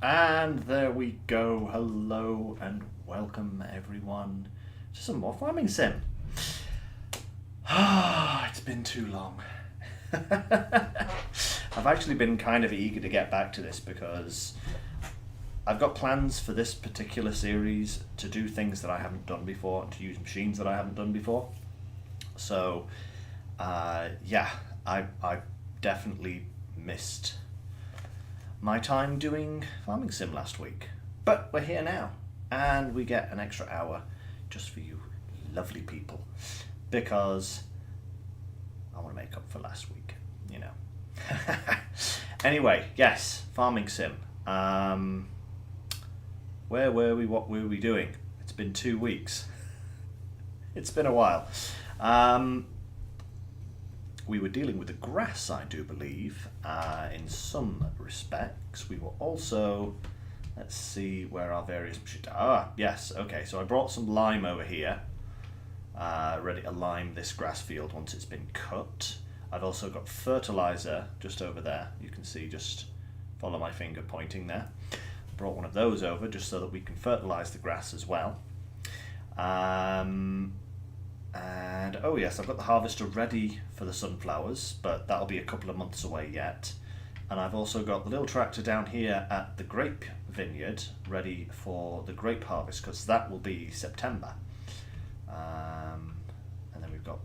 And there we go. Hello and welcome everyone to some more farming sim. It's been too long. I've actually been kind of eager to get back to this because I've got plans for this particular series to do things that I haven't done before and to use machines that I haven't done before. So yeah, I've definitely missed my time doing farming sim last week, but we're here now and we get an extra hour just for you lovely people because I want to make up for last week, you know. Anyway, yes, farming sim. Where were we? What were we doing? It's been 2 weeks. It's been a while. We were dealing with the grass, I do believe, in some respects. We were also, let's see where our various machines. Yes, okay, so I brought some lime over here, ready to lime this grass field once it's been cut. I've also got fertilizer just over there. You can see, just follow my finger pointing there. Brought one of those over just so that we can fertilize the grass as well. And oh yes, I've got the harvester ready for the sunflowers, but that'll be a couple of months away yet. And I've also got the little tractor down here at the grape vineyard ready for the grape harvest, because that will be September. And then we've got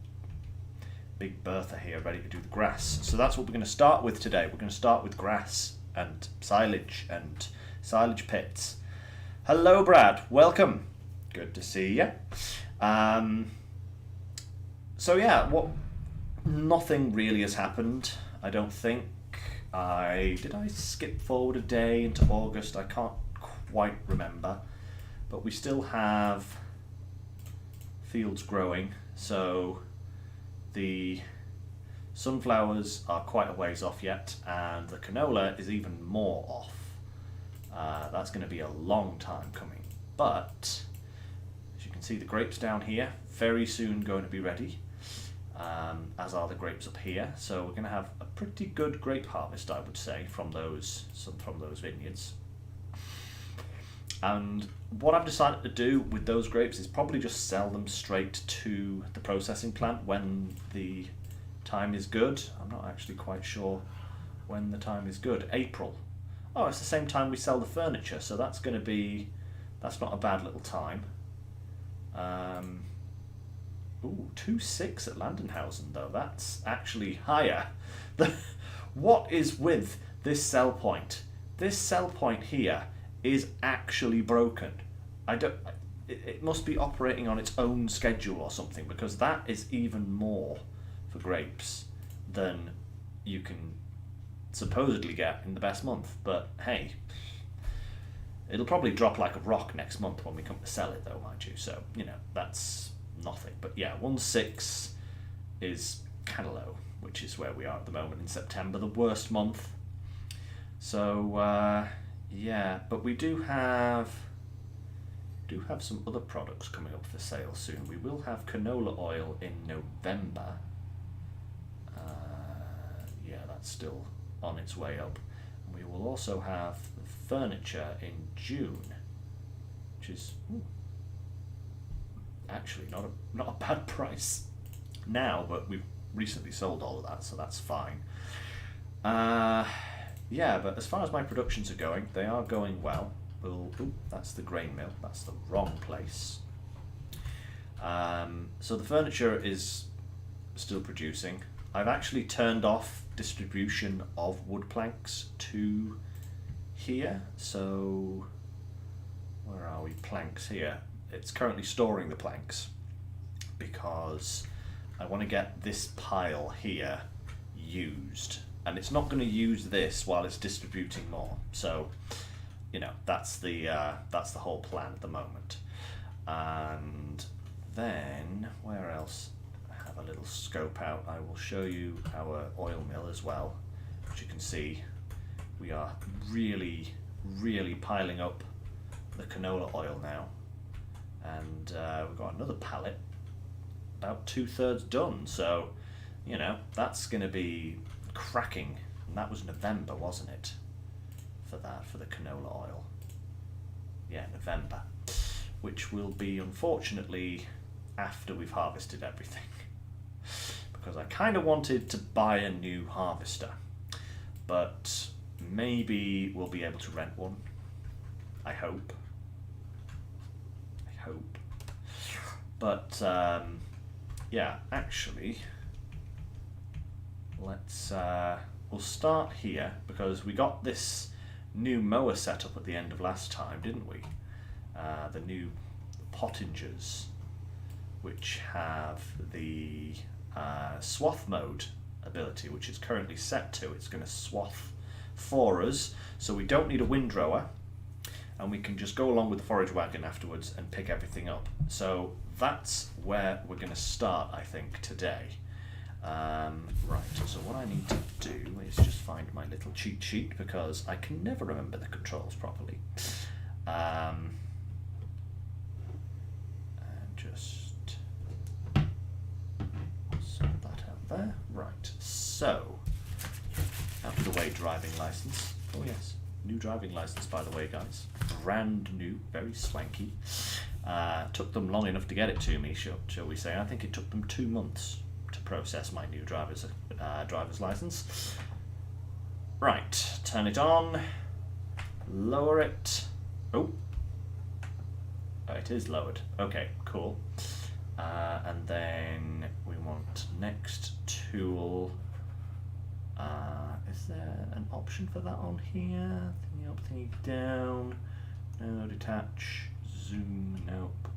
Big Bertha here ready to do the grass. So that's what we're going to start with today. We're going to start with grass and silage pits. Hello Brad, welcome. Good to see you. So yeah, nothing really has happened, I don't think. Did I skip forward a day into August? I can't quite remember. But we still have fields growing, so the sunflowers are quite a ways off yet, and the canola is even more off. That's going to be a long time coming. But as you can see, the grapes down here, very soon going to be ready. As are the grapes up here, so we're going to have a pretty good grape harvest, I would say, from those vineyards. And what I've decided to do with those grapes is probably just sell them straight to the processing plant when the time is good. I'm not actually quite sure when the time is good. April. Oh, it's the same time we sell the furniture, so that's not a bad little time. Ooh, 2.6 at Landenhausen though. That's actually higher. What is with this sell point? This sell point here is actually broken. It must be operating on its own schedule or something, because that is even more for grapes than you can supposedly get in the best month. But hey, it'll probably drop like a rock next month when we come to sell it though, mind you. So, you know, that's nothing. But yeah, 1.6 is kind of low, which is where we are at the moment in September, the worst month. So yeah, but we do have some other products coming up for sale soon. We will have canola oil in November. Yeah, that's still on its way up. And we will also have furniture in June, which is actually not a bad price now, but we've recently sold all of that, so that's fine. Yeah, but as far as my productions are going, they are going well. That's the grain mill. That's the wrong place. So the furniture is still producing. I've actually turned off distribution of wood planks to here. So where are we? Planks here. It's currently storing the planks because I want to get this pile here used, and it's not going to use this while it's distributing more. So, you know, that's the whole plan at the moment. And then where else? I have a little scope out. I will show you our oil mill as well. As you can see, we are really piling up the canola oil now. And we've got another pallet about 2/3 done, so you know that's going to be cracking. And that was November, wasn't it, for the canola? canola oil. Yeah, November. Which will be, unfortunately, after we've harvested everything. Because I kind of wanted to buy a new harvester. But maybe we'll be able to rent one. I hope. I hope. But, yeah, actually, let's, we'll start here, because we got this new mower set up at the end of last time, didn't we? The new pottingers, which have the swath mode ability, which is currently set to. It's going to swath for us, so we don't need a windrower, and we can just go along with the forage wagon afterwards and pick everything up. So that's where we're going to start, I think, today. Right, so what I need to do is just find my little cheat sheet, because I can never remember the controls properly. And just sort that out there. Right, so out of the way, driving license. Oh yes, new driving license, by the way, guys. Brand new, very swanky. Took them long enough to get it to me, shall we say. I think it took them 2 months to process my new driver's license. Right, turn it on, lower it. Oh, it is lowered. Okay, cool. And then we want next tool. Is there an option for that on here? Thingy up, thingy down. No, detach, zoom, nope.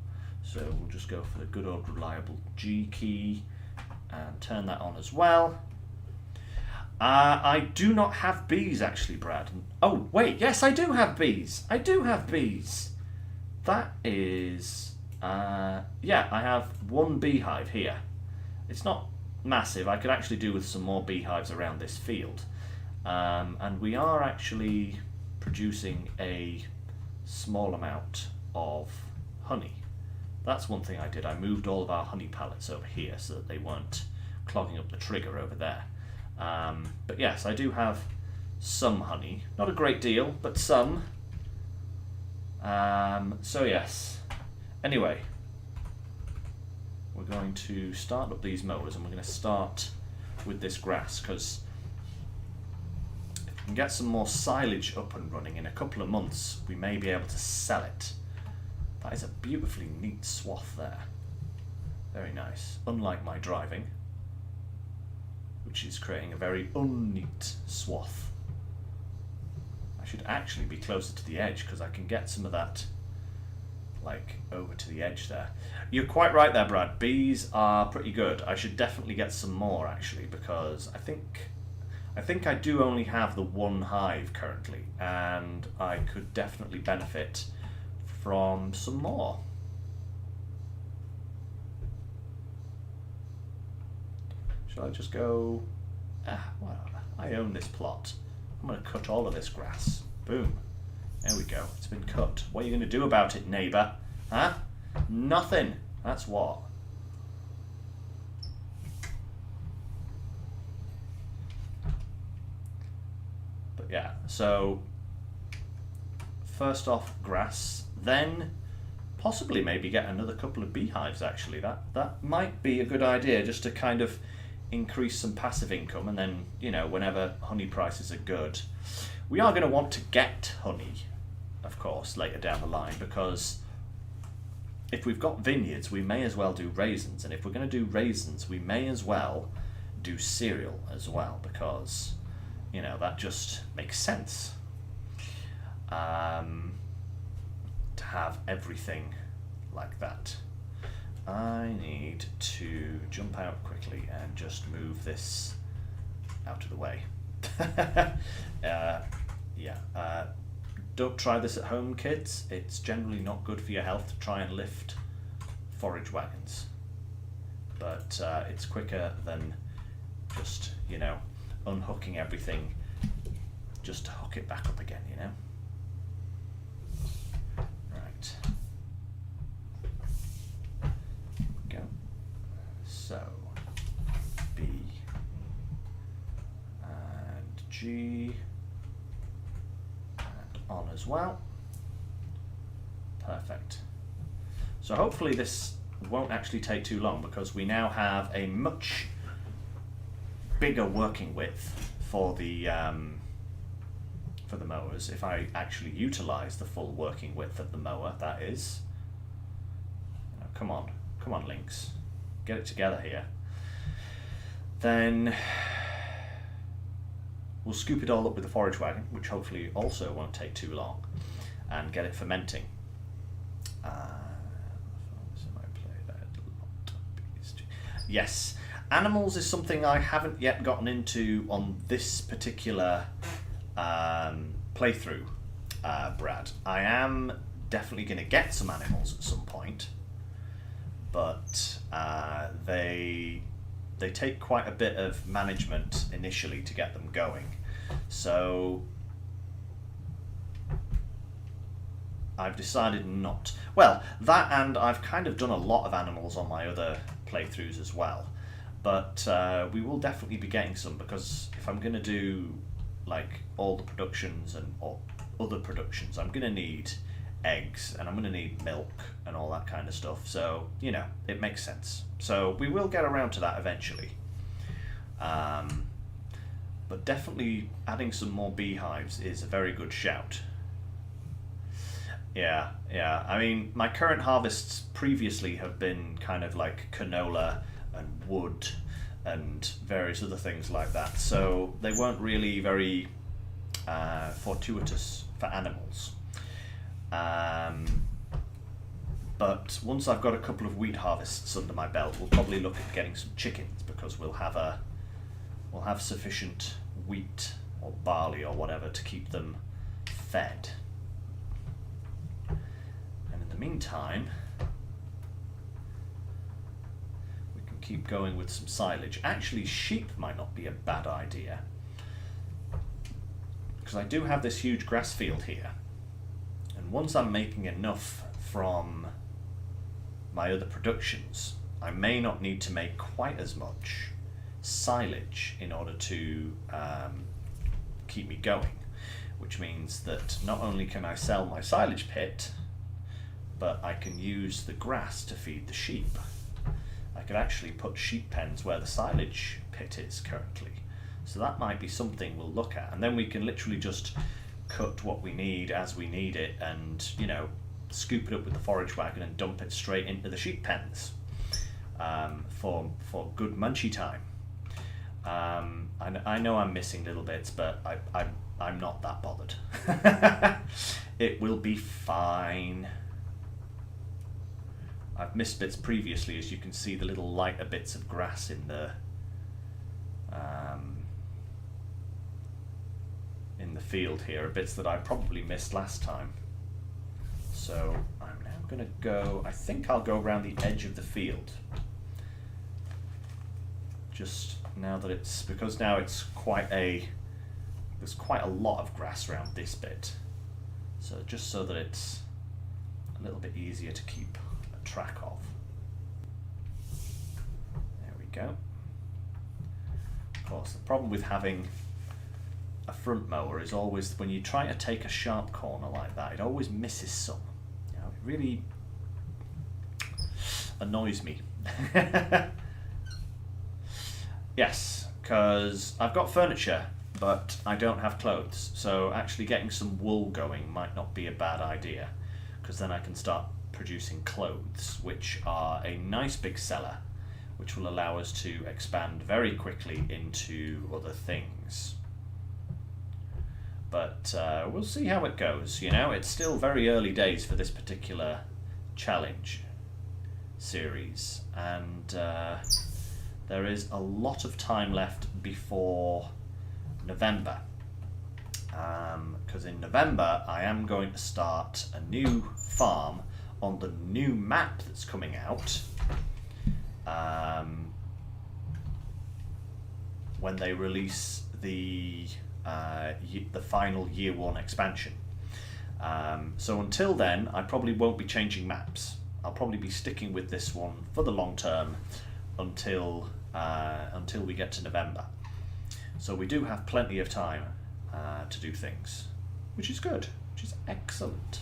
So we'll just go for the good old reliable G key and turn that on as well. I do not have bees, actually, Brad. Oh, wait, yes, I do have bees. I do have bees. That is, yeah, I have 1 beehive here. It's not massive. I could actually do with some more beehives around this field. And we are actually producing a small amount of honey. That's one thing I did. I moved all of our honey pallets over here so that they weren't clogging up the trigger over there. But yes, I do have some honey. Not a great deal, but some. So yes. Anyway, we're going to start up these mowers, and we're going to start with this grass, because if we can get some more silage up and running in a couple of months, we may be able to sell it. That is a beautifully neat swath there. Very nice. Unlike my driving, which is creating a very unneat swath. I should actually be closer to the edge, because I can get some of that, like, over to the edge there. You're quite right there, Brad. Bees are pretty good. I should definitely get some more, actually, because I think I do only have the 1 hive currently, and I could definitely benefit from some more. Shall I just go... whatever. I own this plot. I'm going to cut all of this grass. Boom. There we go. It's been cut. What are you going to do about it, neighbour? Huh? Nothing. That's what. But yeah, so first off grass, then possibly maybe get another couple of beehives, actually. That might be a good idea, just to kind of increase some passive income, and then, you know, whenever honey prices are good. We are going to want to get honey, of course, later down the line, because if we've got vineyards, we may as well do raisins, and if we're going to do raisins, we may as well do cereal as well, because, you know, that just makes sense. To have everything like that. I need to jump out quickly and just move this out of the way. Yeah. Don't try this at home, kids. It's generally not good for your health to try and lift forage wagons. But it's quicker than just, you know, unhooking everything just to hook it back up again, you know? Right. Here we go. So, B and G, and on as well. Perfect. So hopefully this won't actually take too long, because we now have a much bigger working width for the mowers. If I actually utilize the full working width of the mower, that is. Oh, come on, Lynx, get it together here. Then we'll scoop it all up with the forage wagon, which hopefully also won't take too long, and get it fermenting. Yes, animals is something I haven't yet gotten into on this particular playthrough, Brad. I am definitely going to get some animals at some point, but they take quite a bit of management initially to get them going. So I've decided not. Well, that, and I've kind of done a lot of animals on my other playthroughs as well. But we will definitely be getting some, because if I'm going to do like all the productions and or other productions, I'm going to need eggs and I'm going to need milk and all that kind of stuff. So, you know, it makes sense. So we will get around to that eventually. But definitely adding some more beehives is a very good shout. Yeah. I mean, my current harvests previously have been kind of like canola and wood and various other things like that. So they weren't really very fortuitous for animals. But once I've got a couple of wheat harvests under my belt, we'll probably look at getting some chickens, because we'll have sufficient wheat or barley or whatever to keep them fed. And in the meantime, we can keep going with some silage. Actually, sheep might not be a bad idea, because I do have this huge grass field here, and once I'm making enough from my other productions, I may not need to make quite as much silage in order to keep me going, which means that not only can I sell my silage pit, but I can use the grass to feed the sheep. I could actually put sheep pens where the silage pit is currently, so that might be something we'll look at, and then we can literally just cut what we need as we need it, and, you know, scoop it up with the forage wagon and dump it straight into the sheep pens for good munchy time. I know I'm missing little bits, but I'm not that bothered. It will be fine. I've missed bits previously, as you can see the little lighter bits of grass in the field here, are bits that I probably missed last time. So I'm now going to go, I think I'll go around the edge of the field. Just now that because now there's quite a lot of grass around this bit. So just so that it's a little bit easier to keep a track of. There we go. Of course, the problem with having a front mower is always when you try to take a sharp corner like that, it always misses some. You know, it really annoys me. Yes, because I've got furniture, but I don't have clothes. So actually getting some wool going might not be a bad idea, because then I can start producing clothes, which are a nice big seller, which will allow us to expand very quickly into other things. But we'll see how it goes. You know, it's still very early days for this particular challenge series, and there is a lot of time left before November, because in November I am going to start a new farm on the new map that's coming out when they release the final year 1 expansion. So until then, I probably won't be changing maps. I'll probably be sticking with this one for the long term until we get to November. So we do have plenty of time to do things. which is good, which is excellent.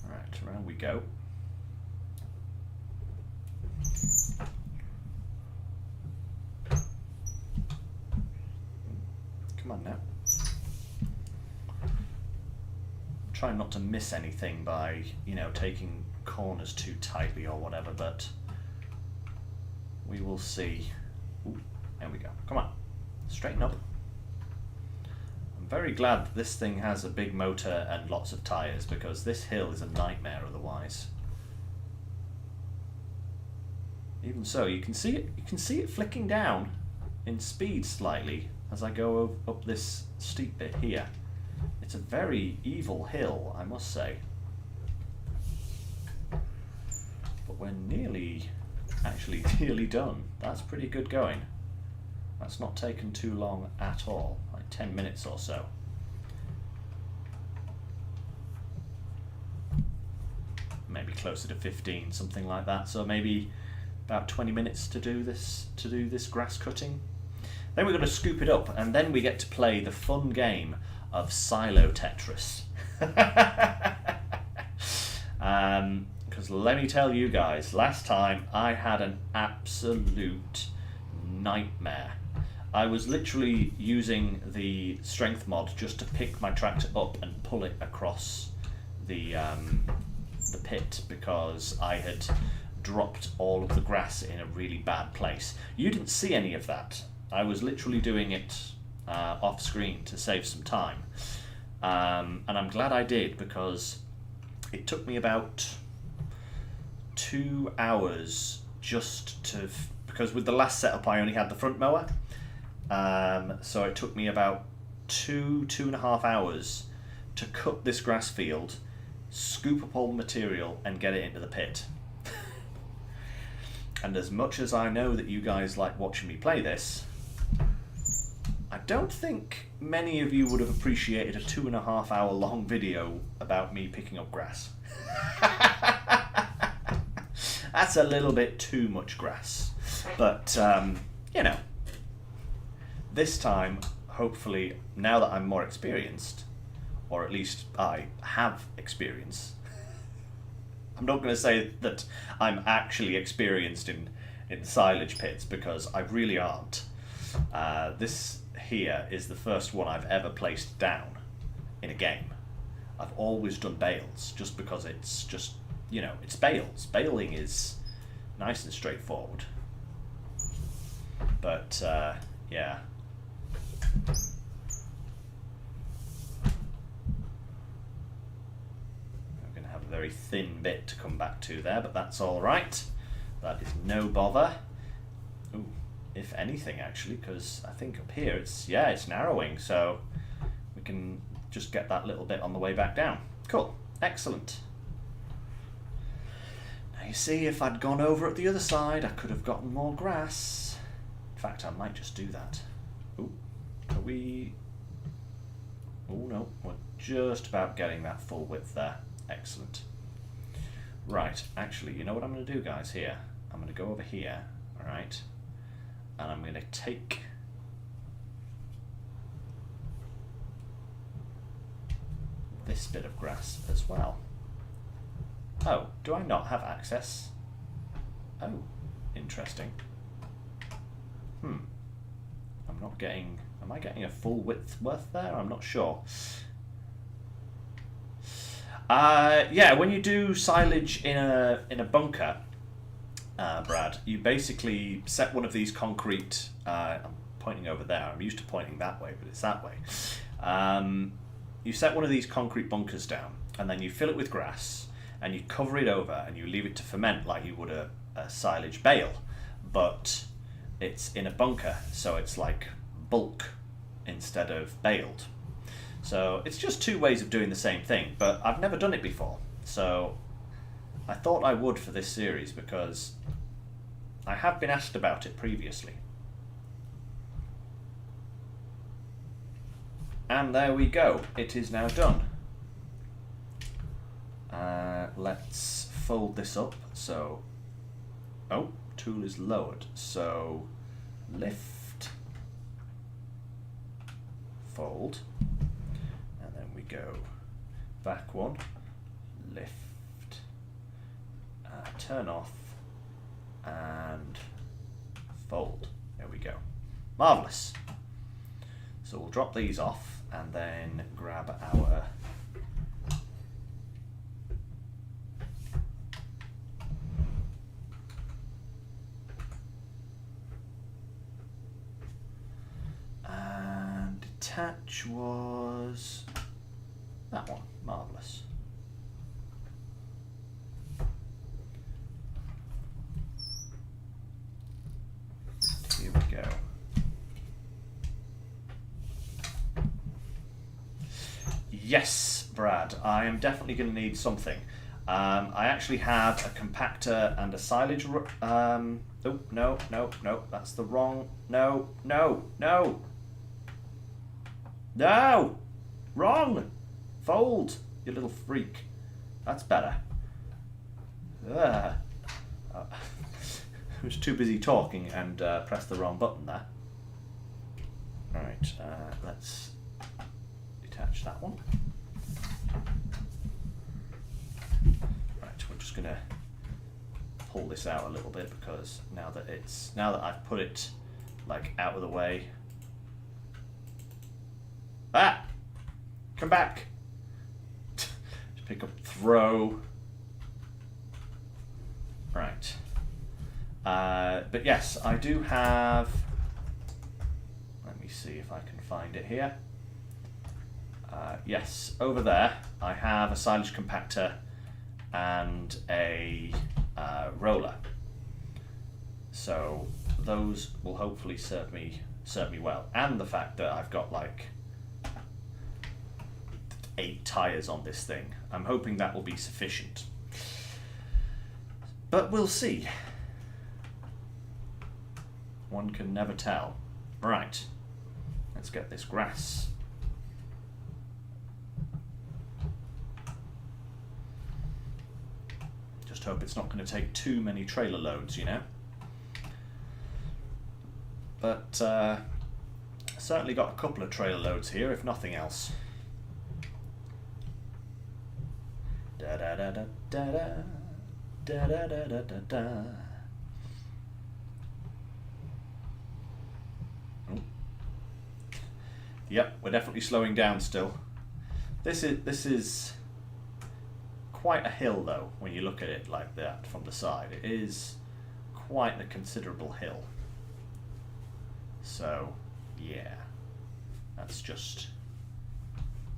Alright, around we go. Come on now. Try not to miss anything by, you know, taking corners too tightly or whatever, but we will see. Ooh, there we go. Come on, straighten up. I'm very glad that this thing has a big motor and lots of tyres, because this hill is a nightmare otherwise. Even so, you can see it. You can see it flicking down in speed slightly as I go up this steep bit here. It's a very evil hill, I must say. But we're actually nearly done. That's pretty good going. That's not taken too long at all, like 10 minutes or so. Maybe closer to 15, something like that. So maybe about 20 minutes to do this grass cutting. Then we're going to scoop it up, and then we get to play the fun game of Silo Tetris. Because let me tell you guys, last time I had an absolute nightmare. I was literally using the strength mod just to pick my tractor up and pull it across the pit, because I had dropped all of the grass in a really bad place. You didn't see any of that. I was literally doing it off screen to save some time, and I'm glad I did, because it took me about 2 hours just to, because with the last setup I only had the front mower, so it took me about 2.5 hours to cut this grass field, scoop up all the material and get it into the pit. And as much as I know that you guys like watching me play this, I don't think many of you would have appreciated a 2.5 hour long video about me picking up grass. That's a little bit too much grass. But, you know, this time, hopefully, now that I'm more experienced, or at least I have experience, I'm not going to say that I'm actually experienced in silage pits, because I really aren't. This here is the first one I've ever placed down in a game. I've always done bales, just because it's just, you know, it's bales. Baling is nice and straightforward. But, yeah. I'm going to have a very thin bit to come back to there, but that's all right. That is no bother. Ooh, if anything, actually, because I think up here it's narrowing, so we can just get that little bit on the way back down. Cool, excellent. Now you see, if I'd gone over at the other side, I could have gotten more grass. In fact, I might just do that. Ooh, are we... Oh no, we're just about getting that full width there. Excellent. Right, actually, you know what I'm going to do, guys, here? I'm going to go over here, alright? And I'm going to take this bit of grass as well. Oh, do I not have access? Oh, interesting. I'm not getting... Am I getting a full width worth there? I'm not sure. Yeah, when you do silage in a bunker, Brad, you basically set one of these concrete... I'm pointing over there. I'm used to pointing that way, but it's that way. You set one of these concrete bunkers down, and then you fill it with grass, and you cover it over, and you leave it to ferment like you would a silage bale, but it's in a bunker, so it's like bulk instead of baled. So it's just two ways of doing the same thing, but I've never done it before, so I thought I would for this series, because I have been asked about it previously. And there we go, it is now done. Let's fold this up, so... Oh, tool is lowered. So lift, fold, and then we go back one, lift, turn off, and fold. There we go. Marvellous. So we'll drop these off and then grab our and detach was that one. Marvellous. Here we go. Yes, Brad, I am definitely going to need something. I actually have a compactor and a silage. Oh, no, that's the wrong. No. Wrong. Fold, you little freak. That's better. I was too busy talking and pressed the wrong button there. Alright, let's detach that one. Right, we're just gonna pull this out a little bit because now that I've put it like out of the way. Ah! Come back! Just pick up, throw. Right. But yes, I do have, let me see if I can find it here. Yes, over there I have a silage compactor and a roller. So those will hopefully serve me well. And the fact that I've got like 8 tyres on this thing. I'm hoping that will be sufficient. But we'll see. One can never tell. Right, let's get this grass. Just hope it's not going to take too many trailer loads, you know. But certainly got a couple of trailer loads here, if nothing else. Da da da da da da da da da da da da. Yep, we're definitely slowing down still. This is quite a hill though, when you look at it like that from the side. It is quite a considerable hill. So, yeah, that's just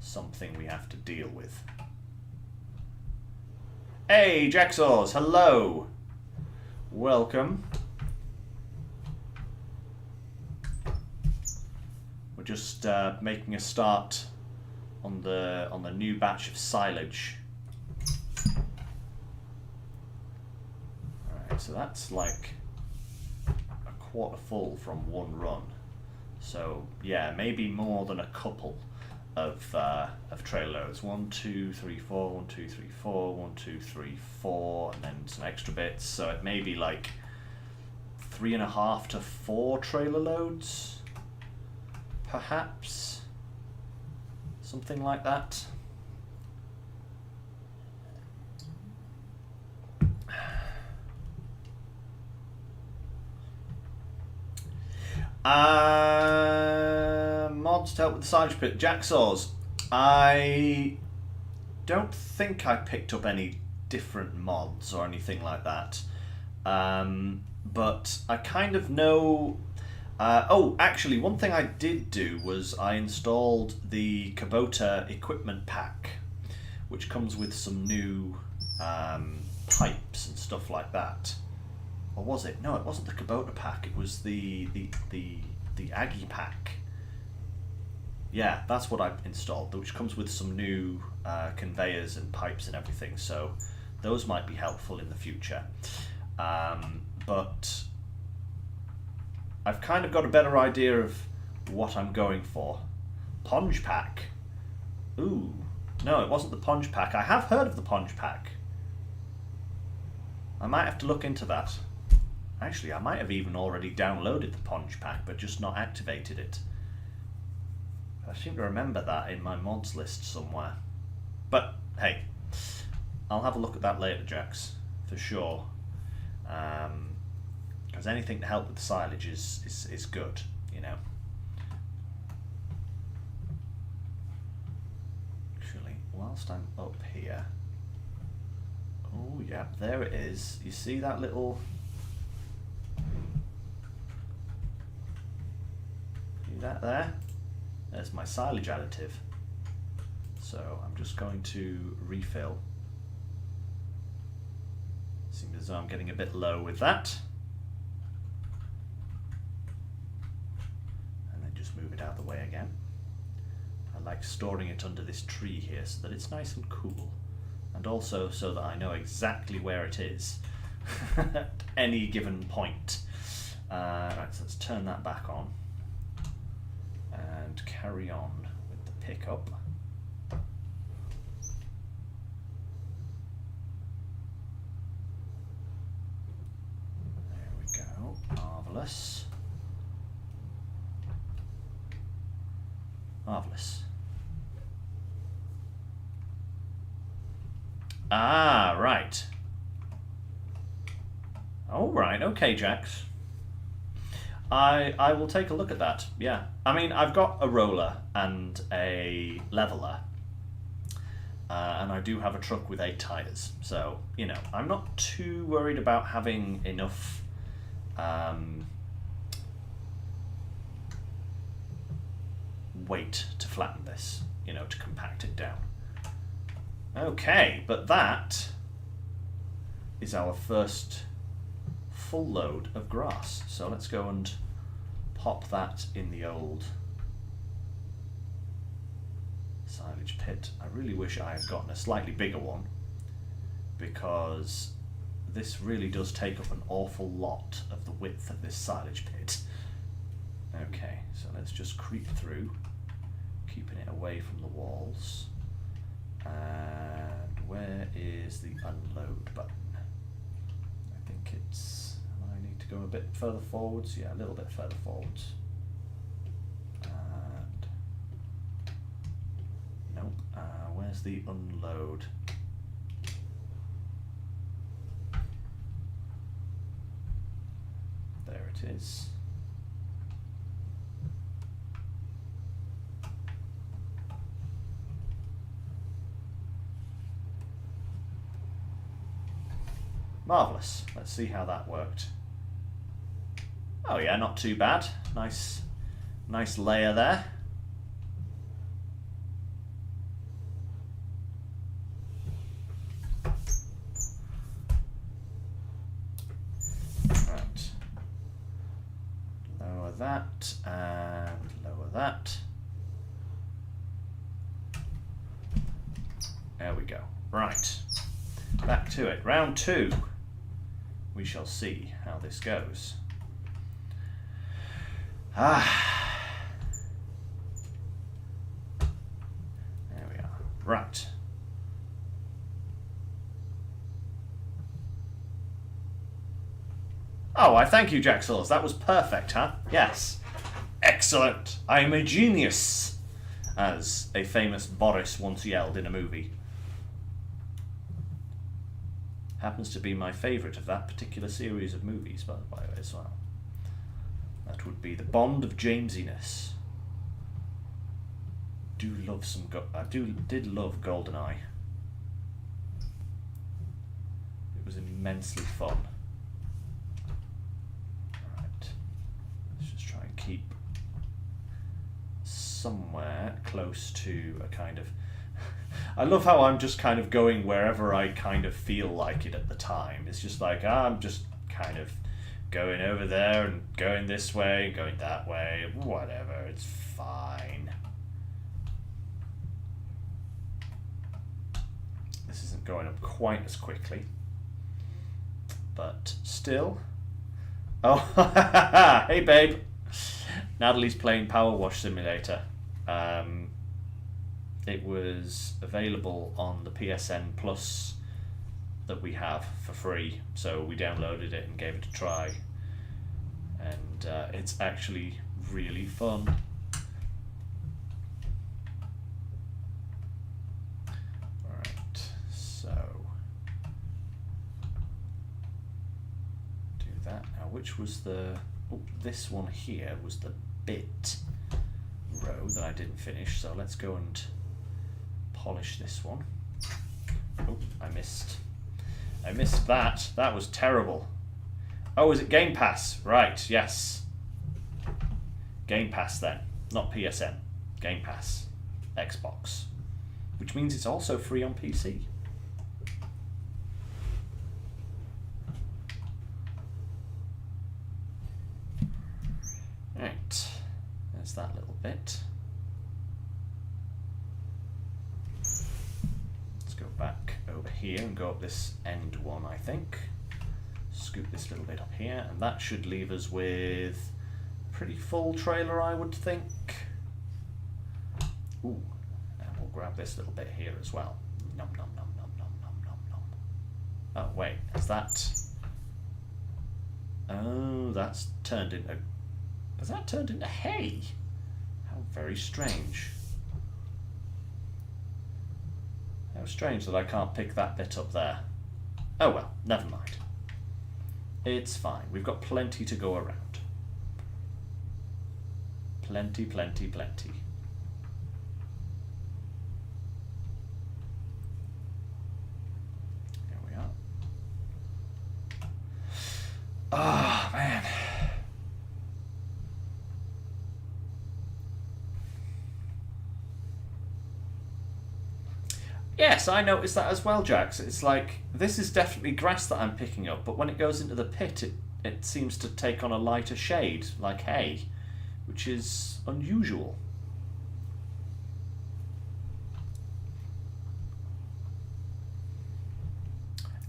something we have to deal with. Hey, Jacksaws, hello! Welcome. We're just making a start on the new batch of silage. Alright, so that's like a quarter full from one run. So yeah, maybe more than a couple of trailer loads. 1, 2, 3, 4, 1, 2, 3, 4, 1, 2, 3, 4, and then some extra bits. So it may be like 3.5 to 4 trailer loads. Perhaps something like that. Mods to help with the silage pit. Jacksaws. I don't think I picked up any different mods or anything like that. But I kind of know. Oh, actually, one thing I did do was I installed the Kubota equipment pack, which comes with some new pipes and stuff like that. Or was it? No, it wasn't the Kubota pack. It was the Aggie pack. Yeah, that's what I installed, which comes with some new conveyors and pipes and everything. So those might be helpful in the future. But I've kind of got a better idea of what I'm going for. Ponge pack. Ooh. No, it wasn't the Ponge pack. I have heard of the Ponge pack. I might have to look into that. Actually, I might have even already downloaded the Ponge pack, but just not activated it. I seem to remember that in my mods list somewhere. But, hey, I'll have a look at that later, Jax, for sure. Because anything to help with the silage is good, you know. Actually, whilst I'm up here... Oh, yeah, there it is. You see that little... See that there? There's my silage additive. So I'm just going to refill. Seems as though I'm getting a bit low with that. And then just move it out of the way again. I like storing it under this tree here so that it's nice and cool. And also so that I know exactly where it is at any given point. Right, so let's turn that back on and carry on with the pickup. There we go, marvellous. Marvellous. Ah, right. Oh, right, okay, Jax. I will take a look at that, yeah. I mean, I've got a roller and a leveler. And I do have a truck with 8 tyres. So, you know, I'm not too worried about having enough weight to flatten this, you know, to compact it down. Okay, but that is our first full load of grass. So let's go and pop that in the old silage pit. I really wish I had gotten a slightly bigger one, because this really does take up an awful lot of the width of this silage pit. Okay, so let's just creep through, keeping it away from the walls. And where is the unload button? I think it's... I need to go a bit further forwards. Yeah, a little bit further forwards. And... Nope. Where's the unload? There it is. Marvellous. Let's see how that worked. Oh yeah, not too bad. Nice layer there. Right. Lower that and lower that. There we go. Right. Back to it. Round 2. We shall see how this goes. There we are. Right. Oh, I thank you, Jaxels. That was perfect, huh? Yes. Excellent. I am a genius, as a famous Boris once yelled in a movie. Happens to be my favourite of that particular series of movies, by the way, as well. That would be The Bond of Jamesiness. Do love some. I did love GoldenEye. It was immensely fun. Right, let's just try and keep somewhere close to a kind of. I love how I'm just kind of going wherever I kind of feel like it at the time. It's just like, I'm just kind of going over there and going this way, going that way, whatever, it's fine. This isn't going up quite as quickly, but still. Oh, hey babe. Natalie's playing Power Wash Simulator. It was available on the PSN Plus that we have for free, so we downloaded it and gave it a try. and it's actually really fun. Alright, so do that. Now which was the... Oh, this one here was the bit row that I didn't finish, so let's go and polish this one. Oh, I missed that. That was terrible. Oh, is it Game Pass? Right, yes. Game Pass then, not PSN. Game Pass. Xbox. Which means it's also free on PC. Right, there's that little bit. Let's go back over here and go up this end one, I think. Scoop this little bit up here, and that should leave us with a pretty full trailer, I would think. Ooh, and we'll grab this little bit here as well. Nom nom nom nom nom nom nom nom. Oh wait, is that... Oh, that's turned into... Has that turned into hay? How very strange. How strange that I can't pick that bit up there. Oh well, never mind. It's fine. We've got plenty to go around. Plenty, plenty, plenty. Here we are. Ah, man. Yes, I noticed that as well, Jax. It's like, this is definitely grass that I'm picking up, but when it goes into the pit, it seems to take on a lighter shade, like hay, which is unusual.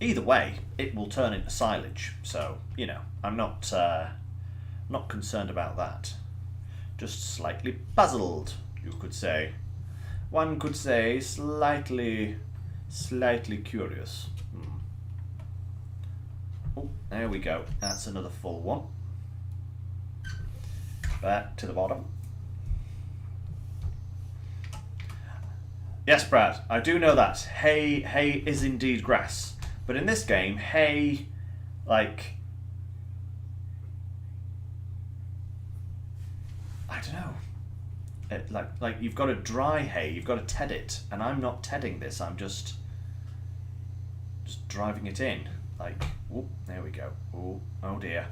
Either way, it will turn into silage, so, you know, I'm not concerned about that. Just slightly puzzled, you could say. One could say slightly curious. Oh, there we go. That's another full one. Back to the bottom. Yes, Brad, I do know that. Hay is indeed grass. But in this game, hay, like... I don't know. Like you've got to dry hay, you've got to ted it, and I'm not tedding this. I'm just driving it in. Like, whoop, there we go. Ooh, oh dear,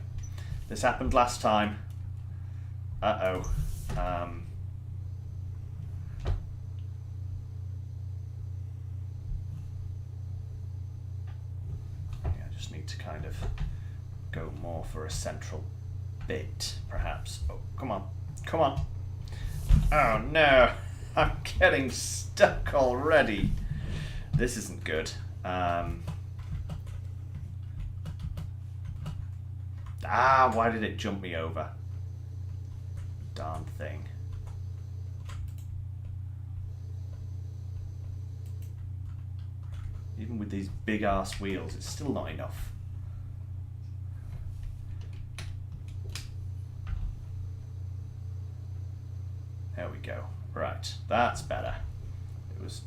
this happened last time. Yeah, I just need to kind of go more for a central bit, perhaps. Oh, come on, come on. Oh no, I'm getting stuck already. This isn't good. Why did it jump me over? Darn thing. Even with these big ass wheels, it's still not enough. There we go. Right, that's better. It was...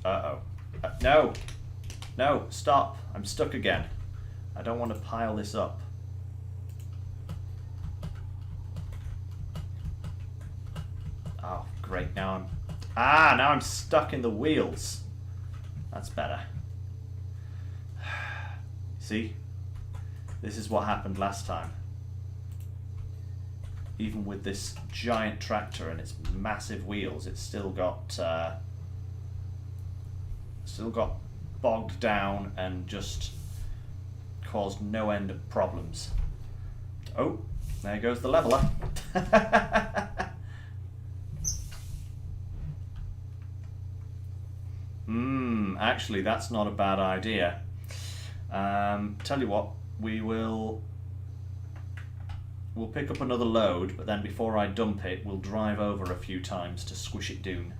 no! No, stop. I'm stuck again. I don't want to pile this up. Oh, great. Now I'm stuck in the wheels. That's better. See? This is what happened last time. Even with this giant tractor and its massive wheels, it's still got bogged down and just caused no end of problems. Oh, there goes the leveler. Actually, that's not a bad idea. Tell you what, we'll pick up another load, but then before I dump it, we'll drive over a few times to squish it down.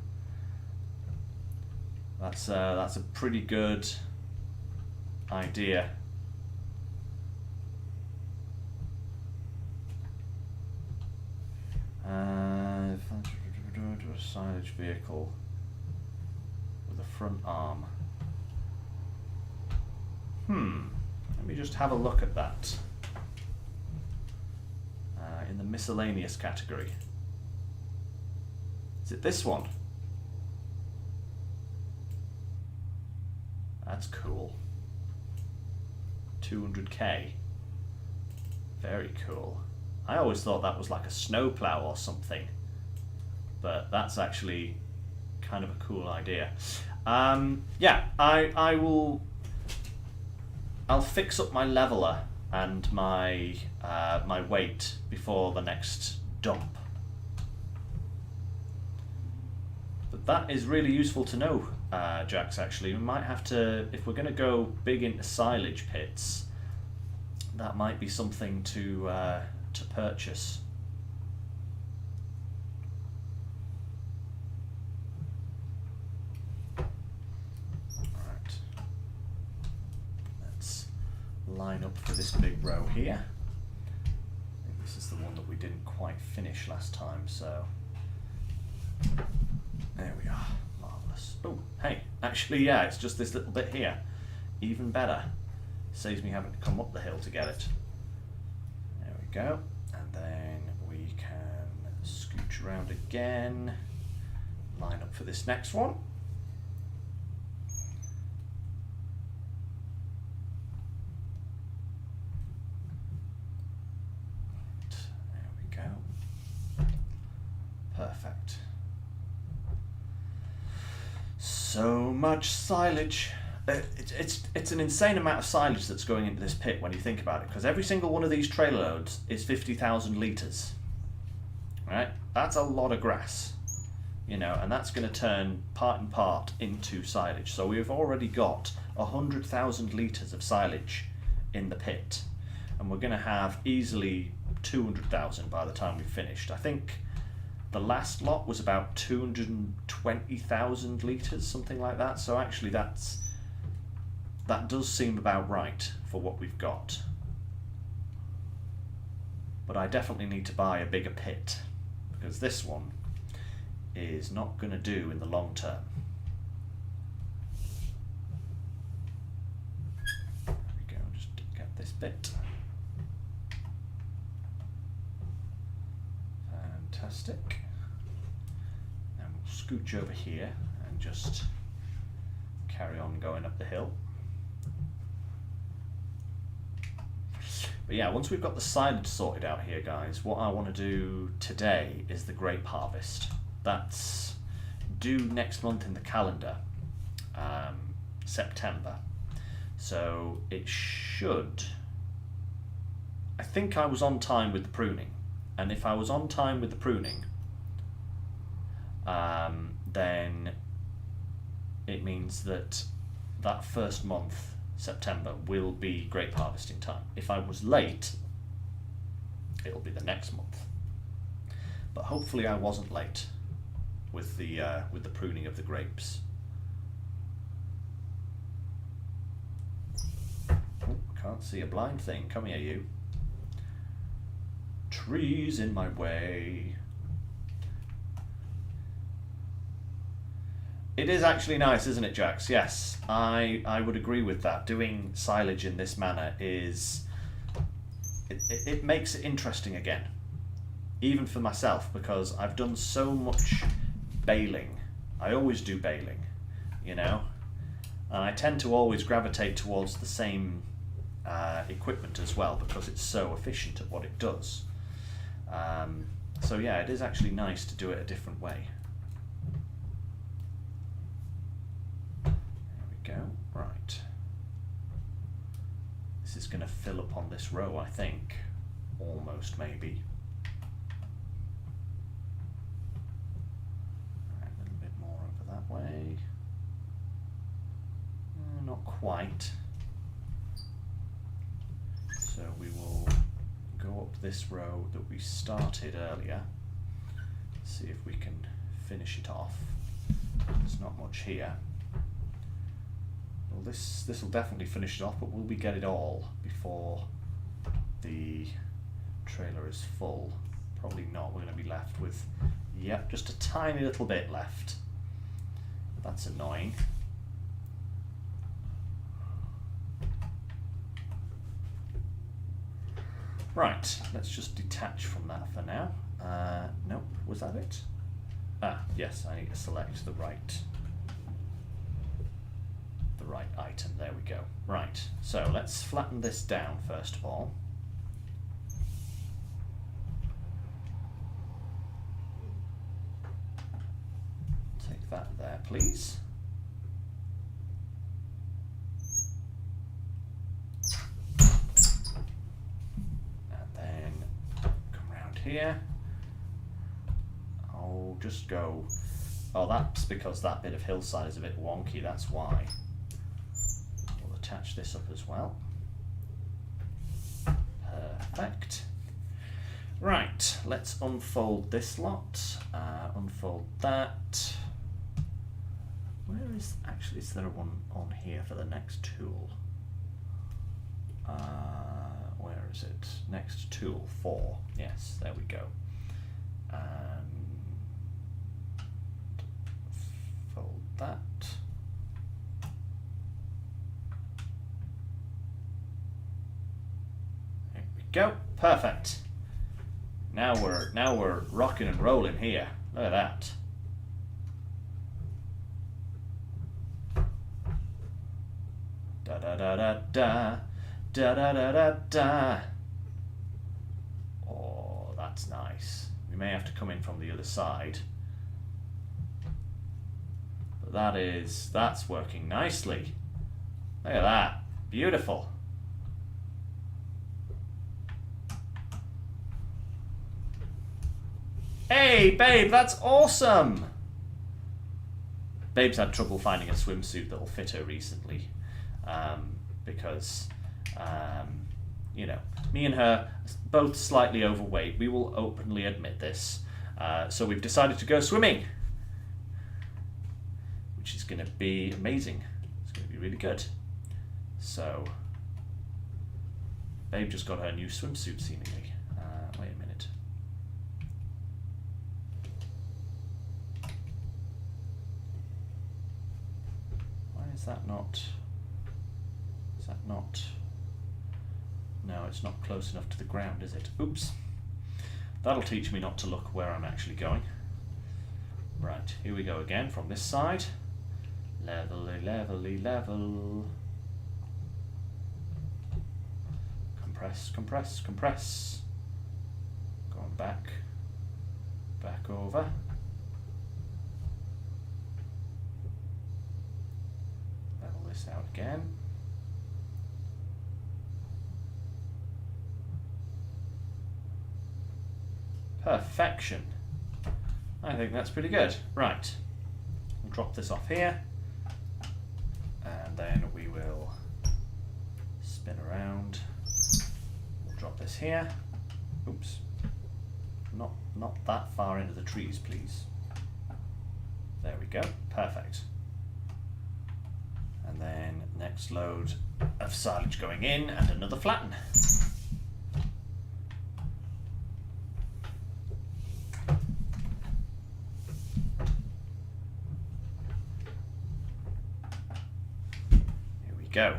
That's a pretty good idea. silage vehicle with a front arm. Let me just have a look at that. In the miscellaneous category. Is it this one? That's cool. 200k. Very cool. I always thought that was like a snowplow or something, but that's actually kind of a cool idea. Yeah, I'll fix up my leveler and my my weight before the next dump. But that is really useful to know, Jax, actually. We might have to, if we're going to go big into silage pits, that might be something to purchase. Alright. Let's line up for this big row here. I think this is the one that we didn't quite finish last time, so there we are. Marvellous. Oh, hey, actually, yeah, it's just this little bit here. Even better. Saves me having to come up the hill to get it. There we go. And then we can scooch around again. Line up for this next one. There we go. Perfect. So much silage. It's an insane amount of silage that's going into this pit when you think about it, because every single one of these trailer loads is 50,000 litres. Right? That's a lot of grass, you know, and that's going to turn part and part into silage. So we've already got 100,000 litres of silage in the pit, and we're going to have easily 200,000 by the time we've finished. I think the last lot was about 220,000 litres, something like that. So actually that does seem about right for what we've got. But I definitely need to buy a bigger pit, because this one is not going to do in the long term. There we go, just get this bit. Fantastic. And we'll scooch over here and just carry on going up the hill. But yeah, once we've got the silage sorted out here, guys, what I want to do today is the Grape Harvest. That's due next month in the calendar, September. So it should... I think I was on time with the pruning. And if I was on time with the pruning, then it means that that first month, September, will be grape harvesting time. If I was late, it'll be the next month. But hopefully I wasn't late with the pruning of the grapes. Oh, can't see a blind thing. Come here, you. Trees in my way. It is actually nice, isn't it, Jax? Yes, I would agree with that. Doing silage in this manner is... It makes it interesting again. Even for myself, because I've done so much baling. I always do baling, you know? And I tend to always gravitate towards the same equipment as well, because it's so efficient at what it does. So yeah, it is actually nice to do it a different way. Go. Right. This is going to fill up on this row, I think. Almost, maybe. Right, a little bit more over that way. Not quite. So we will go up this row that we started earlier. See if we can finish it off. There's not much here. Well, this will definitely finish it off, but will we get it all before the trailer is full? Probably not. We're going to be left with Yep, just a tiny little bit left. That's annoying. Right, let's just detach from that for now. Nope, was that it? Ah, yes, I need to select the right item. There we go. Right, so let's flatten this down first of all. Take that there, please. Here. I'll just go. Oh, that's because that bit of hillside is a bit wonky, that's why. We'll attach this up as well. Perfect. Right, let's unfold this lot. Unfold that. Where is is there one on here for the next tool? Where is it? Next tool, 4. Yes, there we go. Fold that. There we go. Perfect. Now we're rocking and rolling here. Look at that. Da da da da da. Da da da da da. Oh, that's nice. We may have to come in from the other side. But that's working nicely. Look at that. Beautiful. Hey, babe, that's awesome. Babe's had trouble finding a swimsuit that'll fit her recently. Because you know, me and her both slightly overweight. We will openly admit this. So we've decided to go swimming, which is going to be amazing. It's going to be really good. So, Babe just got her new swimsuit, seemingly. Wait a minute. Why is that not? Is that not? No, it's not close enough to the ground, is it? Oops. That'll teach me not to look where I'm actually going. Right, here we go again from this side. Levelly, levelly, level. Compress, compress, compress. Going back. Back over. Level this out again. Perfection. I think that's pretty good. Right. We'll drop this off here. And then we will spin around. We'll drop this here. Oops. Not that far into the trees, please. There we go. Perfect. And then next load of silage going in and another flatten. Go.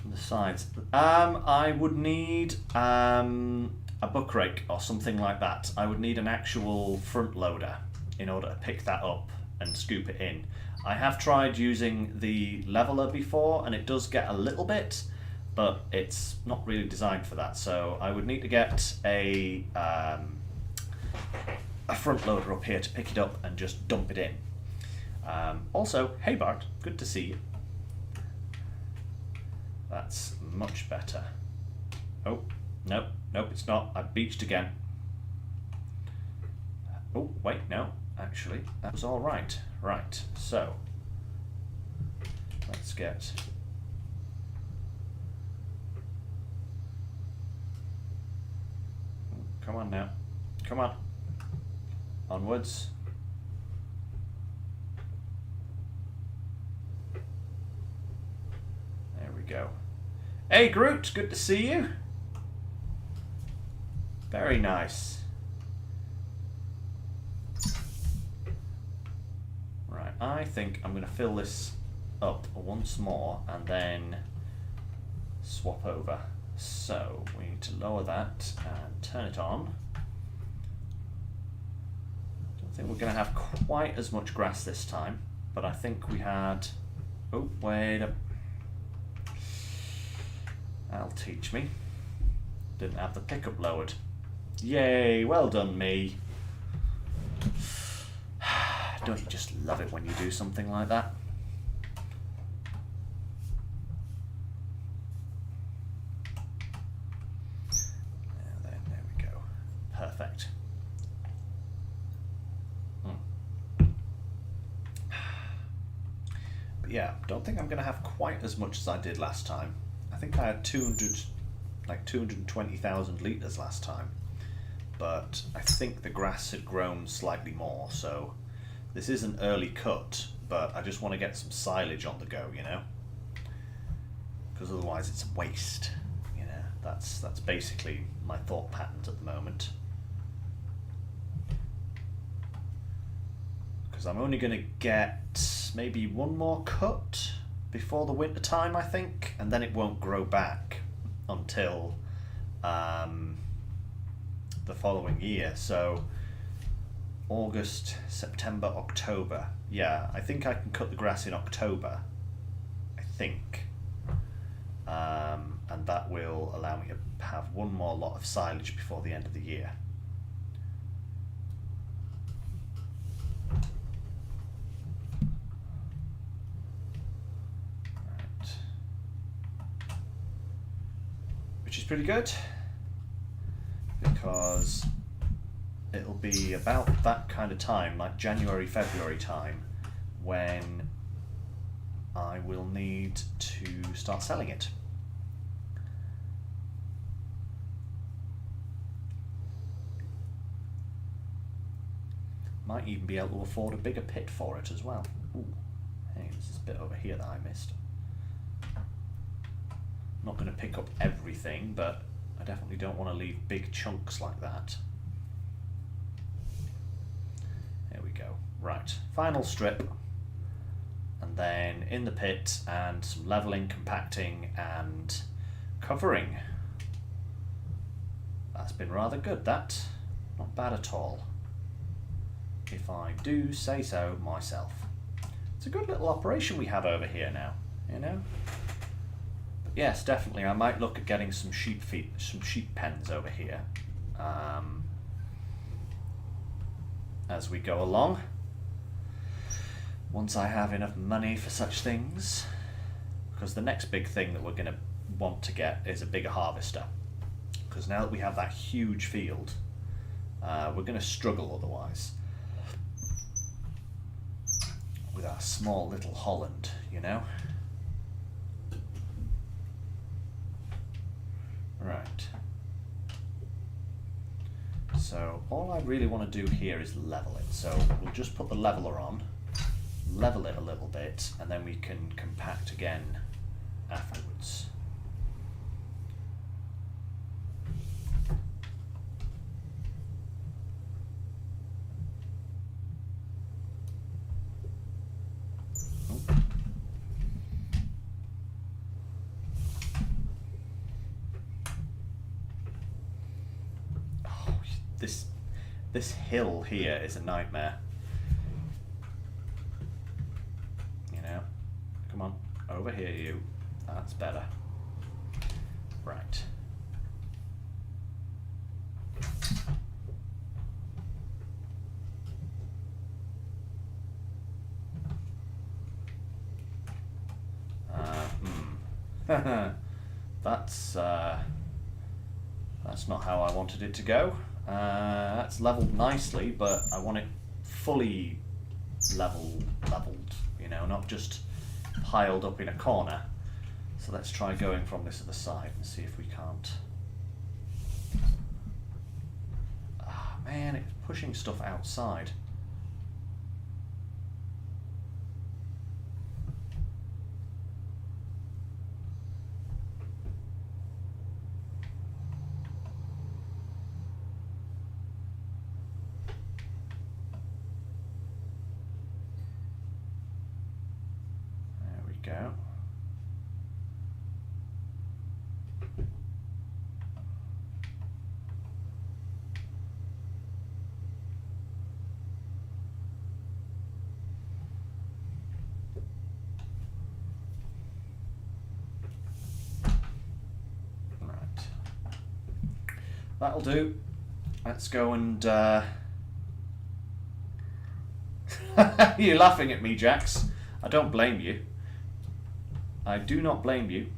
From the sides. I would need a buck rake or something like that. I would need an actual front loader in order to pick that up and scoop it in. I have tried using the leveler before and it does get a little bit, but it's not really designed for that. So I would need to get a front loader up here to pick it up and just dump it in. Also, hey Bart, good to see you. That's much better. Oh, nope, nope, it's not. I beached again. Oh, wait, no, actually, that was all right. Right, so let's get... Come on now. Come on. Onwards. go. Hey Groot, good to see you. Very nice. Right, I think I'm going to fill this up once more and then swap over. So we need to lower that and turn it on. I don't think we're going to have quite as much grass this time, but I think we had... Oh, wait up. That'll teach me. Didn't have the pickup lowered. Yay, well done me. Don't you just love it when you do something like that? There we go. Perfect. But yeah, don't think I'm going to have quite as much as I did last time. I think I had 220,000 litres last time. But I think the grass had grown slightly more, so this is an early cut, but I just want to get some silage on the go, you know? Because otherwise it's a waste, you know? That's basically my thought patterns at the moment. Because I'm only going to get maybe one more cut before the winter time, I think, and then it won't grow back until the following year. So August, September, October. Yeah, I think I can cut the grass in October, I think, and that will allow me to have one more lot of silage before the end of the year. Right. Which is pretty good, because it'll be about that kind of time, like January, February time, when I will need to start selling it. Might even be able to afford a bigger pit for it as well. Ooh, hey, there's this bit over here that I missed. Not going to pick up everything, but I definitely don't want to leave big chunks like that. There we go. Right, final strip, and then in the pit, and some levelling, compacting, and covering. That's been rather good, that. Not bad at all, if I do say so myself. It's a good little operation we have over here now, you know? But yes, definitely, I might look at getting some sheep pens over here as we go along, once I have enough money for such things, because the next big thing that we're going to want to get is a bigger harvester, because now that we have that huge field, we're going to struggle otherwise with our small little Holland, you know. Right. So all I really want to do here is level it. So we'll just put the leveler on, level it a little bit, and then we can compact again afterwards. This hill here is a nightmare. You know? Come on, over here you. That's better. Right. That's not how I wanted it to go. That's leveled nicely, but I want it fully leveled, you know, not just piled up in a corner. So let's try going from this other side and see if we can't. Ah, man, it's pushing stuff outside. go. That'll do. Let's go and... You're laughing at me, Jax. I don't blame you. I do not blame you.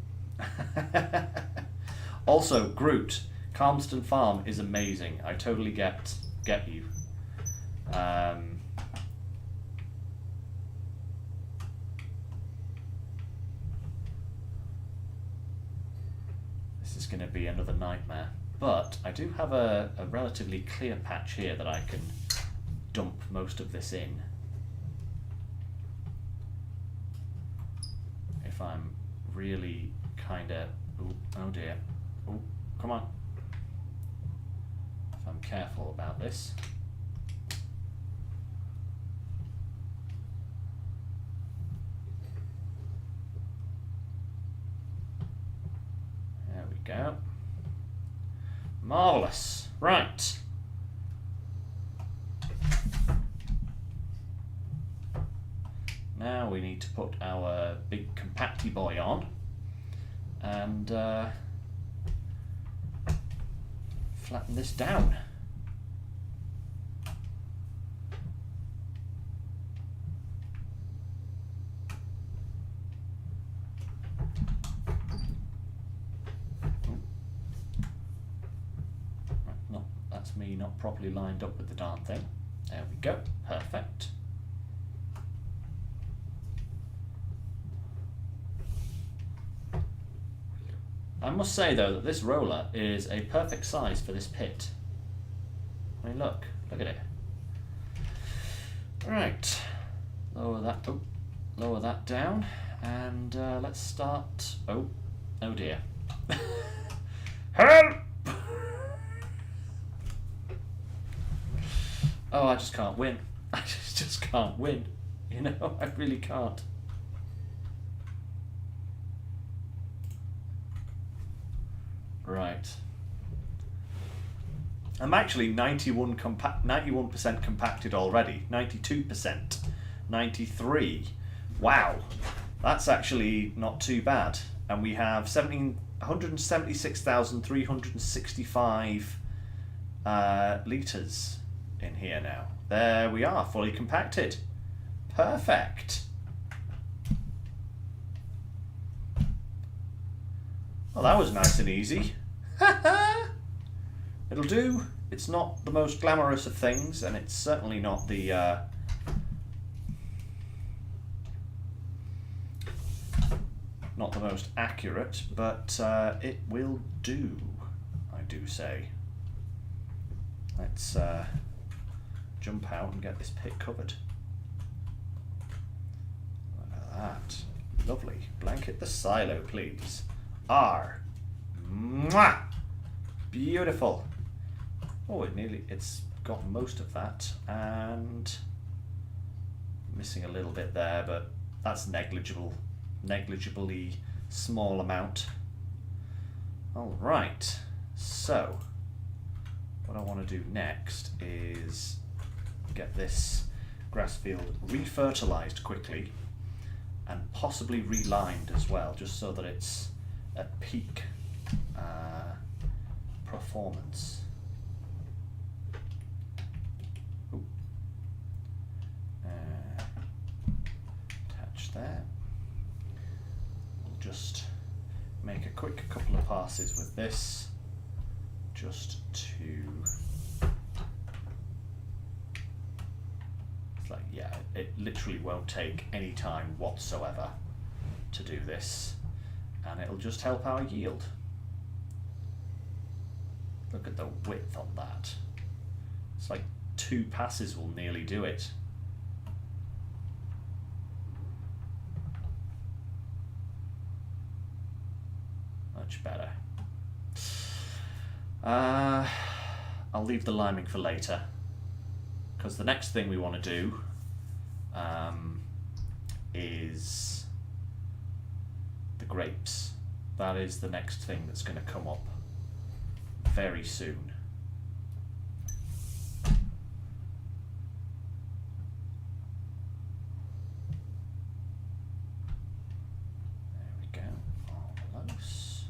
Also, Groot, Calmston Farm is amazing. I totally get you. This is going to be another nightmare. But I do have a relatively clear patch here that I can dump most of this in. If I'm really kind of... Oh dear. Oh, come on. If I'm careful about this. There we go. Marvellous. Right. Now we need to put our big compacty boy on and flatten this down. Me not properly lined up with the darn thing. There we go. Perfect. I must say though that this roller is a perfect size for this pit. I mean, look at it. Right, lower that down, and let's start. Oh dear. Help! Oh, I just can't win. I just can't win. You know, I really can't. Right. I'm actually 91% compacted already. 92%. 93. Wow. That's actually not too bad. And we have 176,365 litres in here now. There we are, fully compacted. Perfect. Well, that was nice and easy. It'll do. It's not the most glamorous of things, and it's certainly not the most accurate, but it will do, I do say. Let's jump out and get this pit covered. Look at that. Lovely. Blanket the silo, please. R. Mwah! Beautiful. Oh, it's got most of that, and missing a little bit there, but that's negligibly small amount. All right. So, what I want to do next is get this grass field re-fertilized quickly and possibly relined as well, just so that it's at peak performance. Attach there. We'll just make a quick couple of passes with this, just to... It's like, yeah, it literally won't take any time whatsoever to do this, and it'll just help our yield. Look at the width on that. It's like 2 passes will nearly do it. Much better. I'll leave the liming for later, because the next thing we want to do is grapes. That is the next thing that's going to come up very soon. There we go. Almost.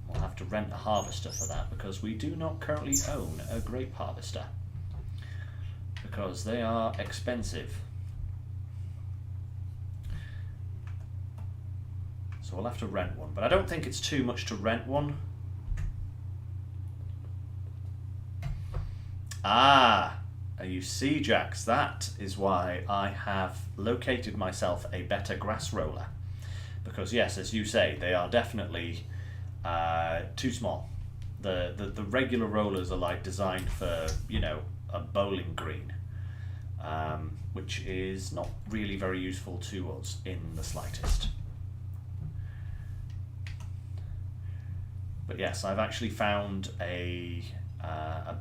We'll have to rent a harvester for that because we do not currently own a grape harvester because they are expensive. So we'll have to rent one, but I don't think it's too much to rent one. Ah, you see, Jax, that is why I have located myself a better grass roller. Because yes, as you say, they are definitely too small. The regular rollers are like designed for, you know, a bowling green, which is not really very useful to us in the slightest. But yes, I've actually found a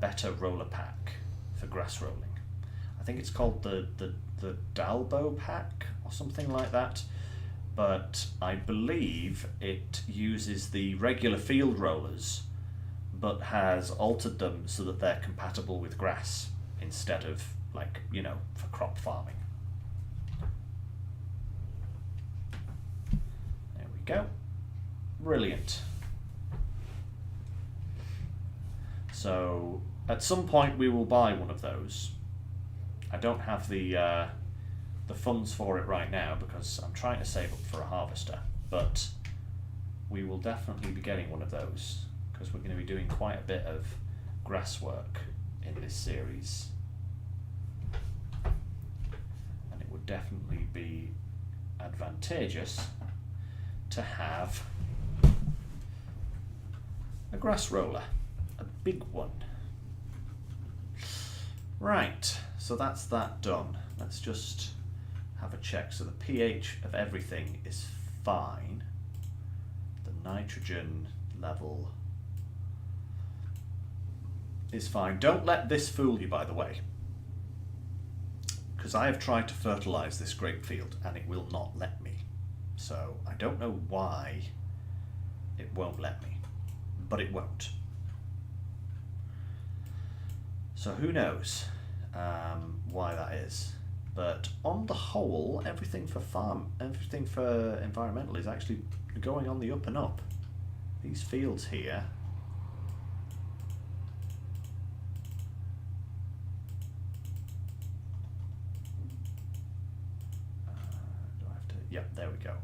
better roller pack for grass rolling. I think it's called the Dalbo pack or something like that. But I believe it uses the regular field rollers, but has altered them so that they're compatible with grass instead of, like, you know, for crop farming. There we go. Brilliant. So at some point we will buy one of those. I don't have the funds for it right now because I'm trying to save up for a harvester, but we will definitely be getting one of those because we're going to be doing quite a bit of grass work in this series, and it would definitely be advantageous to have a grass roller. A big one. Right, so that's that done. Let's just have a check. So the pH of everything is fine. The nitrogen level is fine. Don't let this fool you, by the way, because I have tried to fertilize this grape field and it will not let me. So I don't know why it won't let me, but it won't. So who knows why that is. But on the whole, everything for environmental is actually going on the up and up. These fields here, do I have to? Yeah, there we go.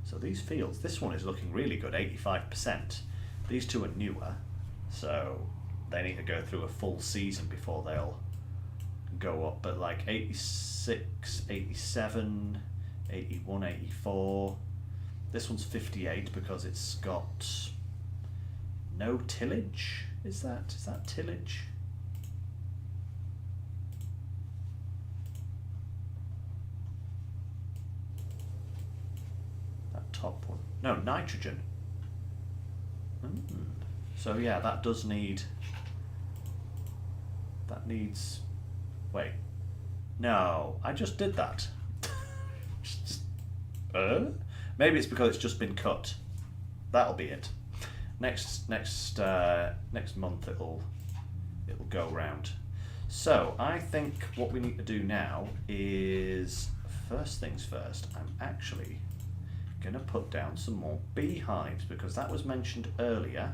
So these fields, this one is looking really good, 85%. These two are newer, so they need to go through a full season before they'll go up, but like 86, 87, 81, 84. This one's 58 because it's got no tillage. Is that tillage? That top one. No, nitrogen. So yeah, that does need... That needs... Wait. No, I just did that. Maybe it's because it's just been cut. That'll be it. Next month it'll go round. So I think what we need to do now is, first things first, I'm actually going to put down some more beehives because that was mentioned earlier.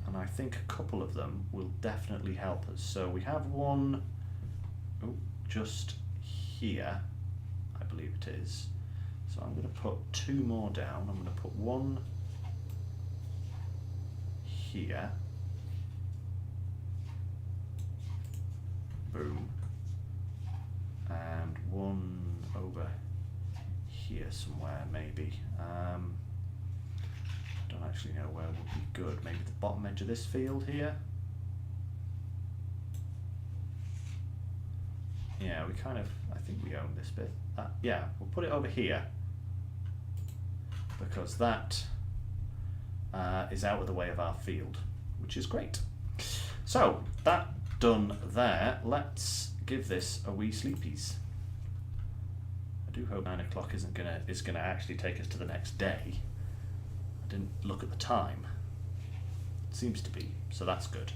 And I think a couple of them will definitely help us. So we have one just here, I believe it is. So I'm going to put two more down. I'm going to put one here. Boom. And one over here somewhere, maybe. Don't actually know where would be good. Maybe the bottom edge of this field here. Yeah, we kind of, I think we own this bit. Yeah, we'll put it over here because that is out of the way of our field, which is great. So that done there, let's give this a wee sleepies. I do hope 9 o'clock is gonna actually take us to the next day. I didn't look at the time. It seems to be, so that's good.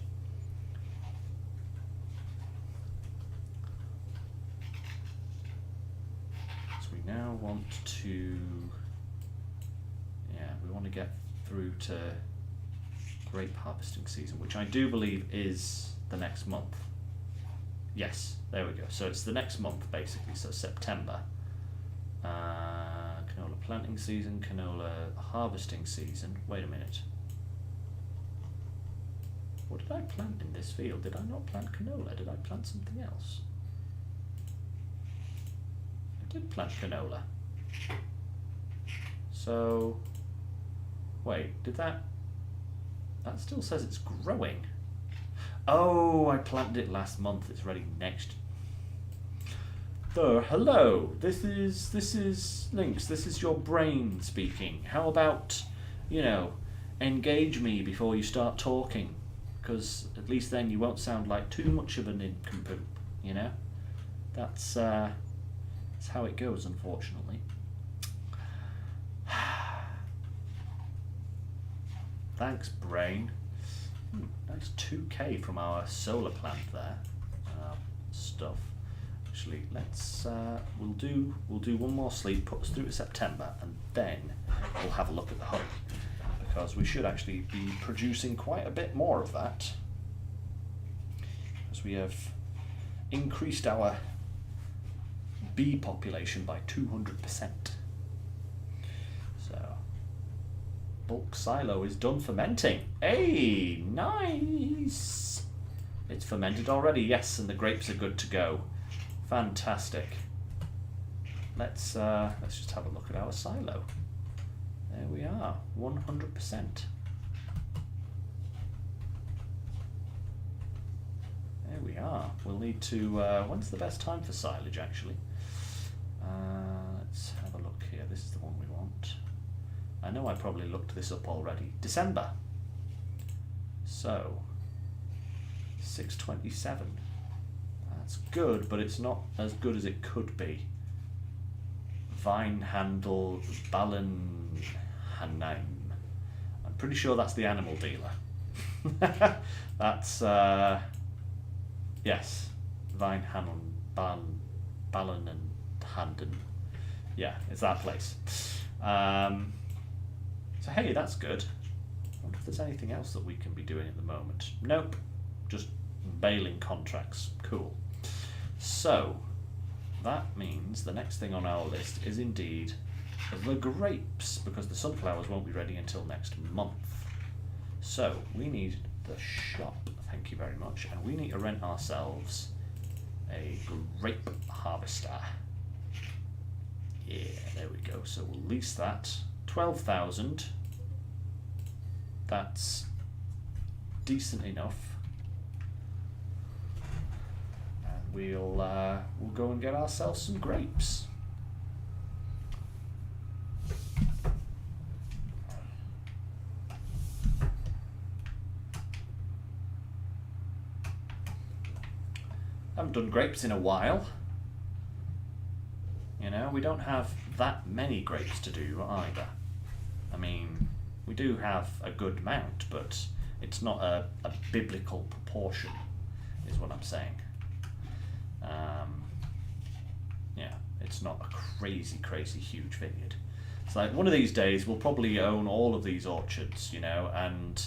So we now want to, we want to get through to grape harvesting season, which I do believe is the next month. Yes, there we go. So it's the next month basically, so September. Canola planting season, canola harvesting season. Wait a minute. What did I plant in this field? Did I not plant canola? Did I plant something else? I did plant canola. So, wait, did that still says it's growing. Oh, I planted it last month. It's ready next. Hello. This is Lynx. This is your brain speaking. How about, engage me before you start talking, because at least then you won't sound like too much of a nincompoop. That's how it goes, unfortunately. Thanks, brain. Nice 2K from our solar plant there. Stuff. Actually, let's we'll do one more sleep, put us through to September, and then we'll have a look at the honey, because we should actually be producing quite a bit more of that, as we have increased our bee population by 200%. So, bulk silo is done fermenting. Hey, nice! It's fermented already, yes, and the grapes are good to go. Fantastic. Let's just have a look at our silo. There we are, 100%. There we are. We'll need to. When's the best time for silage, actually? Let's have a look here. This is the one we want. I know I probably looked this up already. December. So, 6:27. That's good, but it's not as good as it could be. Vine handle Ballenheim. I'm pretty sure that's the animal dealer. That's yes, Vine handle Ballen and Handen. Yeah, it's that place. So hey, that's good. I wonder if there's anything else that we can be doing at the moment. Nope, just baling contracts. Cool. So that means the next thing on our list is indeed the grapes, because the sunflowers won't be ready until next month. So we need the shop, thank you very much, and we need to rent ourselves a grape harvester. Yeah, there we go. So we'll lease that. 12,000. That's decent enough. And we'll go and get ourselves some grapes. Haven't done grapes in a while. You know, we don't have that many grapes to do either. I mean, we do have a good amount, but it's not a biblical proportion, is what I'm saying. Yeah, it's not a crazy, crazy huge vineyard. It's like one of these days we'll probably own all of these orchards, you know, and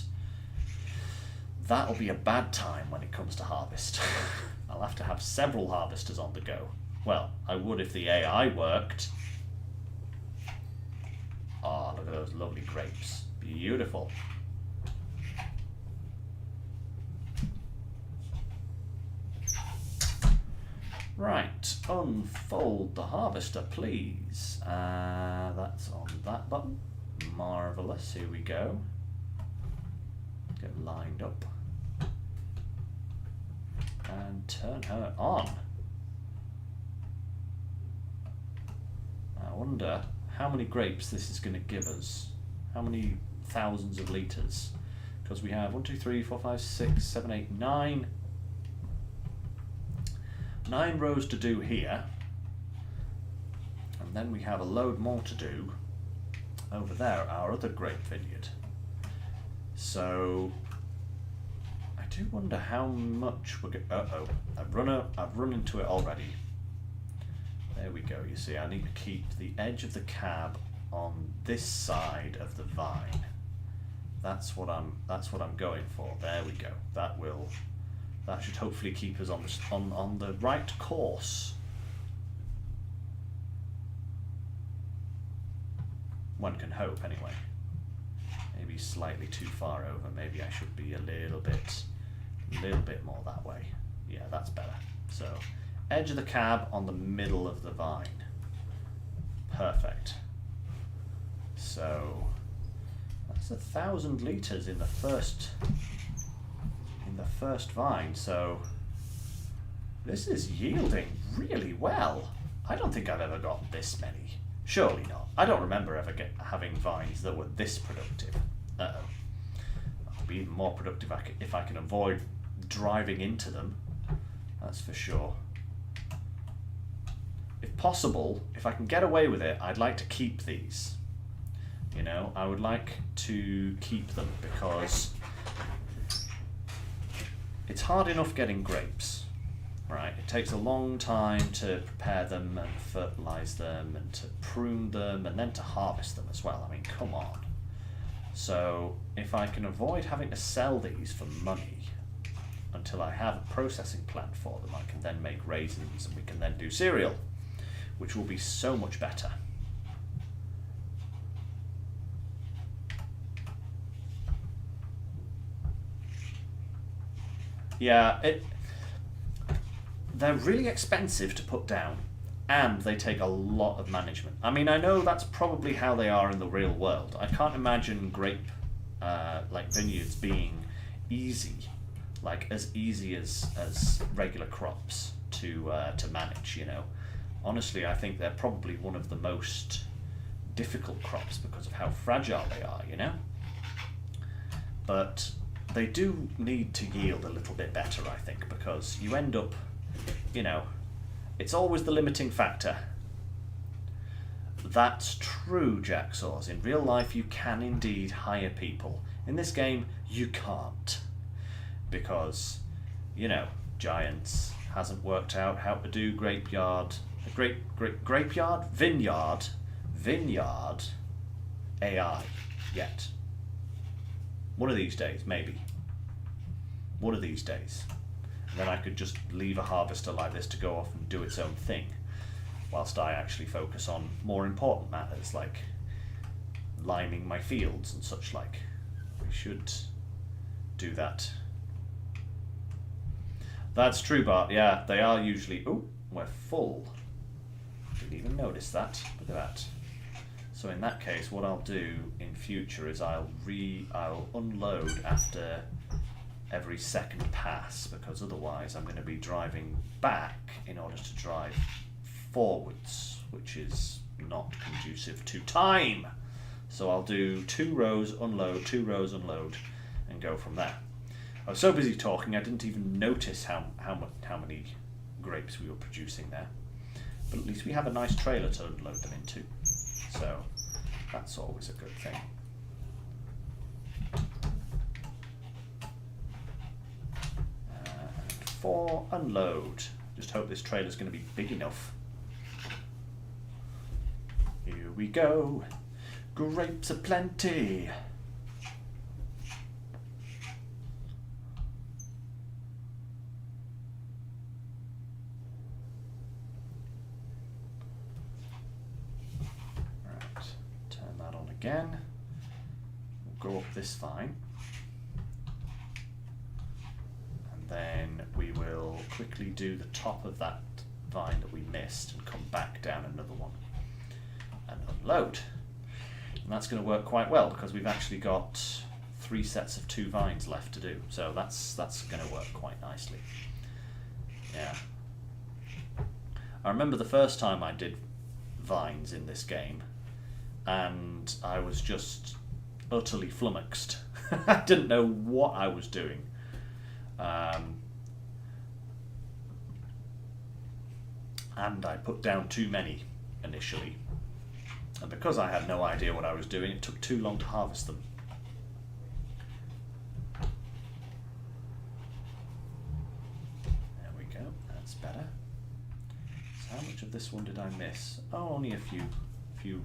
that'll be a bad time when it comes to harvest. I'll have to have several harvesters on the go. Well, I would if the AI worked. Ah, look at those lovely grapes. Beautiful. Right, unfold the harvester, please. That's on that button. Marvellous, here we go. Get lined up. And turn her on. I wonder how many grapes this is going to give us. How many thousands of litres? Because we have 1, 2, 3, 4, 5, 6, 7, 8, 9. 9 rows to do here. And then we have a load more to do over there, our other grape vineyard. So I do wonder how much we're going. Uh-oh, I've run into it already. There we go. You see, I need to keep the edge of the cab on this side of the vine. That's what I'm going for. There we go. That should hopefully keep us on the right course. One can hope, anyway. Maybe slightly too far over. Maybe I should be a little bit more that way. Yeah, that's better. So, edge of the cab on the middle of the vine. Perfect. So, that's 1,000 litres in the first vine. So, this is yielding really well. I don't think I've ever got this many. Surely not. I don't remember ever having vines that were this productive. Uh-oh. I'll be even more productive if I can avoid driving into them. That's for sure. If possible, if I can get away with it, I'd like to keep these. You know, I would like to keep them because it's hard enough getting grapes. Right, it takes a long time to prepare them and fertilize them and to prune them and then to harvest them as well. I mean, come on. So if I can avoid having to sell these for money until I have a processing plant for them, I can then make raisins and we can then do cereal, which will be so much better. Yeah, they're really expensive to put down, and they take a lot of management. I mean, I know that's probably how they are in the real world. I can't imagine grape vineyards being easy, like as easy as regular crops to manage. You know, honestly, I think they're probably one of the most difficult crops because of how fragile they are. You know, but they do need to yield a little bit better, I think, because you end up, you know, it's always the limiting factor. That's true, Jacksaws. In real life, you can indeed hire people. In this game, you can't. Because, you know, Giants hasn't worked out how to do vineyard AI yet. One of these days, maybe. One of these days. And then I could just leave a harvester like this to go off and do its own thing, whilst I actually focus on more important matters like liming my fields and such like. We should do that. That's true, Bart. Yeah, they are usually... Oh, we're full. Didn't even notice that. Look at that. So in that case, what I'll do in future is I'll unload after every second pass, because otherwise I'm going to be driving back in order to drive forwards, which is not conducive to time. So I'll do 2 rows, unload, 2 rows, unload, and go from there. I was so busy talking I didn't even notice how many grapes we were producing there. But at least we have a nice trailer to unload them into. So that's always a good thing. For unload, just hope this trailer's going to be big enough. Here we go. Grapes aplenty. Right, turn that on again. We'll go up this vine. Then we will quickly do the top of that vine that we missed and come back down another one and unload. And that's going to work quite well because we've actually got 3 sets of 2 vines left to do. So that's going to work quite nicely. Yeah. I remember the first time I did vines in this game and I was just utterly flummoxed. I didn't know what I was doing. And I put down too many initially, And because I had no idea what I was doing, it took too long to harvest them. There we go, that's better. So how much of this one did I miss? Oh, only a few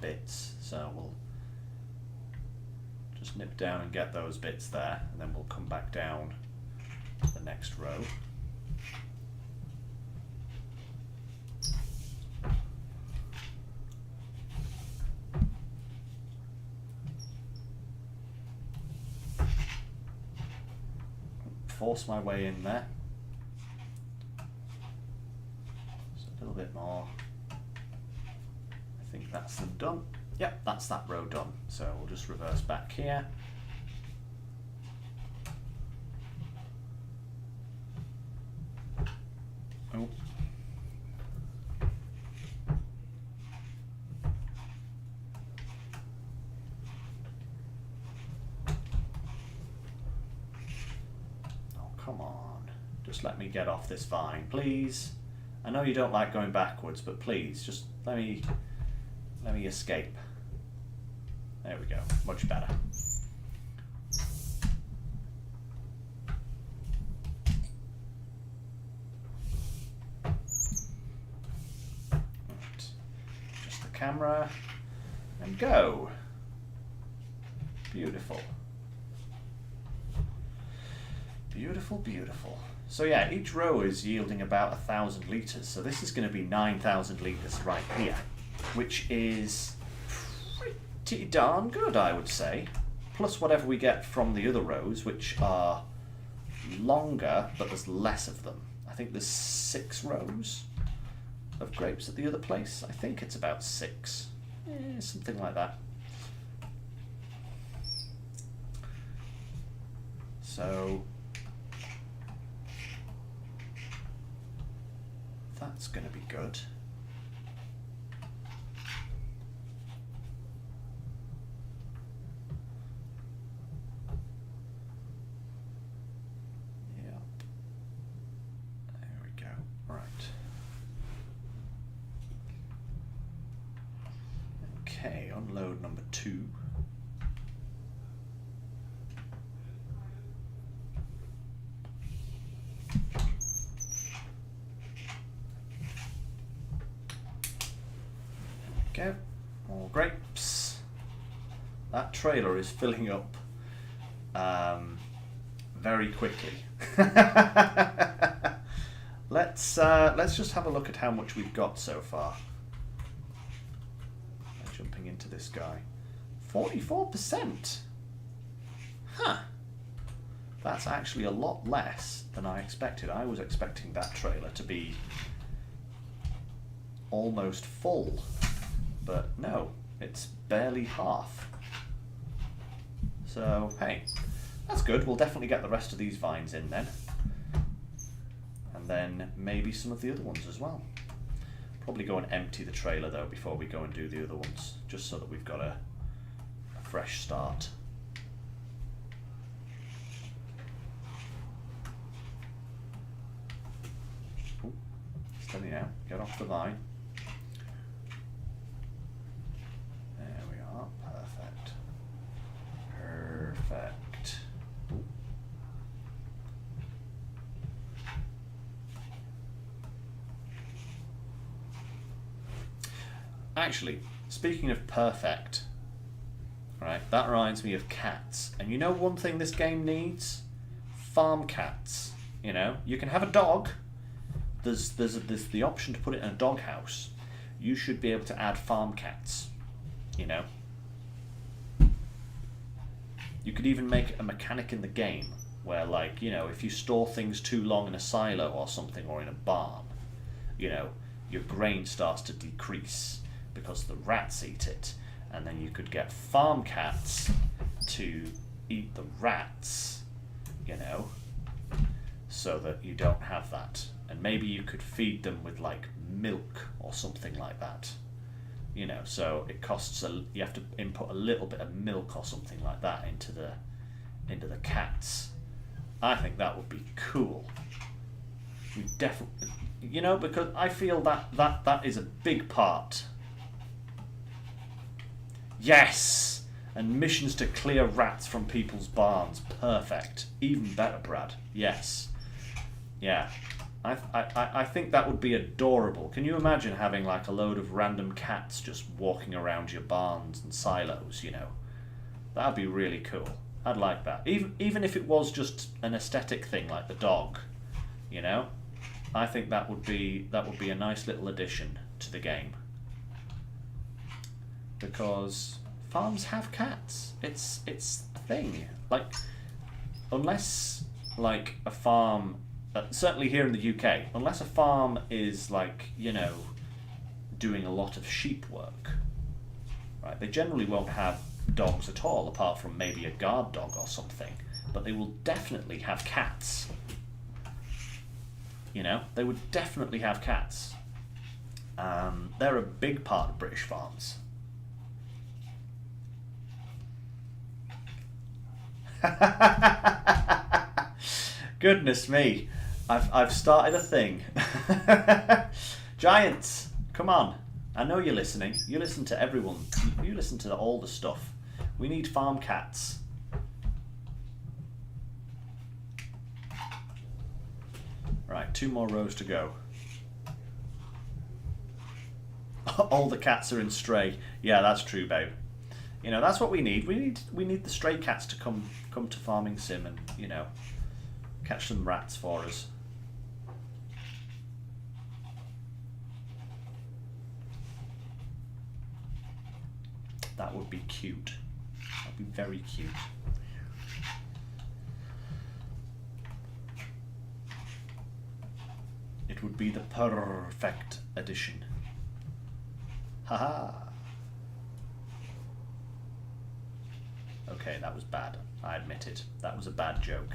bits. So we'll just nip down and get those bits there, and then we'll come back down the next row. Force my way in there. Just a little bit more. I think that's them done. Yep, that's that row done. So we'll just reverse back here. Oh. Come on, just let me get off this vine, please. I know you don't like going backwards, but please, just let me escape. There we go, much better. Right. Just the camera, and go. Beautiful. Beautiful, beautiful. So yeah, each row is yielding about 1,000 litres, so this is going to be 9,000 litres right here, which is pretty darn good, I would say. Plus whatever we get from the other rows, which are longer, but there's less of them. I think there's 6 rows of grapes at the other place. I think it's about 6. Something like that. So that's going to be good. Yep. There we go. Right. Okay, unload number 2. Go. More grapes. That trailer is filling up very quickly. Let's just have a look at how much we've got so far. Jumping into this guy, 44%. Huh. That's actually a lot less than I expected. I was expecting that trailer to be almost full. But no, it's barely half. So, hey, that's good. We'll definitely get the rest of these vines in then. And then maybe some of the other ones as well. Probably go and empty the trailer though before we go and do the other ones, just so that we've got a fresh start. Ooh, steady now, get off the vine. Perfect. Ooh. Actually, speaking of perfect, right, that reminds me of cats. And you know one thing this game needs? Farm cats. You know, you can have a dog. There's the option to put it in a dog house. You should be able to add farm cats. You know. You could even make a mechanic in the game where, like, you know, if you store things too long in a silo or something, or in a barn, you know, your grain starts to decrease because the rats eat it. And then you could get farm cats to eat the rats, you know, so that you don't have that. And maybe you could feed them with, like, milk or something like that. You know, so it costs you have to input a little bit of milk or something like that into the cats. I think that would be cool. We definitely, you know, because I feel that is a big part Yes! And missions to clear rats from people's barns. Perfect. Even better, Brad. Yes. Yeah. I think that would be adorable. Can you imagine having like a load of random cats just walking around your barns and silos, you know? That'd be really cool. I'd like that. Even if it was just an aesthetic thing like the dog, you know? I think that would be a nice little addition to the game. Because farms have cats. It's a thing. Like, unless like a farm, certainly here in the UK, unless a farm is like, you know, doing a lot of sheep work, right? They generally won't have dogs at all, apart from maybe a guard dog or something. But they will definitely have cats. You know, they would definitely have cats. They're a big part of British farms. Goodness me, I've started a thing. Giants, come on. I know you're listening. You listen to everyone. You listen to all the stuff. We need farm cats. Right, 2 more rows to go. All the cats are in stray. Yeah, that's true, babe. You know, that's what we need. We need the stray cats to come to Farming Sim and, you know, catch some rats for us. That would be cute. That would be very cute. It would be the perfect addition. Haha. Okay, that was bad. I admit it. That was a bad joke.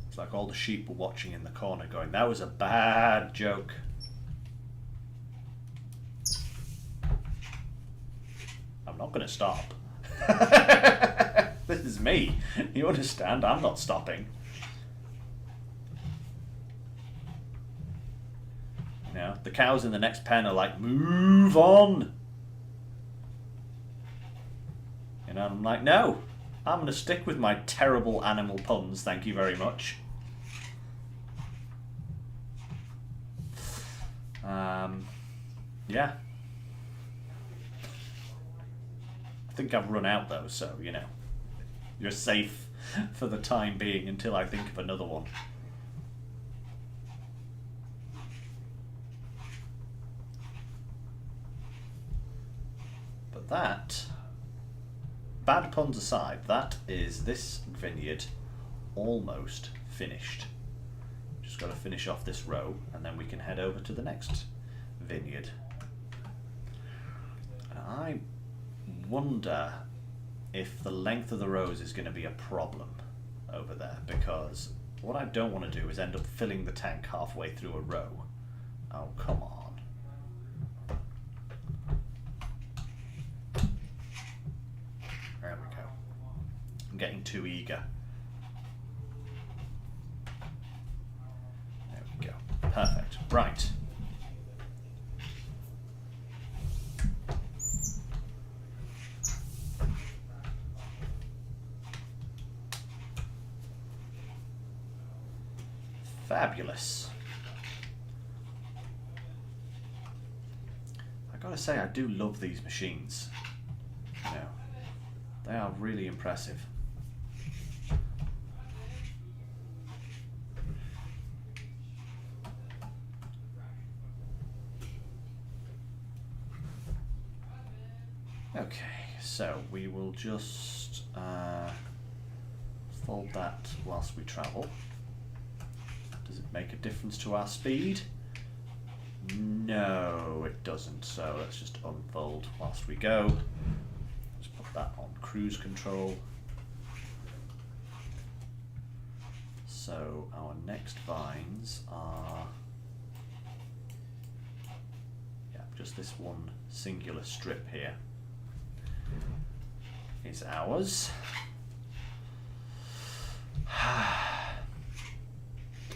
It's like all the sheep were watching in the corner going, that was a bad joke. I'm not going to stop. This is me. You understand? I'm not stopping. You know, the cows in the next pen are like, move on. You know, I'm like, no. I'm going to stick with my terrible animal puns, thank you very much. Yeah. I think I've run out though, so, you know, you're safe for the time being until I think of another one. But that, bad puns aside, that is this vineyard almost finished. Just got to finish off this row and then we can head over to the next vineyard. I wonder if the length of the rows is going to be a problem over there, because what I don't want to do is end up filling the tank halfway through a row. Oh, come on. There we go. I'm getting too eager. There we go. Perfect. Right. Fabulous. I gotta say, I do love these machines. You know, they are really impressive. Okay, so we will just fold that whilst we travel. Does it make a difference to our speed? No, it doesn't. So let's just unfold whilst we go. Let's put that on cruise control. So our next vines are, yeah, just this one singular strip here is ours.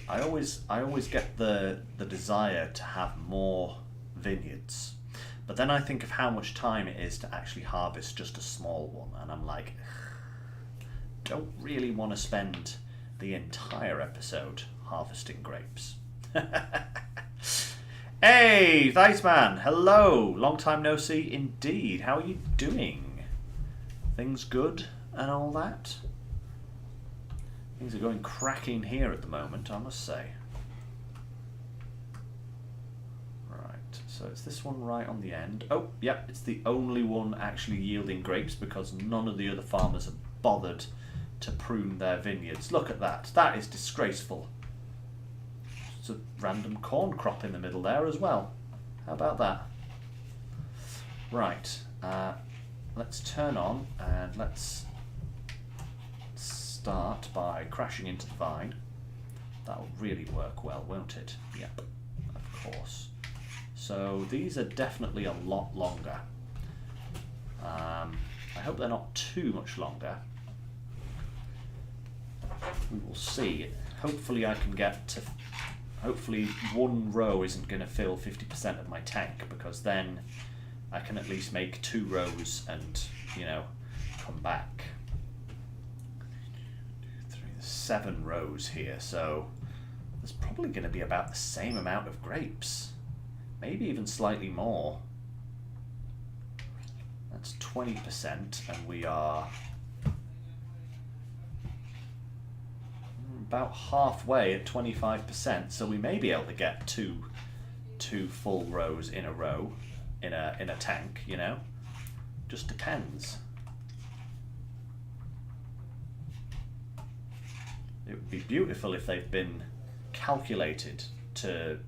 I always get the desire to have more vineyards, but then I think of how much time it is to actually harvest just a small one, and I'm like, don't really want to spend the entire episode harvesting grapes. Hey, Thiceman, hello, long time no see indeed. How are you doing? Things good and all that? Things are going cracking here at the moment, I must say. Right, so it's this one right on the end. Oh, yep, it's the only one actually yielding grapes because none of the other farmers have bothered to prune their vineyards. Look at that. That is disgraceful. There's a random corn crop in the middle there as well. How about that? Right, let's turn on and let's start by crashing into the vine. That'll really work well, won't it? Yep, of course. So these are definitely a lot longer. I hope they're not too much longer. We will see. Hopefully I can get to... Hopefully one row isn't going to fill 50% of my tank, because then I can at least make 2 rows and, you know, come back. 7 rows here, so there's probably going to be about the same amount of grapes, maybe even slightly more. That's 20%, and we are about halfway at 25%, so we may be able to get two full rows in a row in a tank, you know. Just depends. It would be beautiful if they've been calculated to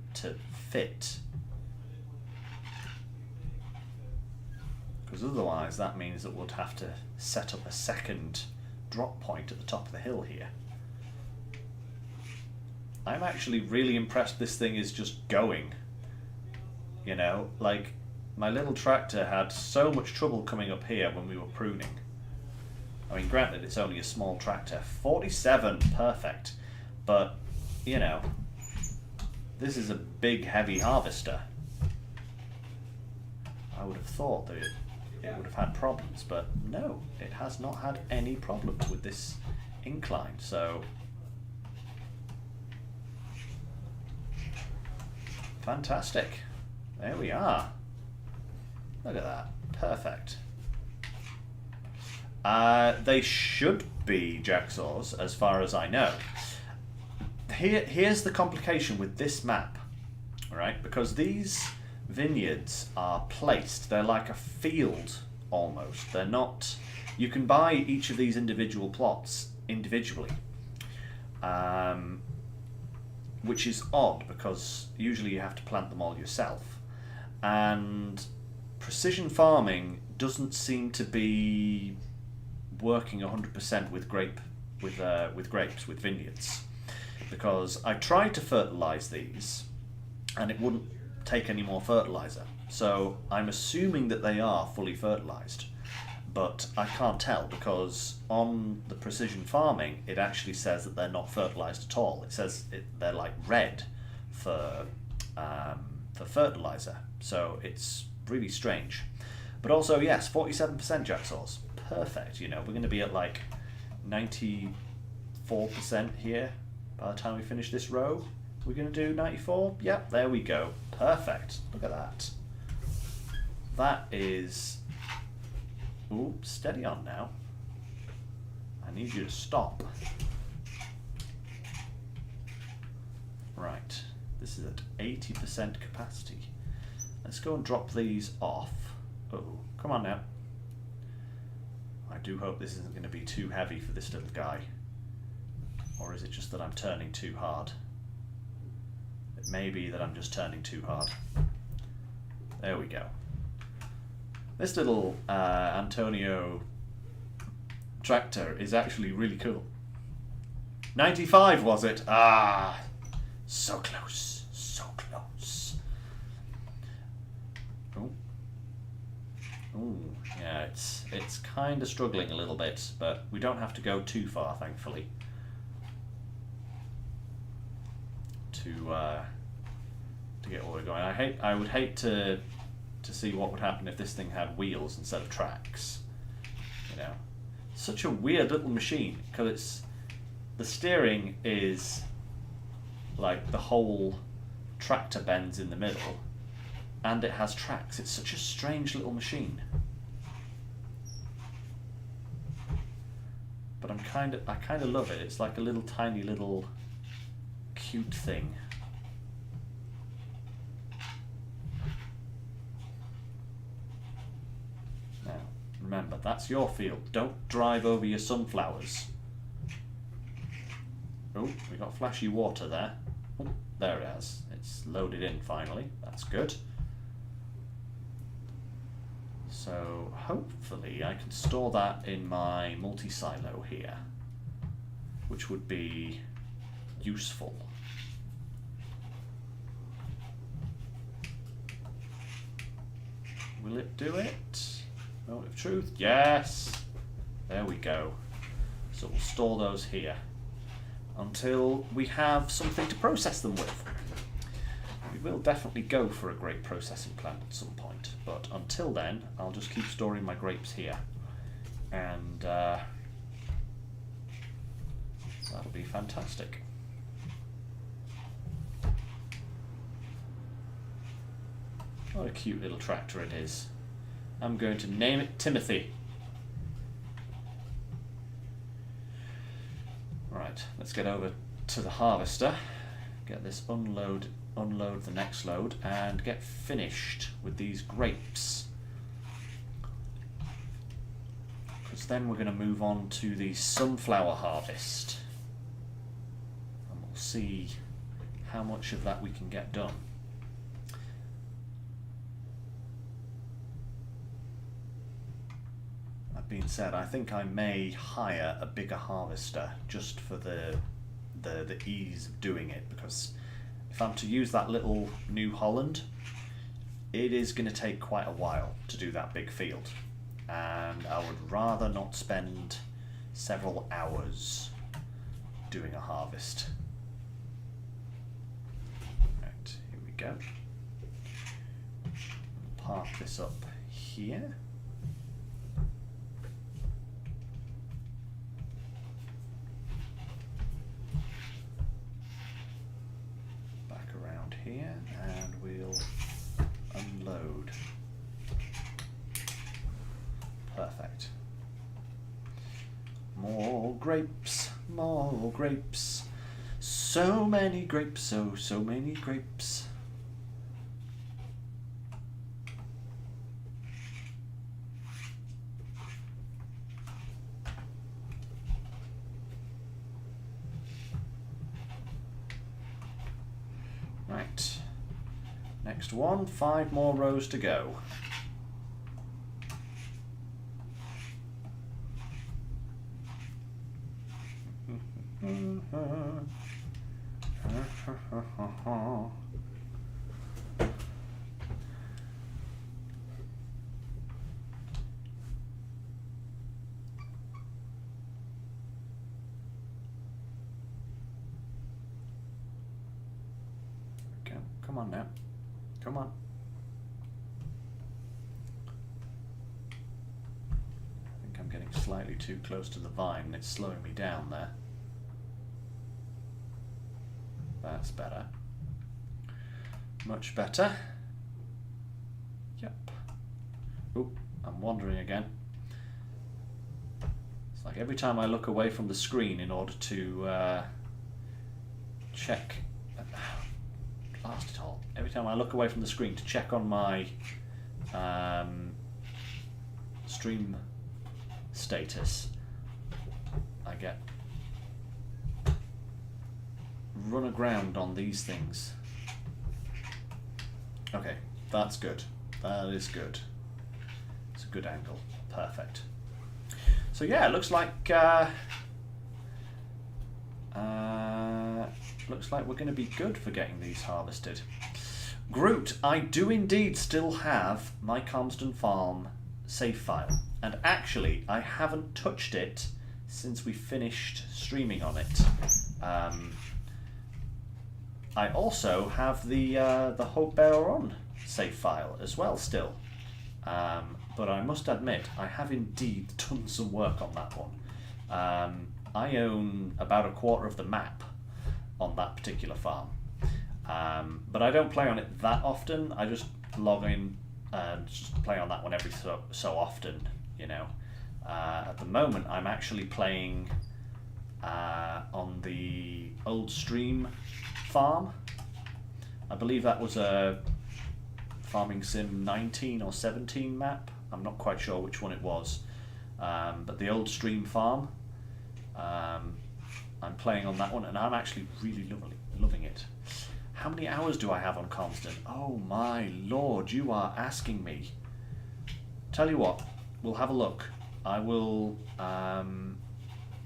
fit. Because otherwise that means that we'll have to set up a second drop point at the top of the hill here. I'm actually really impressed this thing is just going. You know, like, my little tractor had so much trouble coming up here when we were pruning. I mean, granted, it's only a small tractor. 47, perfect. But, you know, this is a big, heavy harvester. I would have thought that it would have had problems, but no, it has not had any problems with this incline, so... Fantastic. There we are. Look at that. Perfect. They should be jacksaws, as far as I know. Here's the complication with this map, right? Because these vineyards are placed. They're like a field, almost. They're not... You can buy each of these individual plots individually. Which is odd, because usually you have to plant them all yourself. And precision farming doesn't seem to be working 100% with grapes, with vineyards, because I tried to fertilize these and it wouldn't take any more fertilizer, so I'm assuming that they are fully fertilized, but I can't tell, because on the precision farming it actually says that they're not fertilized at all. It says they're like red for fertilizer, so it's really strange. But also, yes, 47% jacksaws. Perfect. You know, we're going to be at like 94% here by the time we finish this row. We're going to do 94? Yep, there we go. Perfect. Look at that. That is... Ooh, steady on now. I need you to stop. Right. This is at 80% capacity. Let's go and drop these off. Uh-oh. Come on now. I do hope this isn't going to be too heavy for this little guy. Or is it just that I'm turning too hard? It may be that I'm just turning too hard. There we go. This little Antonio tractor is actually really cool. 95 was it? Ah, so close, so close. Oh, oh, yeah, it's kind of struggling a little bit, but we don't have to go too far, thankfully. to get all going. I would hate to see what would happen if this thing had wheels instead of tracks. You know, such a weird little machine because the steering is like the whole tractor bends in the middle, and it has tracks. It's such a strange little machine. But I kind of love it. It's like a little tiny little cute thing. Now, remember, that's your field. Don't drive over your sunflowers. Oh, we got flashy water there. Oh, there it is. It's loaded in finally. That's good. So hopefully I can store that in my multi-silo here, which would be useful. Will it do it? Moment of truth. Yes. There we go. So we'll store those here until we have something to process them with. We will definitely go for a grape processing plant at some point, but until then I'll just keep storing my grapes here, and that'll be fantastic. What a cute little tractor it is. I'm going to name it Timothy. Right, let's get over to the harvester, get this unload the next load, and get finished with these grapes. Because then we're going to move on to the sunflower harvest, and we'll see how much of that we can get done. That being said, I think I may hire a bigger harvester just for the ease of doing it, because if I'm to use that little New Holland, it is going to take quite a while to do that big field, and I would rather not spend several hours doing a harvest. Right, here we go. Park this up here. Here, and we'll unload. Perfect. More grapes, more grapes. So many grapes, so many grapes. Right, next one, 5 more rows to go. Come on now. Come on. I think I'm getting slightly too close to the vine and it's slowing me down there. That's better. Much better. Yep. Oh, I'm wandering again. It's like every time I look away from the screen in order to check. Blast it all. Every time I look away from the screen to check on my stream status, I get run aground on these things. Okay, that's good. That is good. It's a good angle. Perfect. So yeah, it looks like we're going to be good for getting these harvested. Groot, I do indeed still have my Comston Farm save file, and actually I haven't touched it since we finished streaming on it. I also have the Baler save file as well still. But I must admit, I have indeed done some work on that one. I own about a quarter of the map on that particular farm. But I don't play on it that often. I just log in and just play on that one every so often, you know. At the moment, I'm actually playing on the Old Stream farm. I believe that was a Farming Sim 19 or 17 map. I'm not quite sure which one it was. But the Old Stream farm, I'm playing on that one, and I'm actually really loving it. How many hours do I have on Constant? Oh my lord, you are asking me. Tell you what, we'll have a look. I will,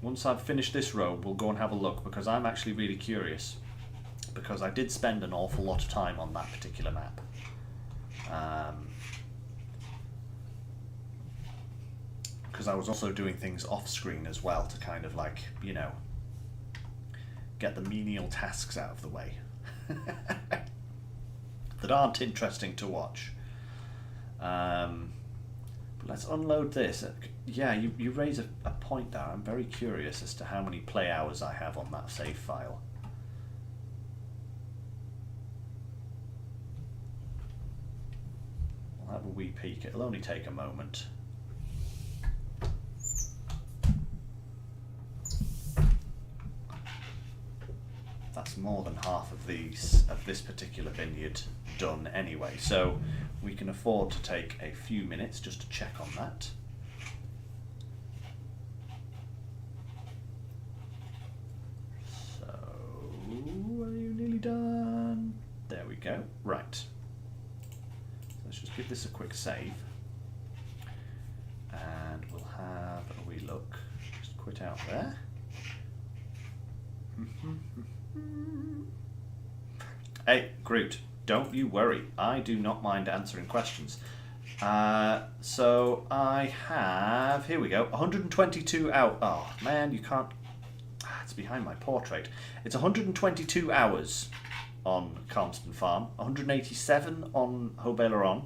once I've finished this row, we'll go and have a look, because I'm actually really curious. Because I did spend an awful lot of time on that particular map. Because I was also doing things off screen as well to kind of like, you know, get the menial tasks out of the way. That aren't interesting to watch. But let's unload this. Yeah, you raise a point there. I'm very curious as to how many play hours I have on that save file. We'll have a wee peek. It'll only take a moment. That's more than half of this particular vineyard done anyway, so we can afford to take a few minutes just to check on that. So, are you nearly done? There we go. Right. Let's just give this a quick save, and we'll have a wee look. Just quit out there. Hey, Groot, don't you worry. I do not mind answering questions. So I have, here we go, 122 hours. Oh, man, you can't. It's behind my portrait. It's 122 hours on Calmston Farm, 187 on Baler.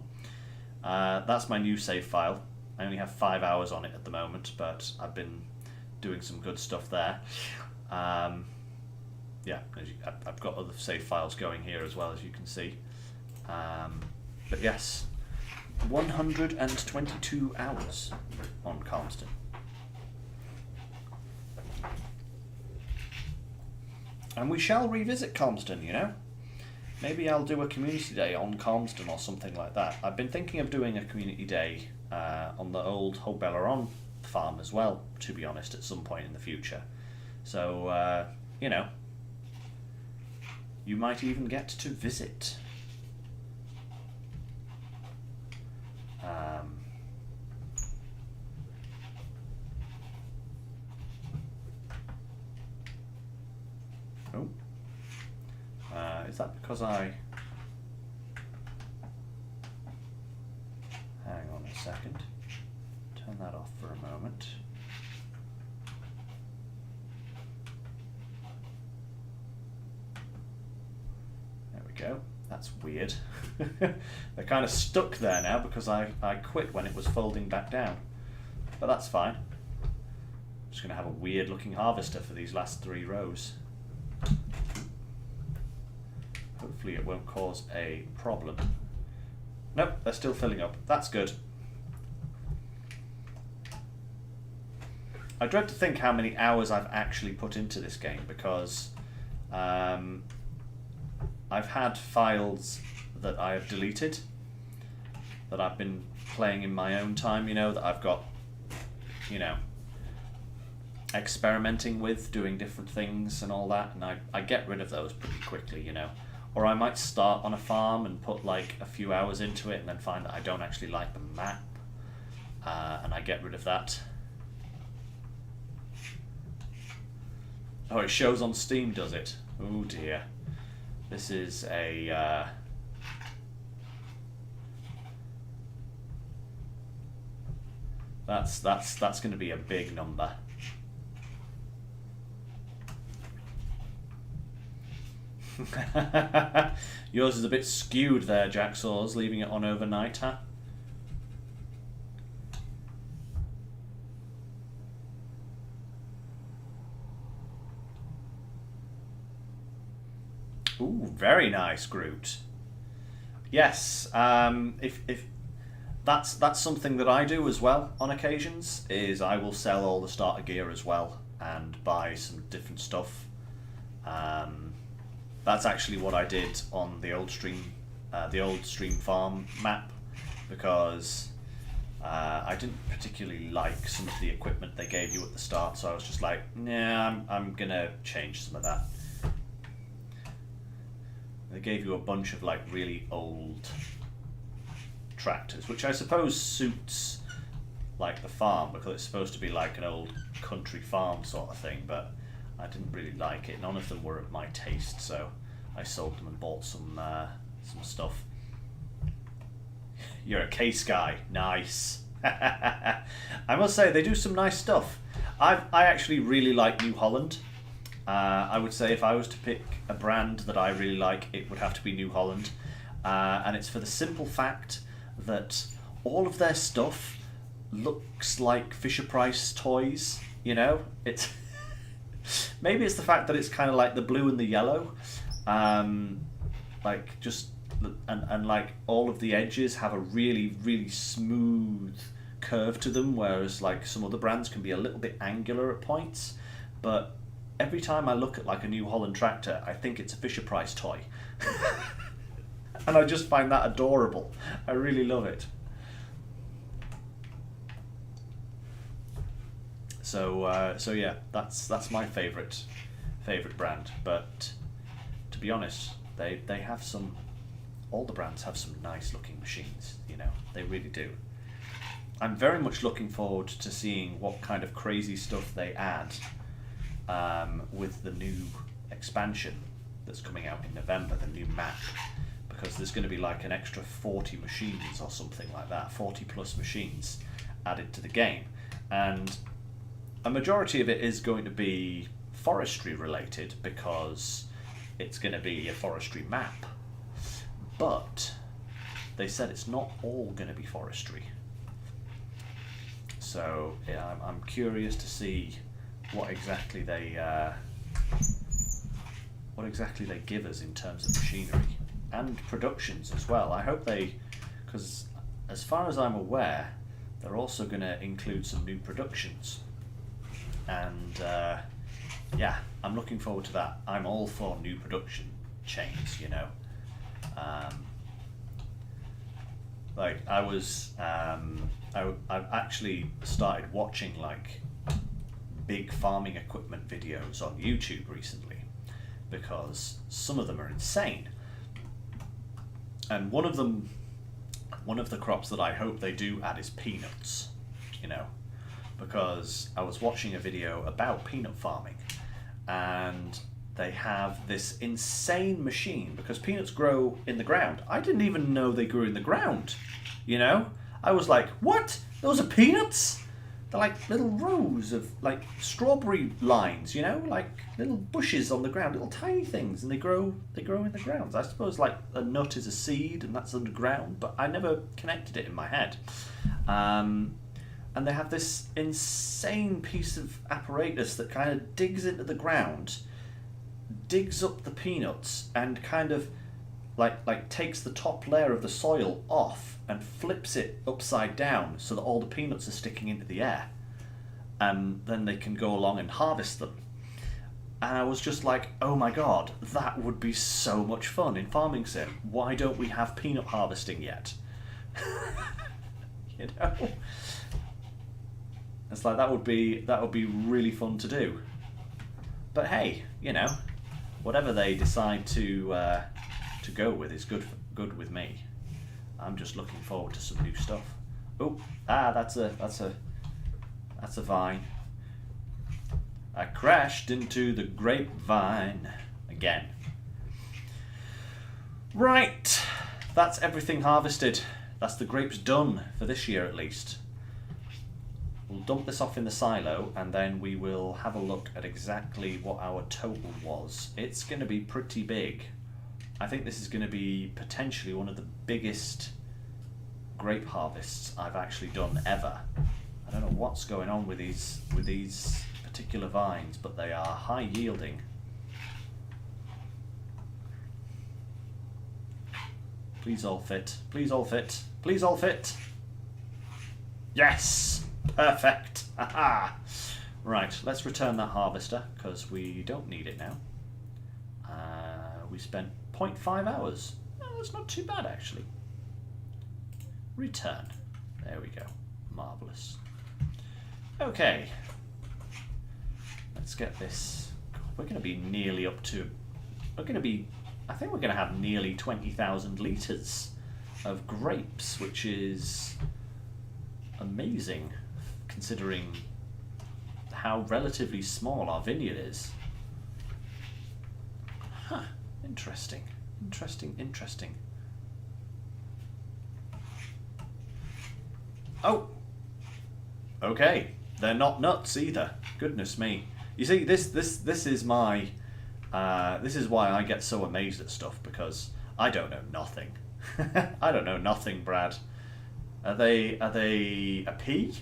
That's my new save file. I only have 5 hours on it at the moment, but I've been doing some good stuff there. Yeah, I've got other save files going here as well, as you can see. But yes, 122 hours on Calmston. And we shall revisit Calmston, you know. Maybe I'll do a community day on Calmston or something like that. I've been thinking of doing a community day on the old Baler farm as well, to be honest, at some point in the future. So, you know, you might even get to visit. Is that because I... Hang on a second. Turn that off for a moment. There we go. That's weird. They're kind of stuck there now because I quit when it was folding back down. But that's fine. I'm just going to have a weird looking harvester for these last 3 rows. Hopefully it won't cause a problem. Nope, they're still filling up. That's good. I dread to think how many hours I've actually put into this game, because I've had files that I have deleted that I've been playing in my own time, you know, that I've got, you know, experimenting with, doing different things and all that, and I get rid of those pretty quickly, you know. Or I might start on a farm and put like a few hours into it and then find that I don't actually like the map, and I get rid of that. Oh, it shows on Steam, does it? Oh dear. This is a... That's going to be a big number. Yours is a bit skewed there, Jacksaws, leaving it on overnight, huh? Ooh, very nice, Groot. Yes, if that's something that I do as well on occasions, is I will sell all the starter gear as well and buy some different stuff. That's actually what I did on the old stream farm map, because I didn't particularly like some of the equipment they gave you at the start, so I was just like, nah, I'm gonna change some of that. They gave you a bunch of like really old tractors, which I suppose suits like the farm, because it's supposed to be like an old country farm sort of thing, but I didn't really like it. None of them were of my taste, so I sold them and bought some stuff. You're a case guy. Nice. I must say, they do some nice stuff. I actually really like New Holland. I would say if I was to pick a brand that I really like, it would have to be New Holland. And it's for the simple fact that all of their stuff looks like Fisher-Price toys, you know? It's maybe it's the fact that it's kind of like the blue and the yellow. Like just and like all of the edges have a really, really smooth curve to them, whereas like some other brands can be a little bit angular at points. But every time I look at like a New Holland tractor, I think it's a Fisher-Price toy. And I just find that adorable. I really love it. So yeah, that's my favorite brand. But to be honest, they have some. All the brands have some nice looking machines. You know, they really do. I'm very much looking forward to seeing what kind of crazy stuff they add with the new expansion that's coming out in November, the new map, because there's going to be like an extra 40 machines or something like that, 40 plus machines added to the game, and a majority of it is going to be forestry related because it's going to be a forestry map, but they said it's not all going to be forestry. So yeah, I'm curious to see what exactly they give us in terms of machinery and productions as well. I hope because as far as I'm aware, they're also going to include some new productions, and yeah, I'm looking forward to that. I'm all for new production chains, you know. Like I've actually started watching like big farming equipment videos on YouTube recently, because some of them are insane. And one of the crops that I hope they do add is peanuts, you know, because I was watching a video about peanut farming, and they have this insane machine, because peanuts grow in the ground. I didn't even know they grew in the ground, you know? I was like, what? Those are peanuts? They're like little rows of like strawberry lines, you know, like little bushes on the ground, little tiny things, and they grow in the ground. I suppose like a nut is a seed and that's underground, but I never connected it in my head. And they have this insane piece of apparatus that kind of digs into the ground, digs up the peanuts, and kind of like takes the top layer of the soil off and flips it upside down so that all the peanuts are sticking into the air, and then they can go along and harvest them. And I was just like, oh my god, that would be so much fun in Farming Sim. Why don't we have peanut harvesting yet? You know, it's like that would be really fun to do. But hey, you know, whatever they decide to go with is good with me. I'm just looking forward to some new stuff. Oh, that's a vine. I crashed into the grapevine again. Right, that's everything harvested. That's the grapes done for this year at least. We'll dump this off in the silo, and then we will have a look at exactly what our total was. It's going to be pretty big. I think this is going to be potentially one of the biggest grape harvests I've actually done ever. I don't know what's going on with these particular vines, but they are high yielding. Please all fit. Please all fit. Please all fit. Yes! Perfect! Haha! Right, let's return that harvester, because we don't need it now. We spent 0.5 hours. Oh, that's not too bad, actually. Return. There we go. Marvellous. Okay. Let's get this. We're going to be nearly up to... I think we're going to have nearly 20,000 litres of grapes, which is amazing, considering how relatively small our vineyard is. Huh. Interesting. Interesting, interesting. Oh! Okay. They're not nuts either. Goodness me. You see, this is my... this is why I get so amazed at stuff, because I don't know nothing. I don't know nothing, Brad. Are they a pea?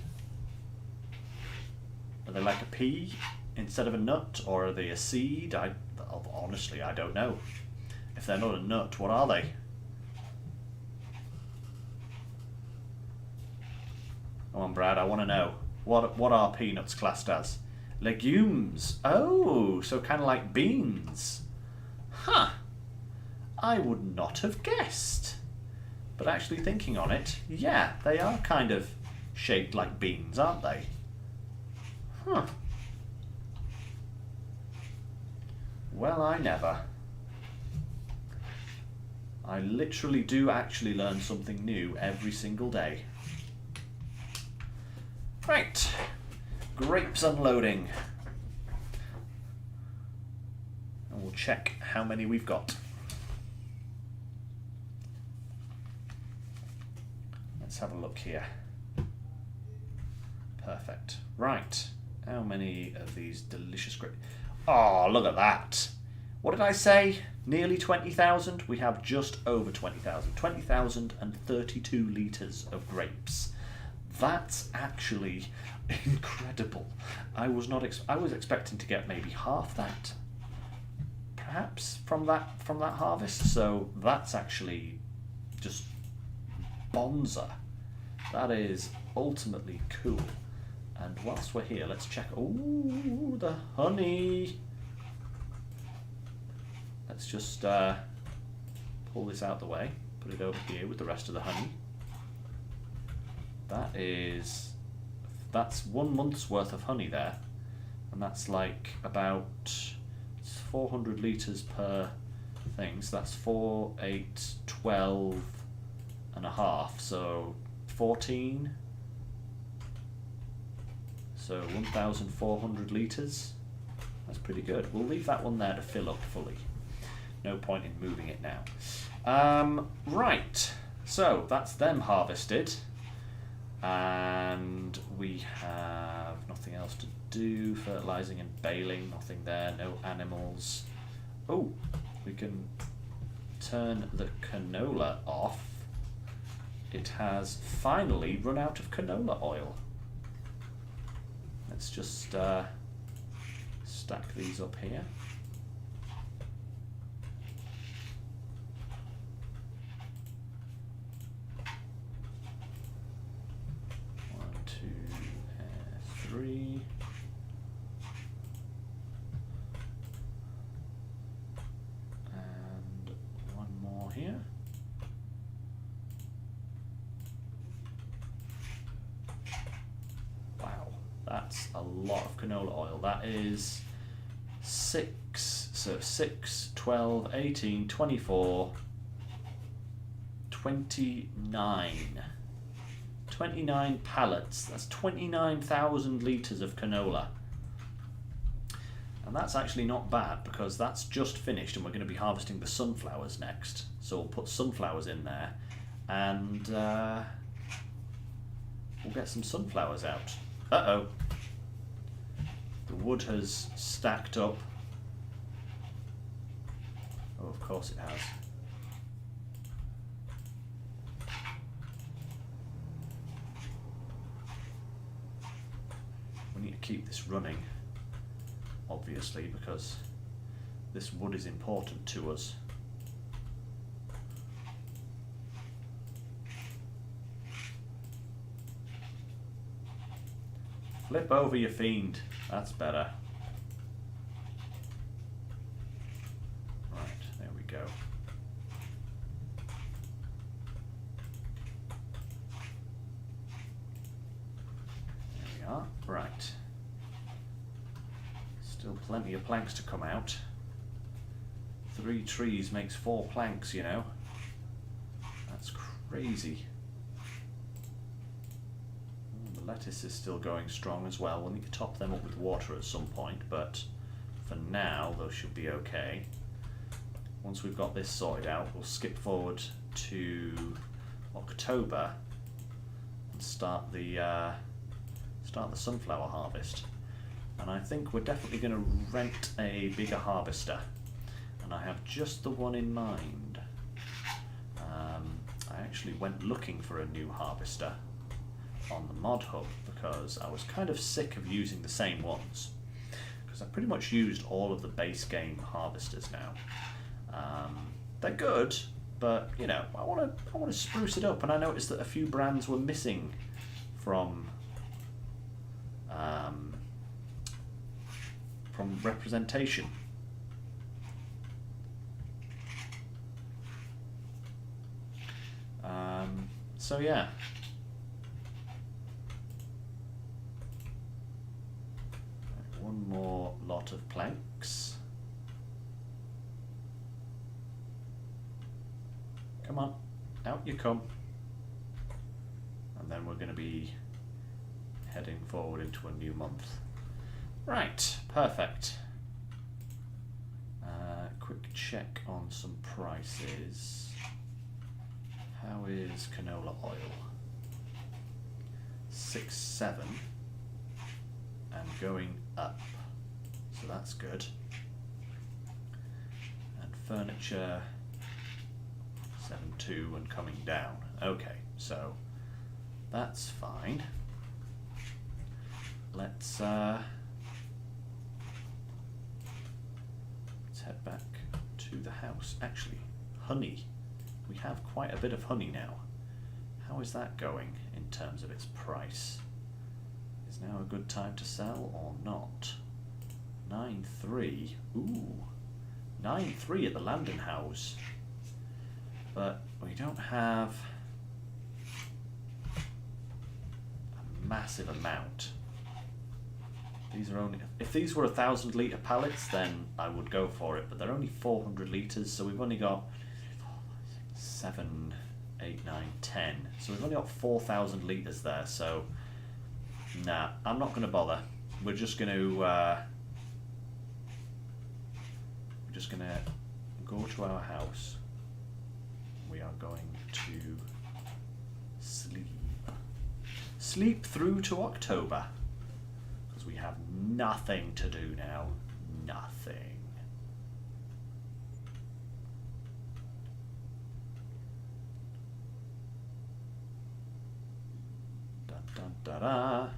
Are they like a pea instead of a nut, or are they a seed? Honestly, I don't know. If they're not a nut, what are they? Come on, Brad, I want to know. What are peanuts classed as? Legumes. Oh, so kind of like beans. Huh. I would not have guessed. But actually thinking on it, yeah, they are kind of shaped like beans, aren't they? Huh. Well, I never. I literally do actually learn something new every single day. Right. Grapes unloading. And we'll check how many we've got. Let's have a look here. Perfect. Right. How many of these delicious grapes? Oh, look at that. What did I say? Nearly 20,000? We have just over 20,000. 20,032 litres of grapes. That's actually incredible. I was expecting to get maybe half that, perhaps, from that harvest. So that's actually just bonza. That is ultimately cool. And whilst we're here, let's check. Ooh, the honey. Let's just pull this out the way, put it over here with the rest of the honey. That's 1 month's worth of honey there, and that's like about 400 litres per thing, so that's 4, 8, 12 and a half, so 14, so 1,400 litres. That's pretty good. We'll leave that one there to fill up fully. No point in moving it now. Right, so that's them harvested. And we have nothing else to do. Fertilising and baling, nothing there. No animals. Oh, we can turn the canola off. It has finally run out of canola oil. Let's just stack these up here. Three. And one more here. Wow, that's a lot of canola oil. That is 6, so 6, 12, 18, 24, 29. 29 pallets. That's 29,000 litres of canola. And that's actually not bad, because that's just finished and we're going to be harvesting the sunflowers next. So we'll put sunflowers in there and we'll get some sunflowers out. Uh-oh. The wood has stacked up. Oh, of course it has. We need to keep this running, obviously, because this wood is important to us. Flip over, you fiend. That's better. Right, there we go. There we are. Right. Still plenty of planks to come out. 3 trees makes 4 planks, you know. That's crazy. The lettuce is still going strong as well. We'll need to top them up with water at some point, but for now those should be okay. Once we've got this sorted out, we'll skip forward to October and start the sunflower harvest. And I think we're definitely going to rent a bigger harvester. And I have just the one in mind. I actually went looking for a new harvester on the mod hub because I was kind of sick of using the same ones, because I pretty much used all of the base game harvesters now. They're good, but you know, I want to spruce it up, and I noticed that a few brands were missing from representation. So yeah. One more lot of planks. Come on, out you come. And then we're going to be heading forward into a new month. Right, perfect. Quick check on some prices. How is canola oil? 6.7 and going up, so that's good. And furniture 7.2 and coming down. Okay, so that's fine. Let's head back to the house. Actually, honey. We have quite a bit of honey now. How is that going in terms of its price? Is now a good time to sell or not? 9.3. Ooh, 9.3 at the London house. But we don't have a massive amount. These are only, if these were 1,000 litre pallets, then I would go for it, but they're only 400 litres, so we've only got 7, 8, 9, 10. So we've only got 4,000 litres there, so nah, I'm not going to bother. We're just going to go to our house. We are going to sleep through to October, because we have nothing to do now. Nothing. Da-da.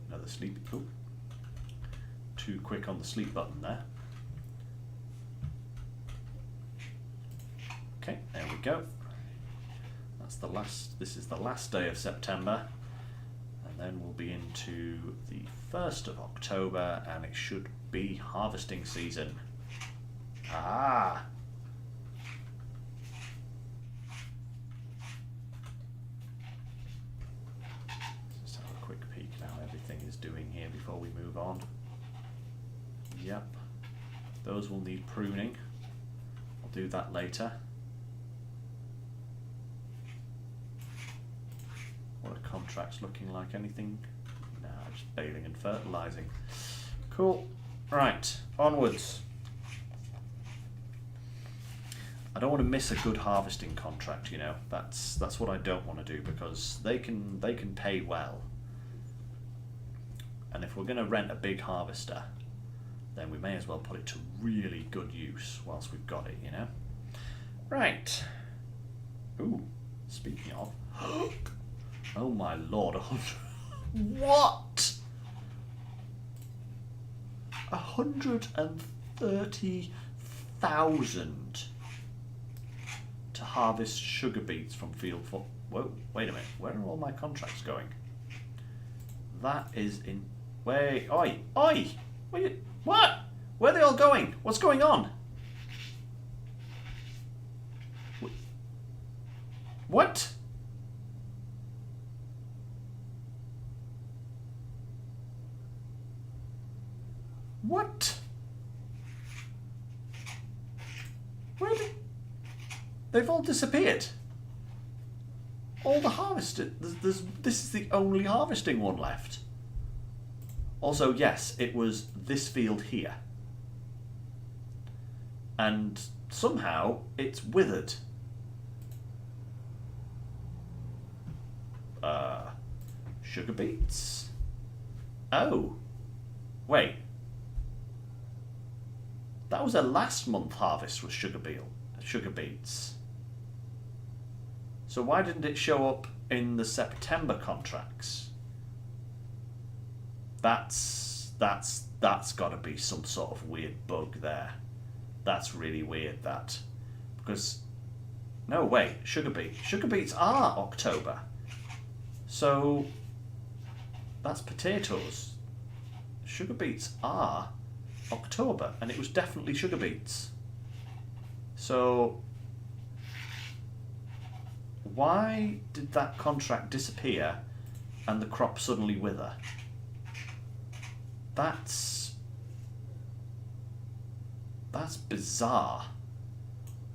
Another sleepy. Oh, too quick on the sleep button there. Okay, there we go. That's the last. This is the last day of September, and then we'll be into the 1st of October, and it should be harvesting season. Ah. Doing here before we move on. Yep, those will need pruning. I'll do that later. What are contracts looking like? Anything? Nah, just baling and fertilizing. Cool. Right, onwards. I don't want to miss a good harvesting contract, you know. That's what I don't want to do, because they can pay well. And if we're going to rent a big harvester, then we may as well put it to really good use whilst we've got it, you know? Right. Ooh, speaking of... Oh my lord, 100... What? 130,000 to harvest sugar beets from field for... Whoa, wait a minute. Where are all my contracts going? That is in... Wait, oi, oi! What? Where are they all going? What's going on? What? What? Where did... They've all disappeared. All the harvested... This is the only harvesting one left. Also, yes, it was this field here. And somehow it's withered. Sugar beets? Oh. Wait. That was a last month harvest with sugar beets. So why didn't it show up in the September contracts? That's got to be some sort of weird bug there. That's really weird, that. Because, no, wait, sugar beets are October. So, that's potatoes. Sugar beets are October, and it was definitely sugar beets. So, why did that contract disappear and the crop suddenly wither? That's bizarre.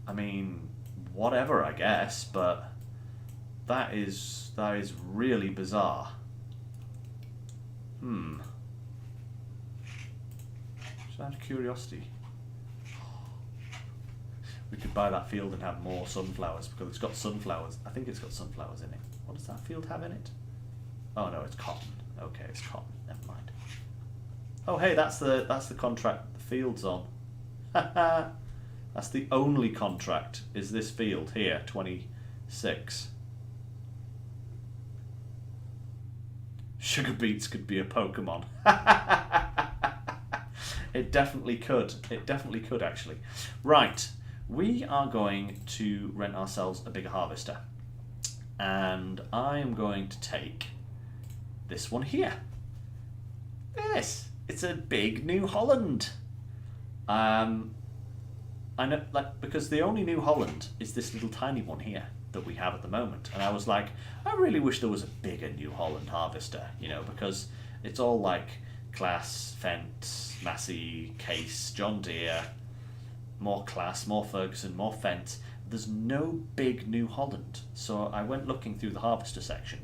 I mean, whatever, I guess, but that is really bizarre. Just out of curiosity, we could buy that field and have more sunflowers because it's got sunflowers. I think it's got sunflowers in it. What does that field have in it? Oh no, it's cotton. Okay, it's cotton. Never mind. Oh hey, that's the contract the field's on. That's the only contract, is this field here, 26. Sugar beets could be a Pokemon. It definitely could. It definitely could, actually. Right, we are going to rent ourselves a bigger harvester. And I am going to take this one here. Look at this. It's a big New Holland. I know, like, because the only New Holland is this little tiny one here that we have at the moment. And I was like, I really wish there was a bigger New Holland harvester, you know, because it's all like Claas, Fent, Massey, Case, John Deere, more Claas, more Ferguson, more Fent. There's no big New Holland. So I went looking through the harvester section,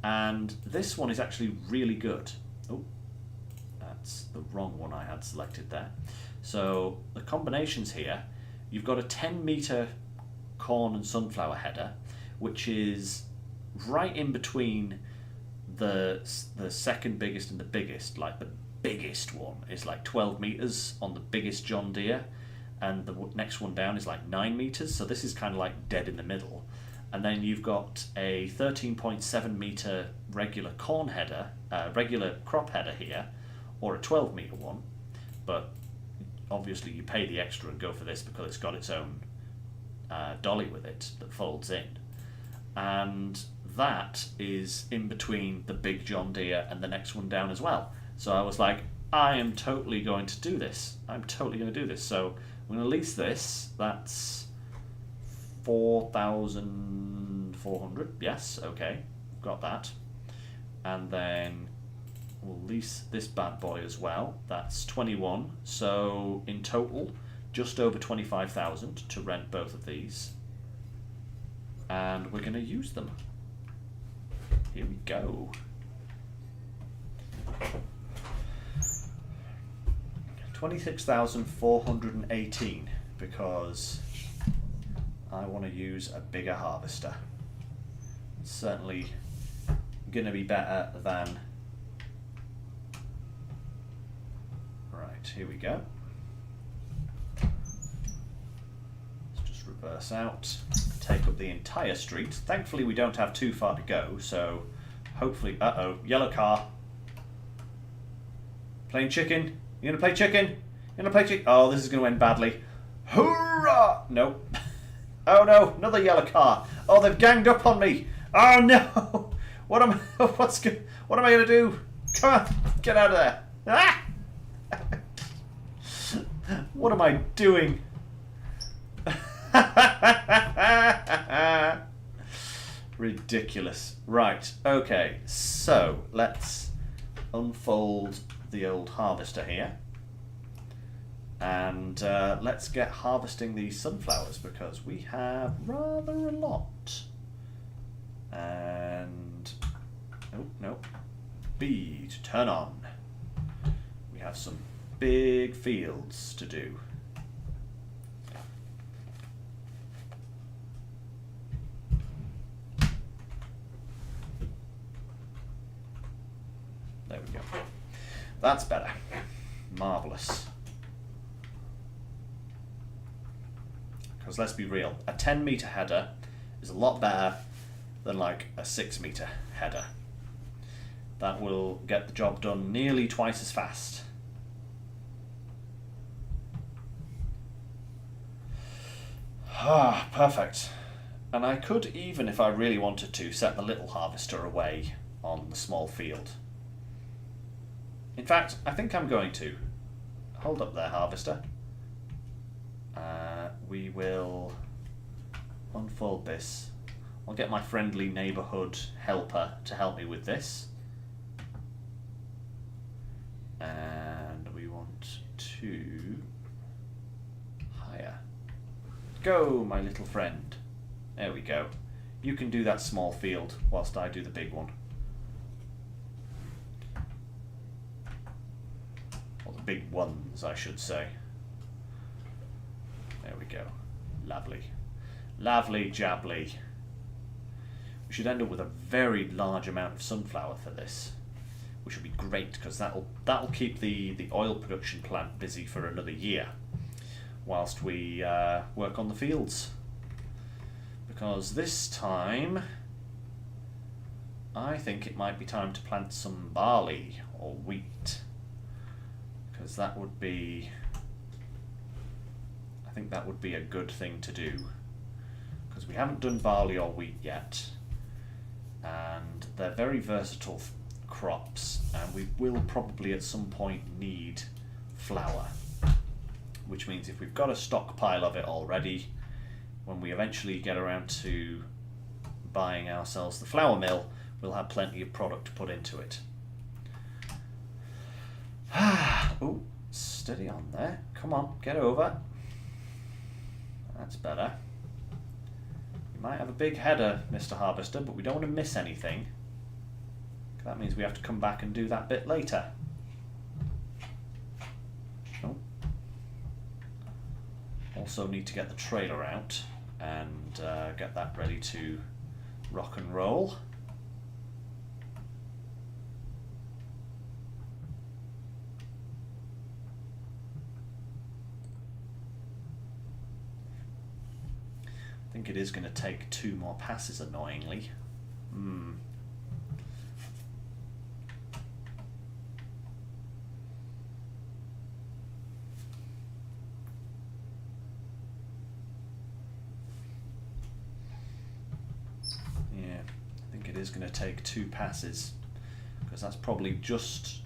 and this one is actually really good. Oh, that's the wrong one I had selected there. So the combinations here, you've got a 10 metre corn and sunflower header, which is right in between the second biggest and the biggest. Like the biggest one is like 12 metres on the biggest John Deere, and the next one down is like 9 metres, so this is kind of like dead in the middle. And then you've got a 13.7 metre regular corn header, regular crop header here, or a 12 metre one, but obviously you pay the extra and go for this because it's got its own dolly with it that folds in. And that is in between the big John Deere and the next one down as well. So I was like, I am totally going to do this. I'm totally going to do this. So I'm going to lease this. That's 4,400. Yes, okay. Got that. And then we'll lease this bad boy as well. That's 21. So in total, just over 25,000 to rent both of these. And we're going to use them. Here we go. 26,418 because I want to use a bigger harvester. It's certainly going to be better than Right, here we go. Let's just reverse out, take up the entire street. Thankfully we don't have too far to go, so hopefully... Uh-oh, yellow car. Playing chicken? You gonna play chicken? You gonna play chicken? Oh, this is gonna end badly. Hoorah! Nope. Oh no, another yellow car. Oh, they've ganged up on me. Oh no! What am I gonna do? Come on, get out of there. Ah! What am I doing? Ridiculous. Right, okay, so let's unfold the old harvester here. And let's get harvesting these sunflowers because we have rather a lot. And... oh, no. B to turn on. We have some big fields to do. There we go. That's better. Marvellous. Because let's be real, a 10-metre header is a lot better than like a 6-metre header. That will get the job done nearly twice as fast. Ah, perfect. And I could even, if I really wanted to, set the little harvester away on the small field. In fact, I think I'm going to. Hold up there, harvester. We will unfold this. I'll get my friendly neighbourhood helper to help me with this. And we want to hire. Go, my little friend. There we go. You can do that small field whilst I do the big one. Or the big ones, I should say. There we go. Lovely. Lovely jabbly. We should end up with a very large amount of sunflower for this, which will be great because that'll keep the oil production plant busy for another year whilst we work on the fields. Because this time I think it might be time to plant some barley or wheat, because that would be... I think that would be a good thing to do, because we haven't done barley or wheat yet, and they're very versatile crops, and we will probably at some point need flour, which means if we've got a stockpile of it already, when we eventually get around to buying ourselves the flour mill, we'll have plenty of product to put into it. Oh, steady on there. Come on, get over. That's better. You might have a big header, Mr. Harvester, but we don't want to miss anything. That means we have to come back and do that bit later. Oh. Also need to get the trailer out and get that ready to rock and roll. I think it is going to take 2 more passes, annoyingly. Yeah, I think it is going to take 2 passes, because that's probably just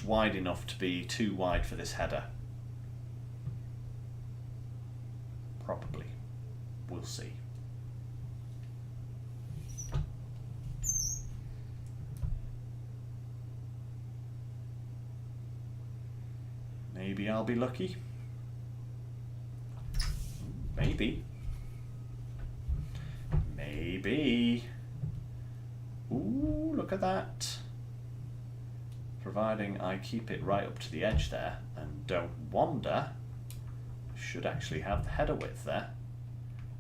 wide enough to be too wide for this header. Probably. We'll see. Maybe I'll be lucky. Maybe. Maybe. Ooh, look at that. Providing I keep it right up to the edge there and don't wander, should actually have the header width there.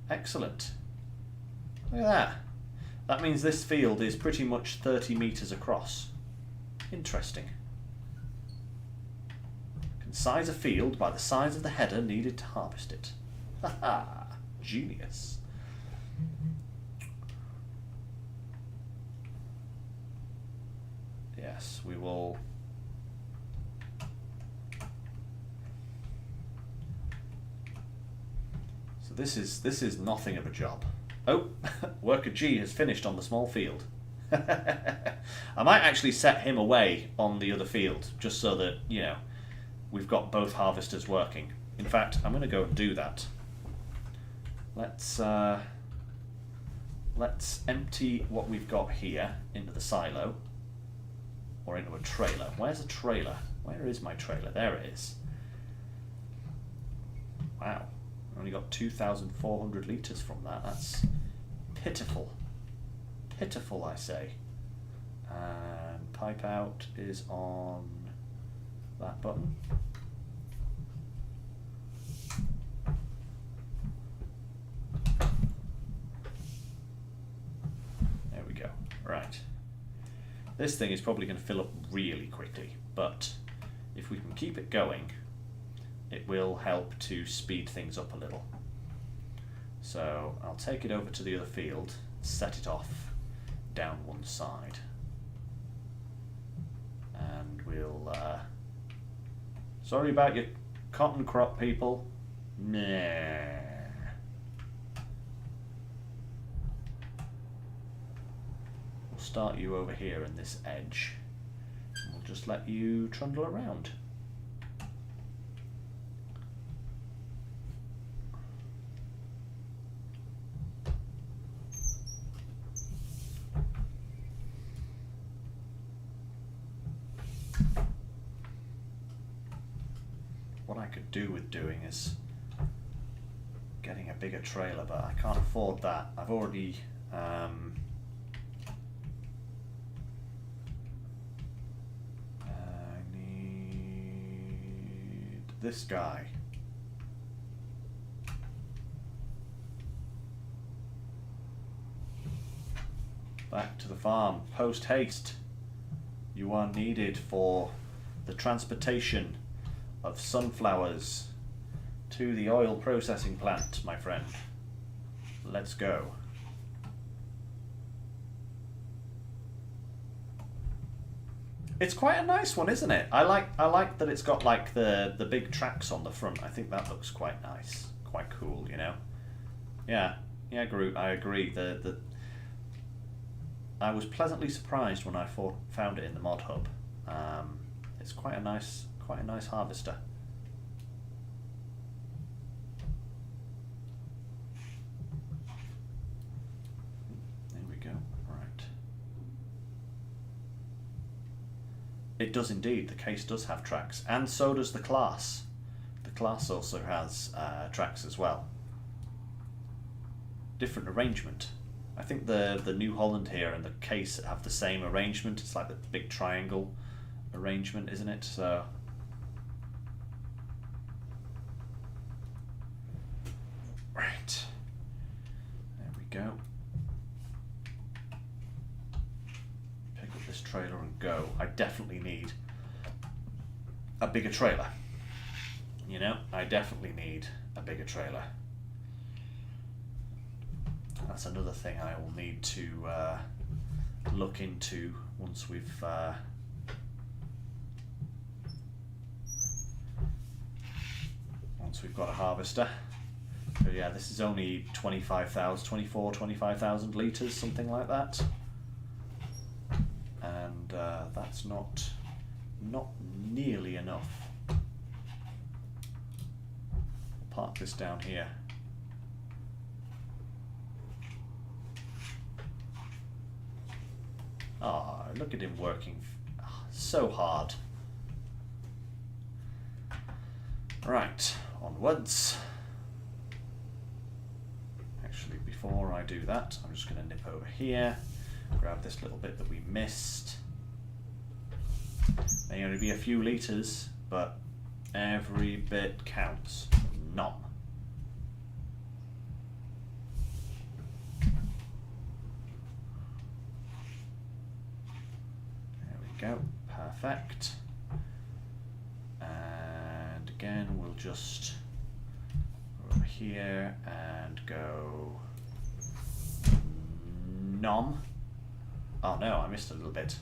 Excellent. Look at that. That means this field is pretty much 30 metres across. Interesting. Size a field by the size of the header needed to harvest it. Haha, genius. Yes, we will. So this is nothing of a job. Oh, worker G has finished on the small field. I might actually set him away on the other field, just so that, you know, we've got both harvesters working. In fact, I'm going to go and do that. Let's empty what we've got here into the silo, or into a trailer. Where's a trailer? Where is my trailer? There it is. Wow, I only got 2,400 litres from that. That's pitiful. Pitiful, I say. And pipe out is on that button. There we go. Right. This thing is probably going to fill up really quickly, but if we can keep it going, it will help to speed things up a little. So I'll take it over to the other field, set it off down one side, and we'll sorry about your cotton crop, people. Nah. We'll start you over here in this edge, and we'll just let you trundle around. What I could do with doing is getting a bigger trailer, but I can't afford that. I've already I need this guy. Back to the farm, post haste. You are needed for the transportation of sunflowers to the oil processing plant, my friend. Let's go. It's quite a nice one, isn't it? I like that it's got like the big tracks on the front. I think that looks quite nice, quite cool, you know. Yeah, Groot. I agree. I was pleasantly surprised when I found it in the mod hub. It's quite a nice harvester. There we go. Right. It does indeed. The case does have tracks, and so does the Claas. The Claas also has tracks as well. Different arrangement. I think the New Holland here and the case have the same arrangement. It's like the big triangle arrangement, isn't it? So right, there we go. Pick up this trailer and go. I definitely need a bigger trailer. You know, I definitely need a bigger trailer. That's another thing I will need to look into once we've got a harvester. So yeah, this is only 25,000 litres, something like that. And that's not nearly enough. I'll park this down here. Oh, look at him working so hard. Right, onwards. Actually, before I do that, I'm just going to nip over here, grab this little bit that we missed. May only be a few litres, but every bit counts. None. There we go. Perfect. And again, we'll just go over here and go nom. Oh no, I missed a little bit.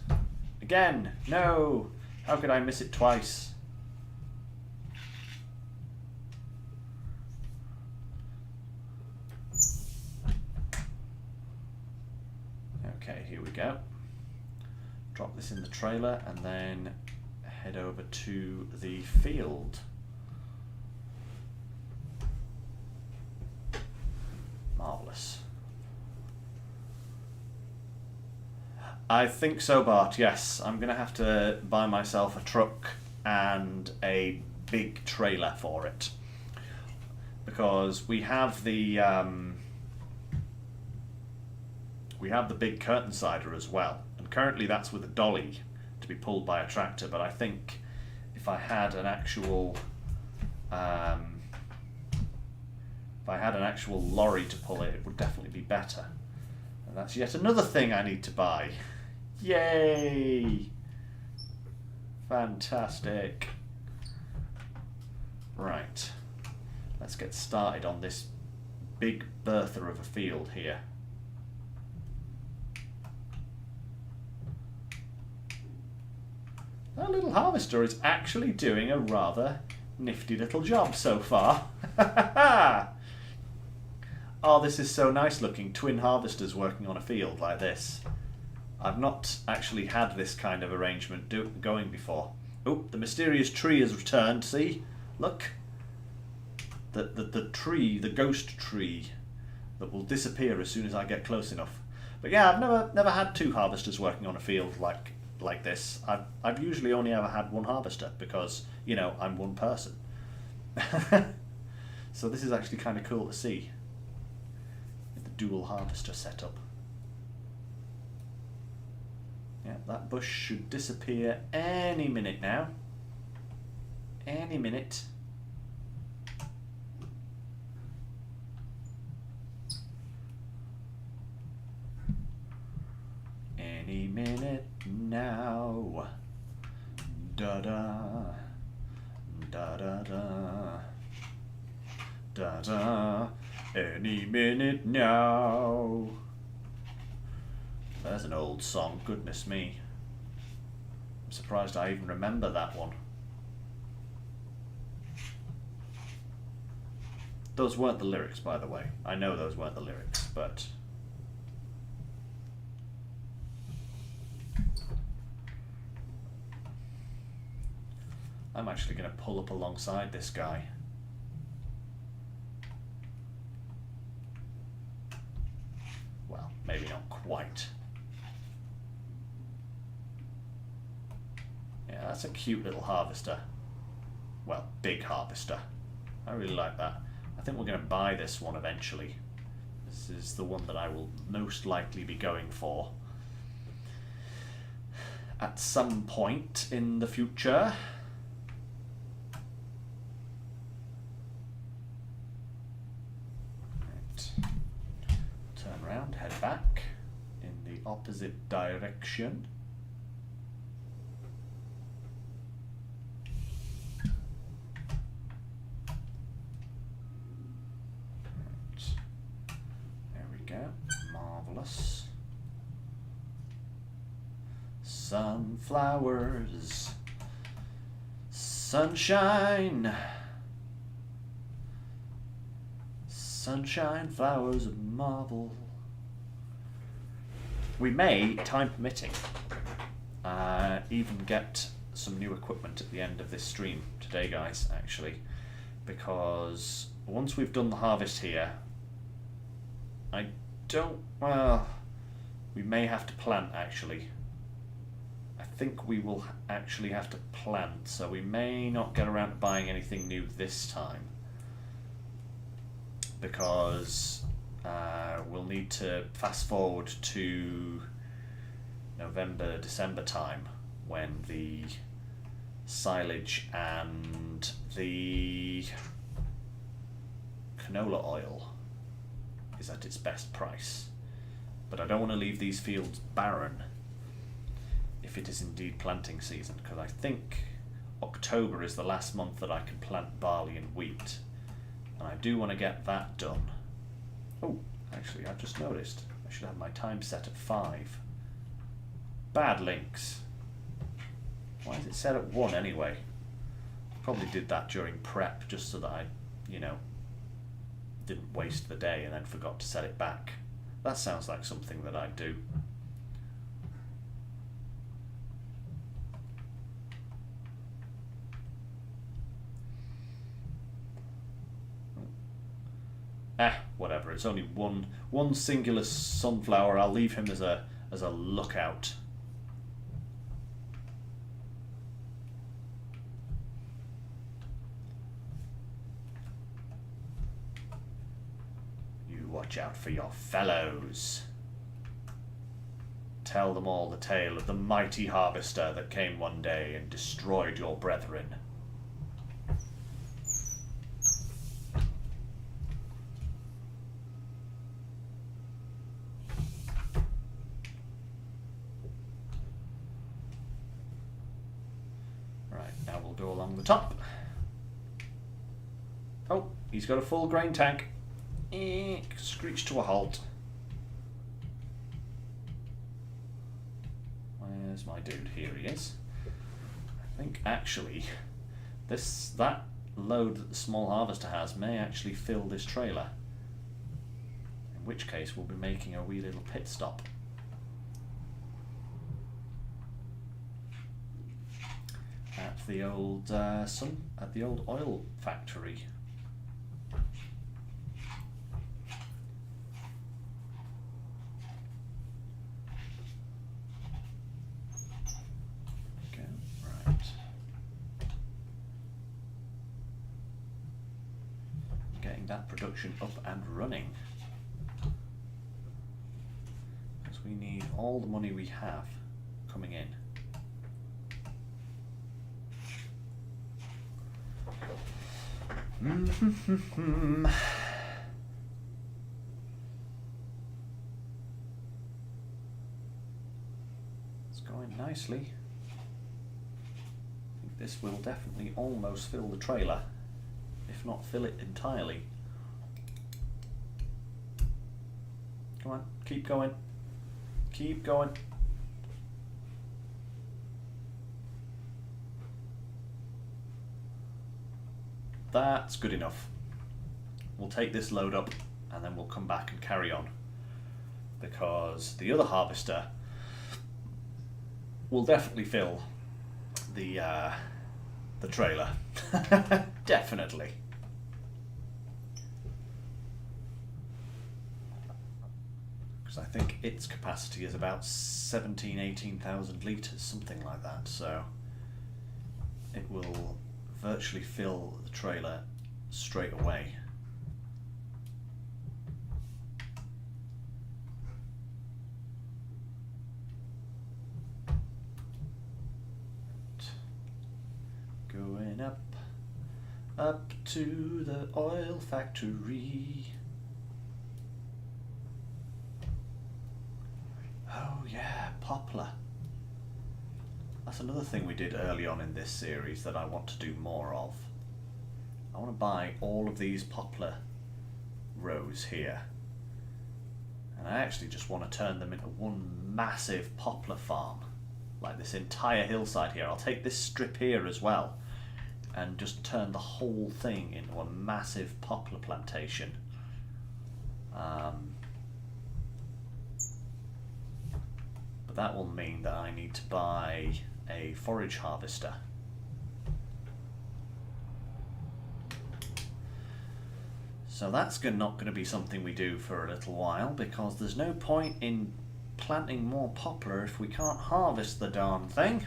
Again, no! How could I miss it twice? Okay, here we go. Drop this in the trailer and then head over to the field. Marvellous. I think so, Bart, yes. I'm going to have to buy myself a truck and a big trailer for it. Because we have the big curtain sider as well. And currently that's with a dolly to be pulled by a tractor, but I think if I had an actual lorry to pull it, it would definitely be better. And that's yet another thing I need to buy. Yay! Fantastic. Right. Let's get started on this big Bertha of a field here. That little harvester is actually doing a rather nifty little job so far. Oh, this is so nice looking. Twin harvesters working on a field like this. I've not actually had this kind of arrangement going before. Oh, the mysterious tree has returned, see? Look. The tree, the ghost tree, that will disappear as soon as I get close enough. But yeah, I've never had two harvesters working on a field like this. I've usually only ever had one harvester because, you know, I'm one person. So this is actually kind of cool to see. The dual harvester setup. Yeah, that bush should disappear any minute now. Any minute. Any minute now. Da da. Da da da. Da da. Any minute now. There's an old song, goodness me. I'm surprised I even remember that one. Those weren't the lyrics, by the way. I know those weren't the lyrics, but... I'm actually going to pull up alongside this guy. Well, maybe not quite. Yeah, that's a cute little harvester. Well, big harvester. I really like that. I think we're going to buy this one eventually. This is the one that I will most likely be going for at some point in the future. Right. Turn around, head back in the opposite direction. Marvelous. Sunflowers, sunshine, sunshine, flowers of marble. We may, time permitting, even get some new equipment at the end of this stream today, guys, actually, because once we've done the harvest here, well, we may have to plant, actually. I think we will actually have to plant, so we may not get around to buying anything new this time, because we'll need to fast forward to November, December time, when the silage and the canola oil is at its best price. But I don't want to leave these fields barren if it is indeed planting season, because I think October is the last month that I can plant barley and wheat. And I do want to get that done. Oh, actually, I've just noticed. I should have my time set at 5. Bad Lynx. Why is it set at 1 anyway? Probably did that during prep just so that I, you know, didn't waste the day and then forgot to set it back. That sounds like something that I'd do. Whatever. It's only one singular sunflower. I'll leave him as a lookout. You watch out for your fellows. Tell them all the tale of the mighty harvester that came one day and destroyed your brethren. Go along the top. Oh, he's got a full grain tank. Screech to a halt. Where's my dude? Here he is. I think actually that load that the small harvester has may actually fill this trailer. In which case we'll be making a wee little pit stop. At the old at the old oil factory. Okay, right. Getting that production up and running. Because we need all the money we have coming in. It's going nicely. I think this will definitely almost fill the trailer, if not fill it entirely. Come on, keep going. Keep going. That's good enough. We'll take this load up and then we'll come back and carry on, because the other harvester will definitely fill the trailer. Definitely. Because I think its capacity is about 18,000 litres, something like that, so it will virtually fill the trailer straight away. Going up to the oil factory. Oh yeah, Poplar. That's another thing we did early on in this series that I want to do more of. I want to buy all of these poplar rows here. And I actually just want to turn them into one massive poplar farm. Like this entire hillside here. I'll take this strip here as well and just turn the whole thing into a massive poplar plantation. But that will mean that I need to buy a forage harvester. So that's not going to be something we do for a little while, because there's no point in planting more poplar if we can't harvest the darn thing.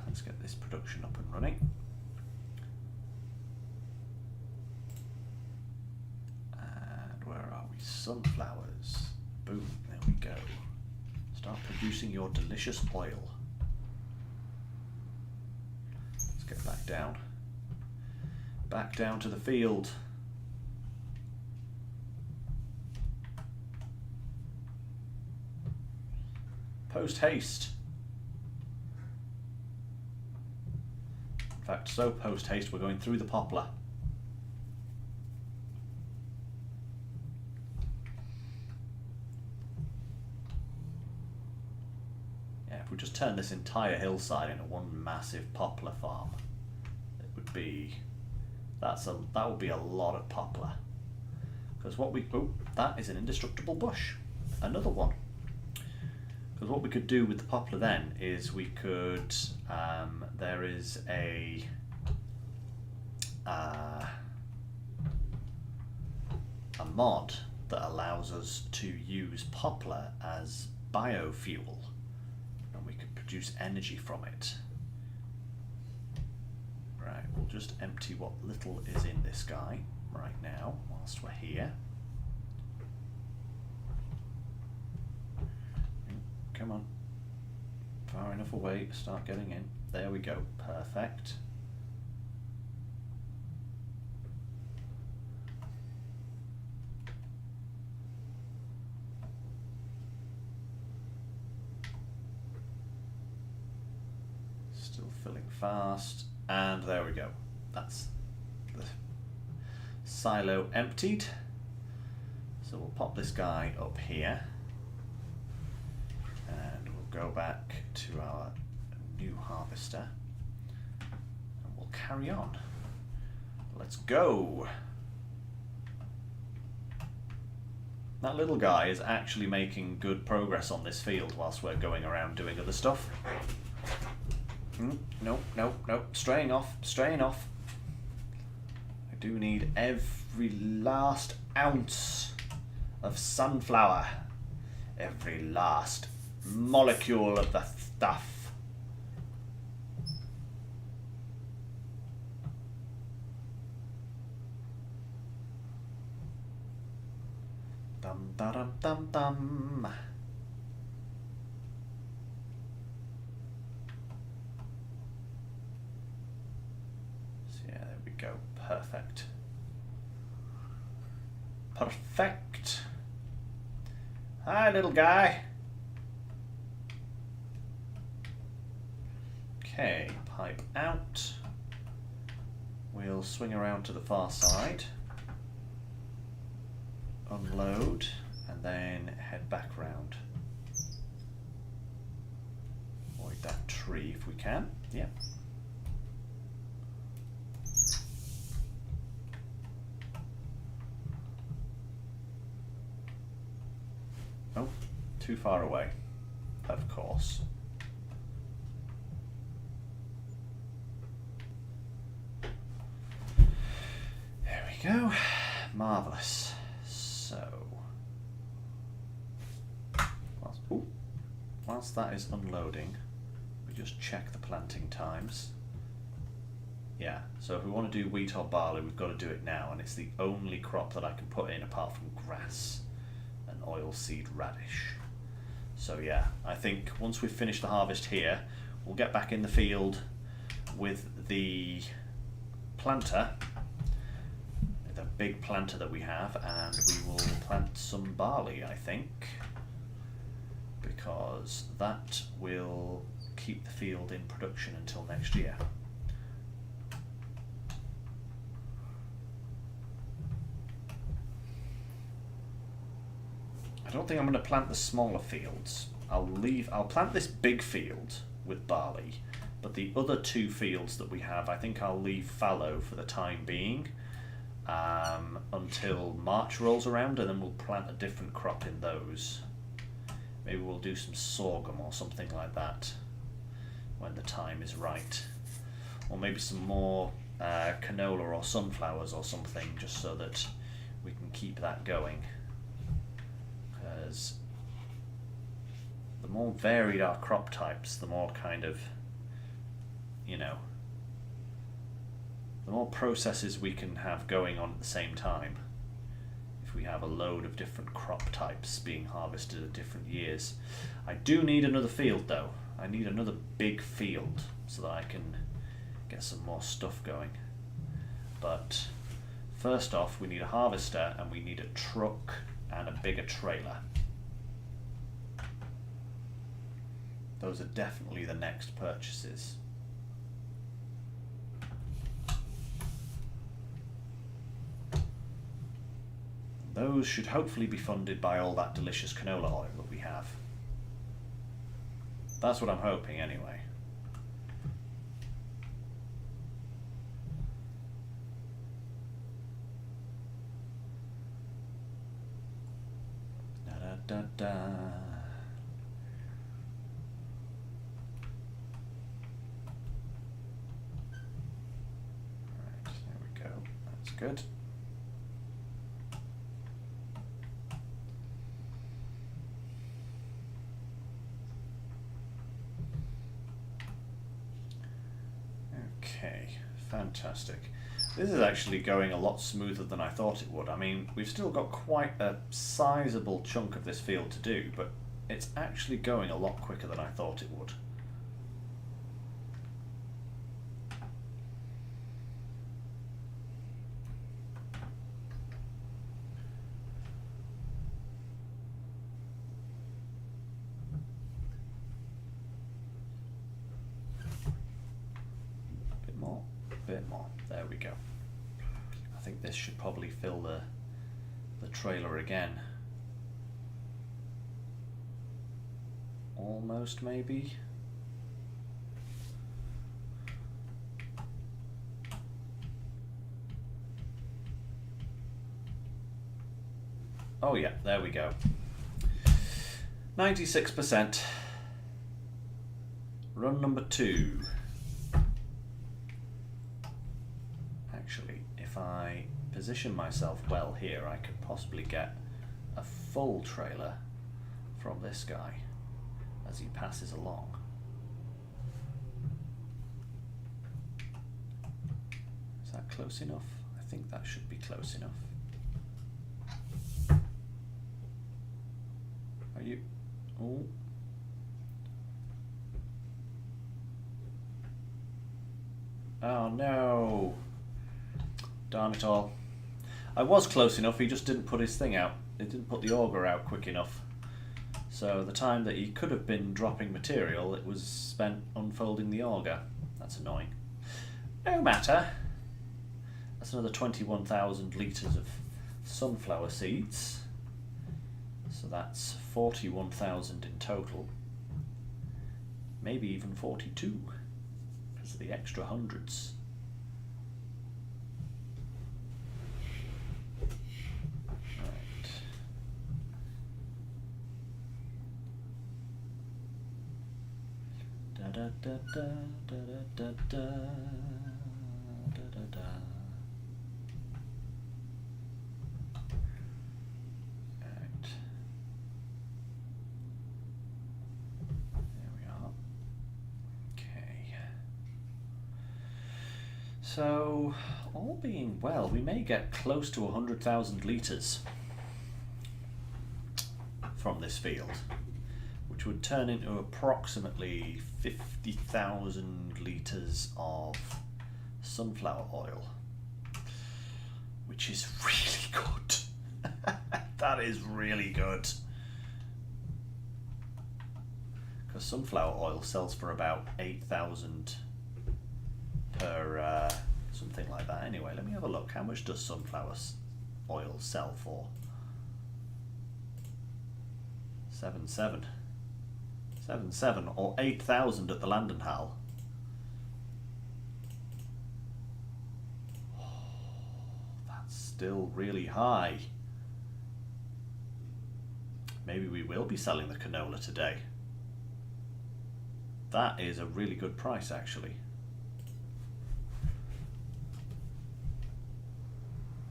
Let's get this production up and running. And where are we? Sunflowers. Boom, there we go. Start producing your delicious oil. Let's get back down. Back down to the field. Post haste. In fact, so post-haste we're going through the poplar. Yeah, if we just turn this entire hillside into one massive poplar farm, it would be... that would be a lot of poplar. Because what we... oh, that is an indestructible bush. Another one. Because what we could do with the poplar then is we could... there is a mod that allows us to use poplar as biofuel, and we could produce energy from it. Right, we'll just empty what little is in this guy right now whilst we're here. Come on. Far enough away to start getting in. There we go. Perfect. Still filling fast. And there we go. That's the silo emptied. So we'll pop this guy up here. And we'll go back to our new harvester. And we'll carry on. Let's go. That little guy is actually making good progress on this field whilst we're going around doing other stuff. No, no, no. Straying off, straying off. I do need every last ounce of sunflower. Every last molecule of the stuff. Dum da dum dum dum. So yeah, there we go. Perfect. Perfect. Hi, little guy. Okay, pipe out. We'll swing around to the far side. Unload, and then head back round. Avoid that tree if we can. Yeah. Oh, too far away, of course. There we go. Marvellous. So, whilst that is unloading, we just check the planting times. Yeah, so if we want to do wheat or barley, we've got to do it now, and it's the only crop that I can put in apart from grass and oilseed radish. So yeah, I think once we've finished the harvest here, we'll get back in the field with the planter, the big planter that we have, and we will plant some barley, I think, because that will keep the field in production until next year. I don't think I'm going to plant the smaller fields. I'll plant this big field with barley, but the other two fields that we have, I think I'll leave fallow for the time being. Until March rolls around, and then we'll plant a different crop in those. Maybe we'll do some sorghum or something like that when the time is right, or maybe some more canola or sunflowers or something, just so that we can keep that going, because the more varied our crop types, the more kind of, you know, the more processes we can have going on at the same time. If we have a load of different crop types being harvested at different years. I do need another field though. I need another big field so that I can get some more stuff going. But first off, we need a harvester, and we need a truck and a bigger trailer. Those are definitely the next purchases. those should hopefully be funded by all that delicious canola oil that we have. That's what I'm hoping anyway. Da da da da. Right, there we go. That's good. Okay, fantastic. This is actually going a lot smoother than I thought it would. I mean, we've still got quite a sizable chunk of this field to do, but it's actually going a lot quicker than I thought it would. Bit more. There we go. I think this should probably fill the trailer again. Almost, maybe. Oh yeah, there we go. 96%. Run number 2. Actually, if I position myself well here, I could possibly get a full trailer from this guy as he passes along. Is that close enough? I think that should be close enough. Are you? Oh. Oh no. Darn it all. I was close enough, he just didn't put his thing out. He didn't put the auger out quick enough. So the time that he could have been dropping material, it was spent unfolding the auger. That's annoying. No matter. That's another 21,000 litres of sunflower seeds. So that's 41,000 in total. Maybe even 42, because of the extra hundreds. Da da da da da da da da da. Right. There we are. Okay. So, all being well, we may get close to 100,000 litres from this field, which would turn into approximately 50,000 litres of sunflower oil, which is really good. That is really good. Because sunflower oil sells for about 8,000 per something like that. Anyway, let me have a look. How much does sunflower oil sell for? 7.7 or 8,000 at the Landenhall. Oh, that's still really high. Maybe we will be selling the canola today. That is a really good price, actually.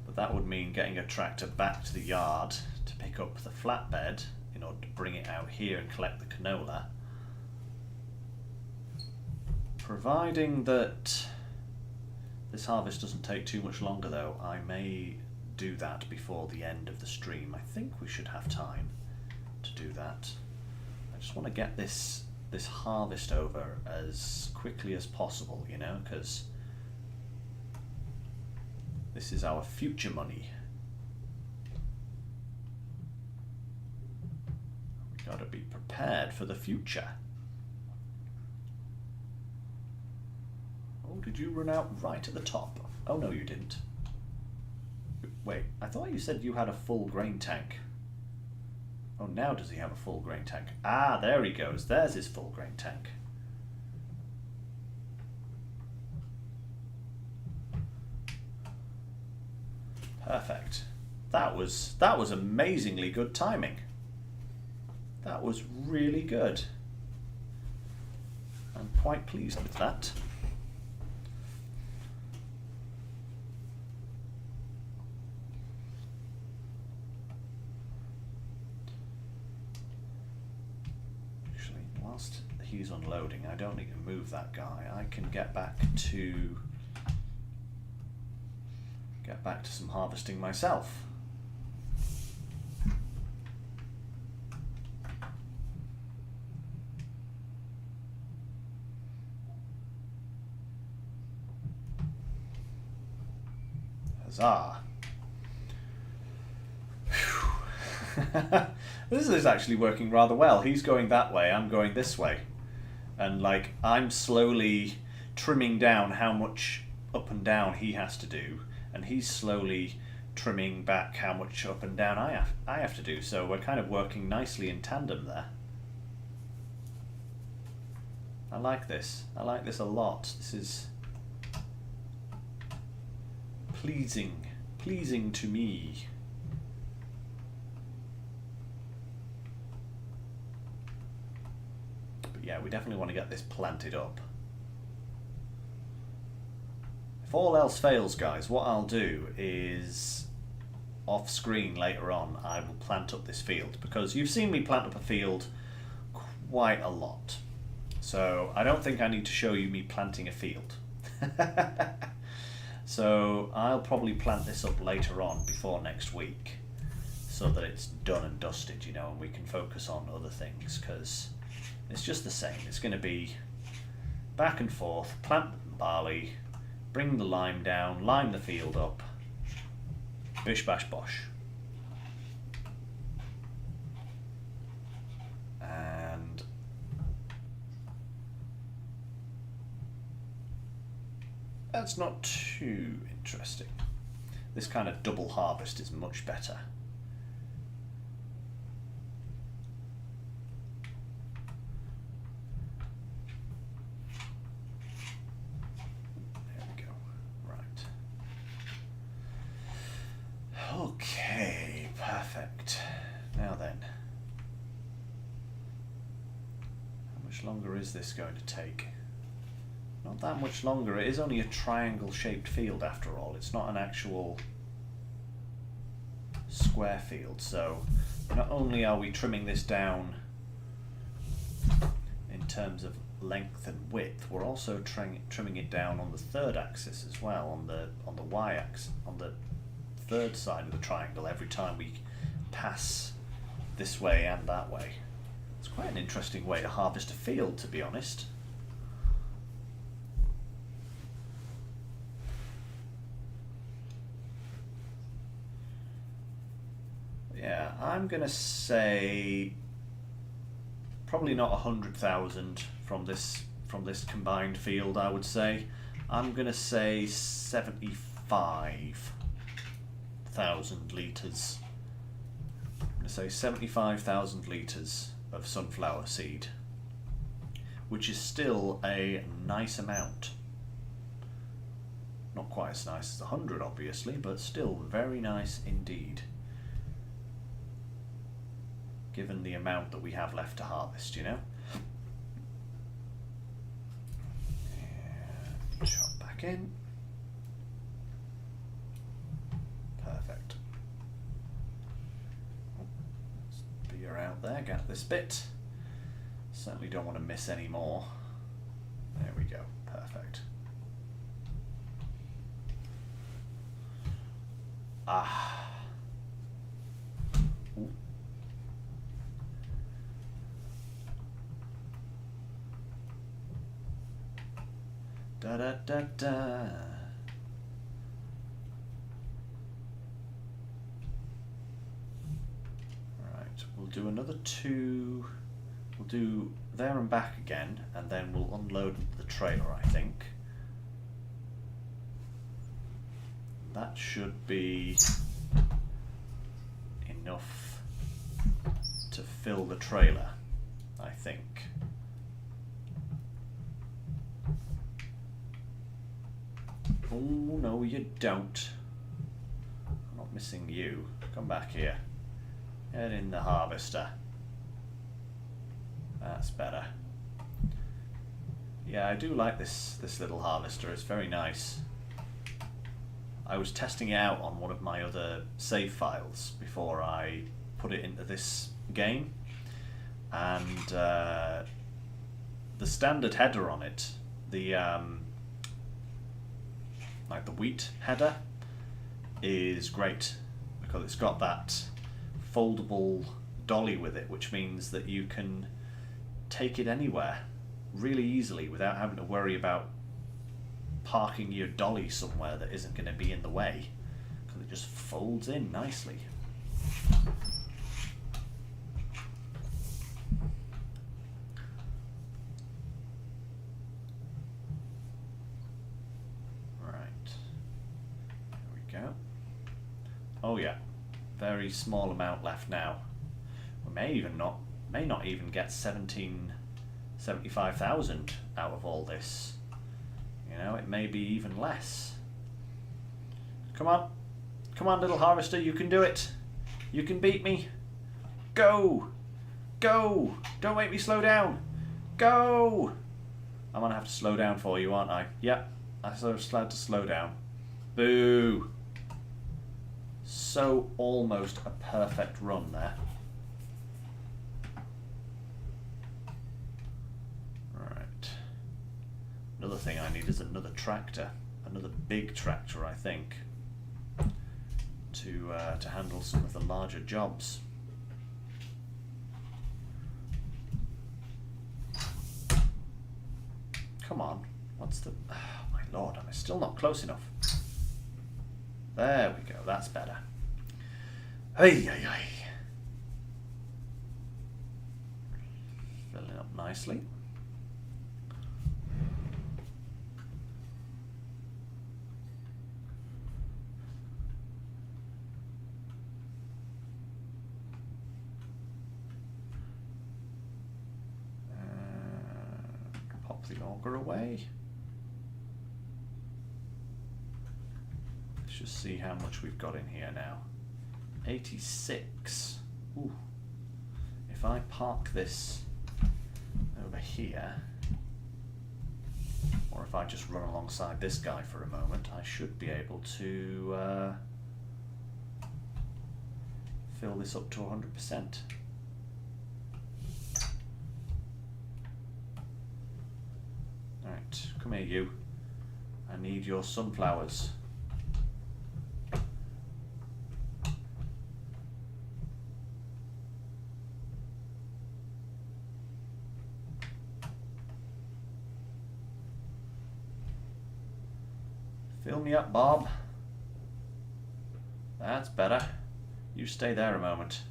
But that would mean getting a tractor back to the yard to pick up the flatbed in order to bring it out here and collect the canola. Providing that this harvest doesn't take too much longer though, I may do that before the end of the stream. I think we should have time to do that. I just want to get this harvest over as quickly as possible, you know, because this is our future money. Got to be prepared for the future. Oh, did you run out right at the top? Oh no, you didn't. Wait, I thought you said you had a full grain tank. Oh, now does he have a full grain tank? Ah, there he goes. There's his full grain tank. Perfect. That was amazingly good timing. That was really good. I'm quite pleased with that. Actually, whilst he's unloading, I don't need to move that guy. I can get back to some harvesting myself. Huzzah. This is actually working rather well. He's going that way, I'm going this way. And like, I'm slowly trimming down how much up and down he has to do, and he's slowly trimming back how much up and down I have to do. So we're kind of working nicely in tandem there. I like this. I like this a lot. This is pleasing to me. But yeah, we definitely want to get this planted up. If all else fails, guys, what I'll do is off screen later on I will plant up this field, because you've seen me plant up a field quite a lot, so I don't think I need to show you me planting a field. So I'll probably plant this up later on before next week, so that it's done and dusted, you know, and we can focus on other things, because it's just the same. It's going to be back and forth, plant the barley, bring the lime down, lime the field up, bish bash bosh. And that's not too interesting. This kind of double harvest is much better. Okay, perfect. Now then, how much longer is this going to take? Not that much longer. It is only a triangle shaped field after all. It's not an actual square field, so not only are we trimming this down in terms of length and width, we're also trimming it down on the third axis as well, on the y-axis, on the third side of the triangle every time we pass this way and that way. It's quite an interesting way to harvest a field, to be honest. Yeah, I'm gonna say probably not 100,000 from this combined field. I would say I'm gonna say 75,000 litres. I'm going to say 75,000 litres of sunflower seed, which is still a nice amount. Not quite as nice as 100, obviously, but still very nice indeed, given the amount that we have left to harvest, you know. And chop back in. Perfect. Beer out there, get this bit. Certainly don't want to miss any more. There we go, perfect. Ah. Ooh. Da da da da. We'll do another two. We'll do there and back again, and then we'll unload the trailer, I think. that should be enough to fill the trailer, I think. Oh, no, you don't. I'm not missing you. Come back here. Get in the harvester. That's better. Yeah, I do like this little harvester. It's very nice. I was testing it out on one of my other save files before I put it into this game, and the standard header on it, the like the wheat header, is great because it's got that foldable dolly with it, which means that you can take it anywhere really easily without having to worry about parking your dolly somewhere that isn't going to be in the way, because it just folds in nicely. Right, there we go. Oh yeah, very small amount left now. We may not even get 75,000 out of all this. You know, it may be even less. Come on. Come on, little harvester, you can do it. You can beat me. Go. Go. Don't make me slow down. Go. I'm going to have to slow down for you, aren't I? Yep. I sort of had to slow down. Boo. So almost a perfect run there. Another thing I need is another tractor, another big tractor, I think, to handle some of the larger jobs. Come on, what's the... Oh, my lord, I'm still not close enough. There we go, that's better. Hey, hey, hey. Filling up nicely. The auger away. Let's just see how much we've got in here now. 86. Ooh. If I park this over here, or if I just run alongside this guy for a moment, I should be able to fill this up to 100%. Come here, you. I need your sunflowers. Fill me up, Bob. That's better. You stay there a moment.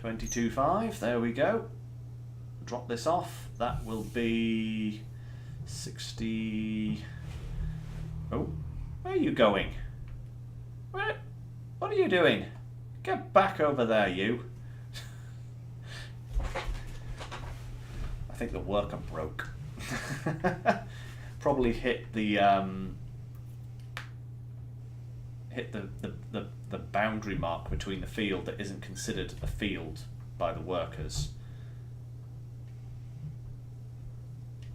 22.5, there we go. Drop this off. That will be 60. Oh, where are you going? What are you doing? Get back over there, you. I think the worker broke. Probably hit the boundary mark between the field that isn't considered a field by the workers.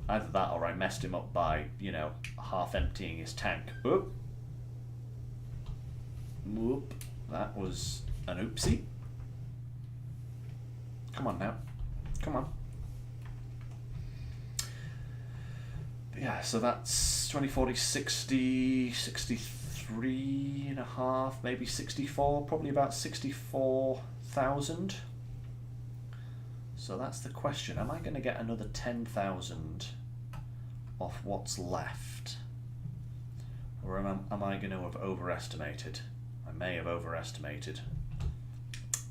Either that or I messed him up by, you know, half emptying his tank. Oop. Whoop. That was an oopsie. Come on now. Come on. But yeah, so that's 20, 40, 60, 63 and a half, maybe 64, probably about 64,000. So that's the question. Am I going to get another 10,000 off what's left? Or am I going to have overestimated? I may have overestimated.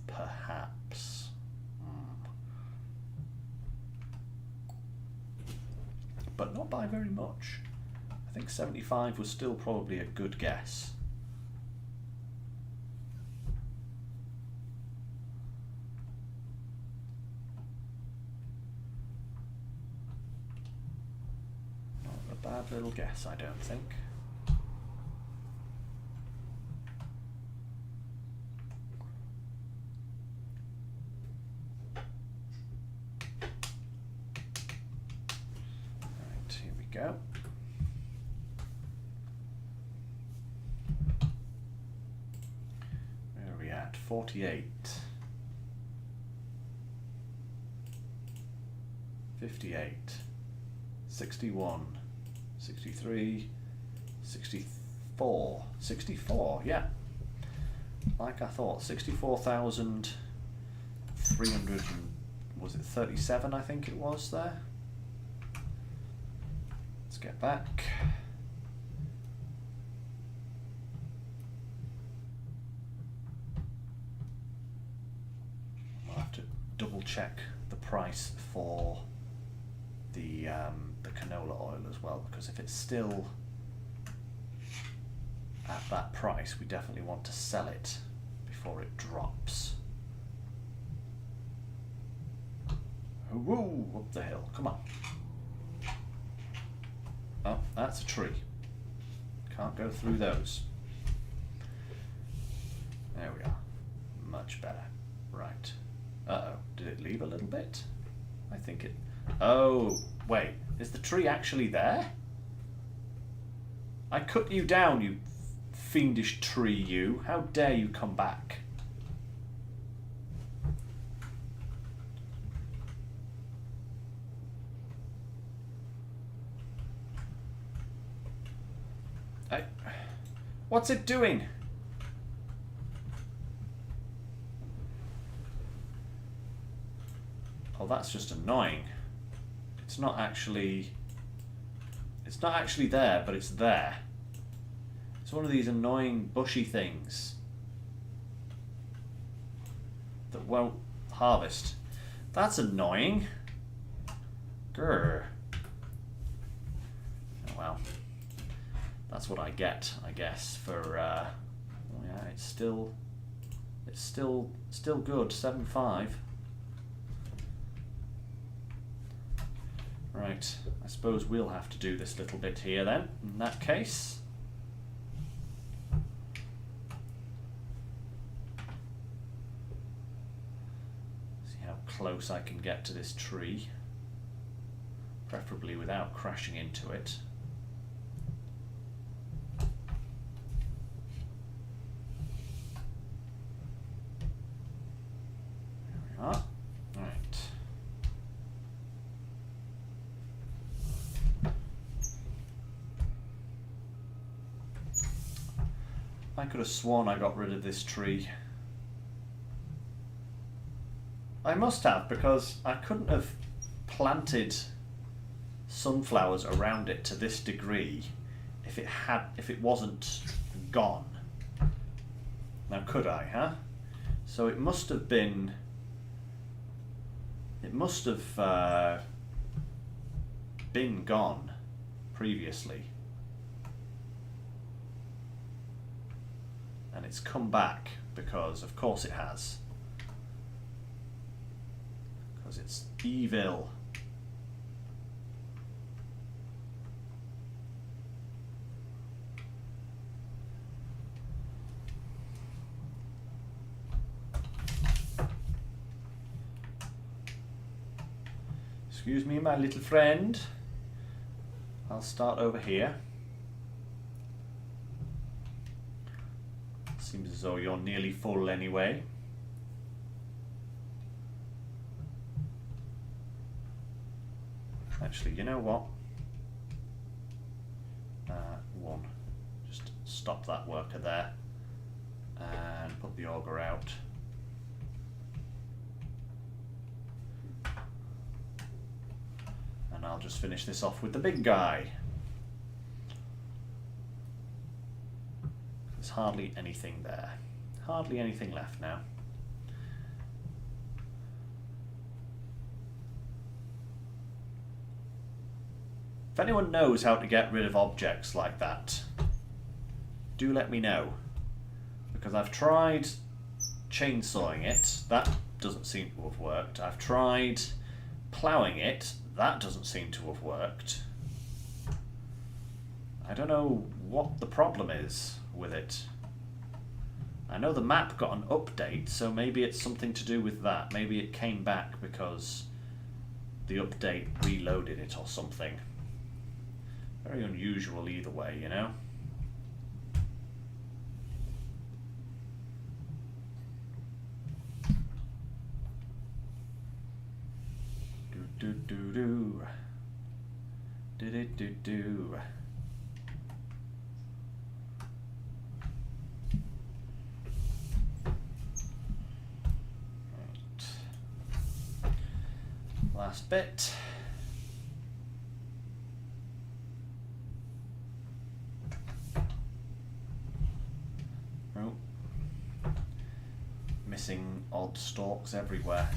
Perhaps. But not by very much. I think 75 was still probably a good guess. Not a bad little guess, I don't think. Go. Where are we at? 48. 58. 61. 63. 64. 64, yeah. Like I thought, 64,300, was it 37 I think it was there? Get back. I'll have to double check the price for the canola oil as well, because if it's still at that price, we definitely want to sell it before it drops. Woo! Up the hill. Come on. Oh, that's a tree. Can't go through those. There we are. Much better. Right. Uh-oh. Did it leave a little bit? I think it... Oh, wait. Is the tree actually there? I cut you down, you fiendish tree, you. How dare you come back? What's it doing? Oh, that's just annoying. It's not actually there, but it's there. It's one of these annoying bushy things that won't harvest. That's annoying. Grr. Oh well. That's what I get, I guess, for oh yeah, it's still good, 7.5. Right, I suppose we'll have to do this little bit here then, in that case. See how close I can get to this tree, preferably without crashing into it. I could have sworn I got rid of this tree. I must have, because I couldn't have planted sunflowers around it to this degree if it wasn't gone. Now could I, huh? So it must have been gone previously. And it's come back because, of course it has. Because it's evil. Excuse me, my little friend. I'll start over here. Seems as though you're nearly full anyway. Actually, you know what? One. Just stop that worker there and put the auger out. And I'll just finish this off with the big guy. There's hardly anything there. Hardly anything left now. If anyone knows how to get rid of objects like that, do let me know. Because I've tried chainsawing it, that doesn't seem to have worked. I've tried ploughing it, that doesn't seem to have worked. I don't know what the problem is with it. I know the map got an update, so maybe it's something to do with that. Maybe it came back because the update reloaded it or something. Very unusual either way, you know? Do do do do. Do do do do. Right. Last bit. Oh. Missing odd stalks everywhere.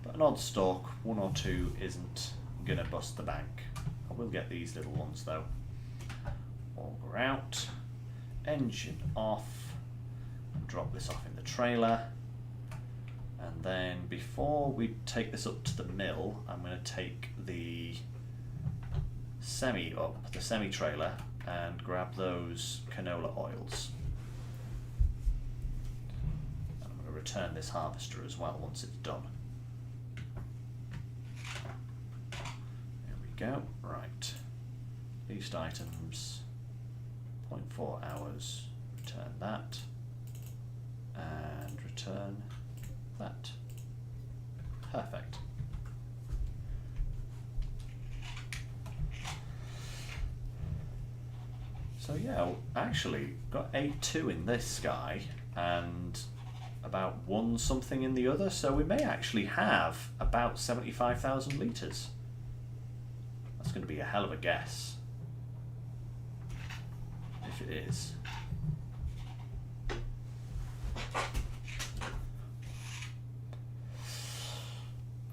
But an odd stalk, one or two, isn't gonna bust the bank. I will get these little ones though. Auger out, engine off, and drop this off in the trailer. And then before we take this up to the mill, I'm gonna take the semi trailer, and grab those canola oils. And I'm gonna return this harvester as well once it's done. Go. Right. Least items, 0.4 hours, return that, and return that. Perfect. So yeah, actually got 8.2 in this guy, and about 1 something in the other, so we may actually have about 75,000 litres. That's going to be a hell of a guess, if it is.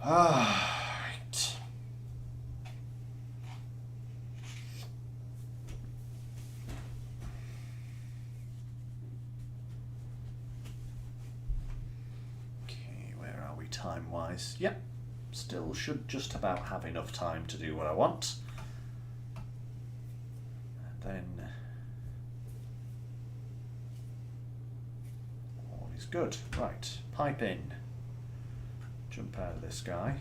Right. Okay, where are we time-wise? Yep. Still should just about have enough time to do what I want. And then all is good. Right, pipe in. Jump out of this guy.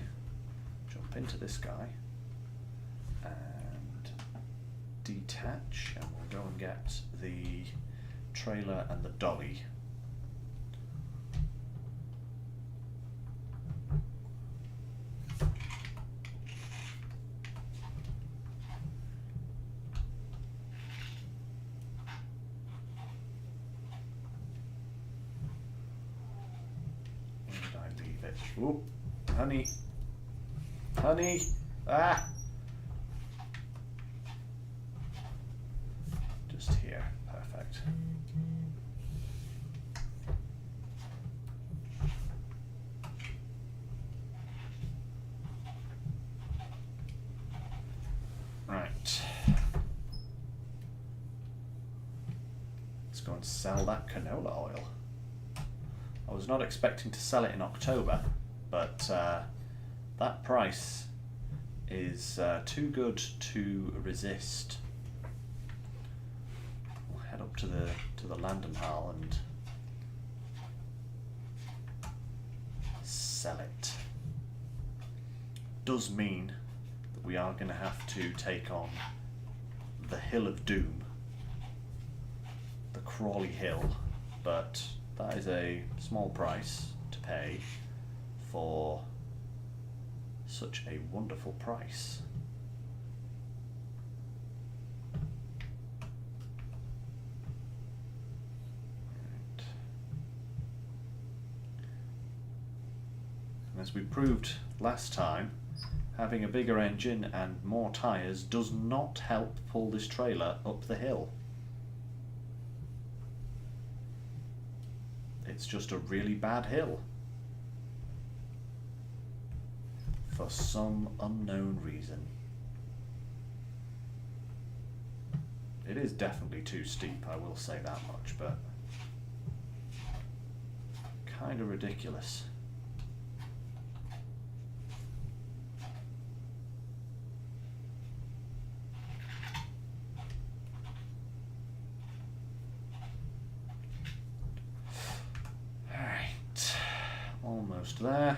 Jump into this guy. And detach. And we'll go and get the trailer and the dolly. Oop, honey, honey, ah! Just here, perfect. Right. Let's go and sell that canola oil. I was not expecting to sell it in October, but that price is too good to resist. We'll head up to the Landenhall and sell it. Does mean that we are going to have to take on the Hill of Doom, the Crawley Hill, but that is a small price to pay for such a wonderful price. Right. And as we proved last time, having a bigger engine and more tyres does not help pull this trailer up the hill. It's just a really bad hill. For some unknown reason. It is definitely too steep, I will say that much, but kind of ridiculous. Alright, almost there.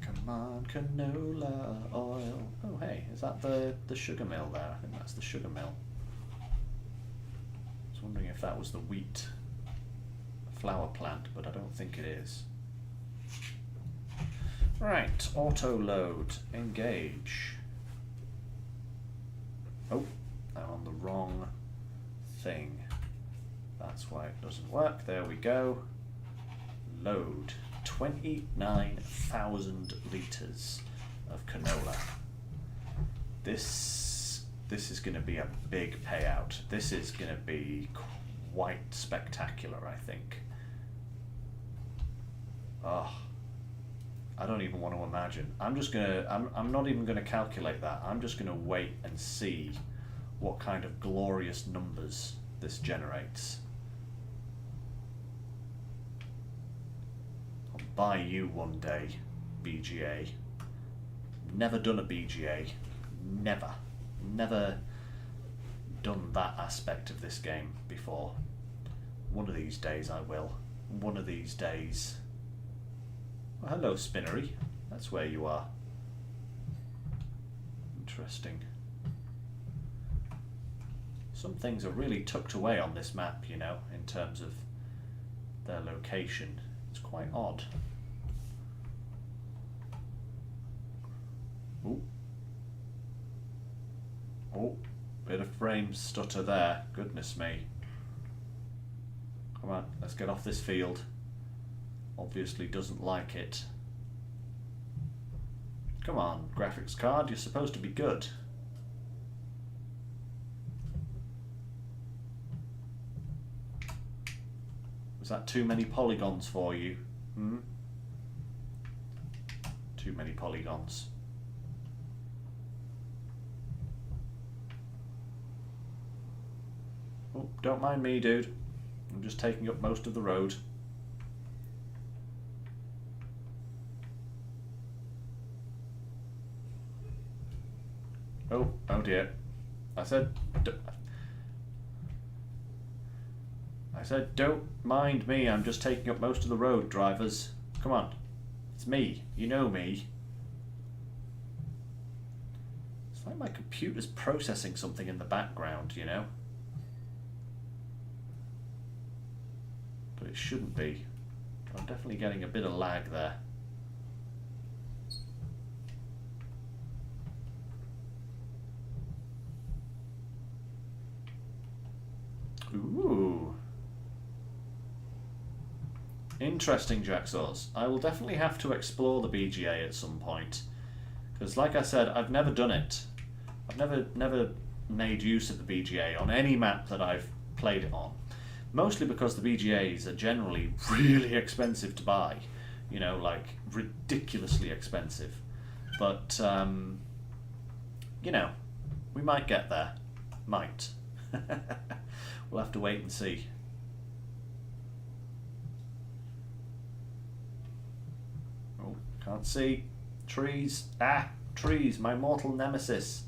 Come on, canola oil. Oh hey, is that the sugar mill there? I think that's the sugar mill. I was wondering if that was the wheat flower plant, but I don't think it is. Right, auto load, engage. Oh, I'm on the wrong thing. That's why it doesn't work. There we go. Load. 29,000 litres of canola. This is going to be a big payout. This is going to be quite spectacular, I think. Oh, I don't even want to imagine. I'm not even going to calculate that. I'm just going to wait and see what kind of glorious numbers this generates. I'll buy you one day, BGA. Never done a BGA. Never done that aspect of this game before. One of these days I will. One of these days. Well, hello, Spinnery. That's where you are. Interesting. Some things are really tucked away on this map, you know, in terms of their location. It's quite odd. Ooh. Oh, bit of frame stutter there. Goodness me. Come on, let's get off this field. Obviously doesn't like it. Come on, graphics card, you're supposed to be good. Was that too many polygons for you? Hmm? Too many polygons. Oh, don't mind me, dude. I'm just taking up most of the road. Oh, oh dear. I said don't mind me, I'm just taking up most of the road, drivers. Come on. It's me. You know me. It's like my computer's processing something in the background, you know? But it shouldn't be. I'm definitely getting a bit of lag there. Ooh. Interesting, Jacksaws. I will definitely have to explore the BGA at some point. Because like I said, I've never done it. I've never made use of the BGA on any map that I've played it on. Mostly because the BGAs are generally really expensive to buy. You know, like ridiculously expensive. But, you know, we might get there. Might. We'll have to wait and see. Oh, can't see. Trees. Ah, trees, my mortal nemesis.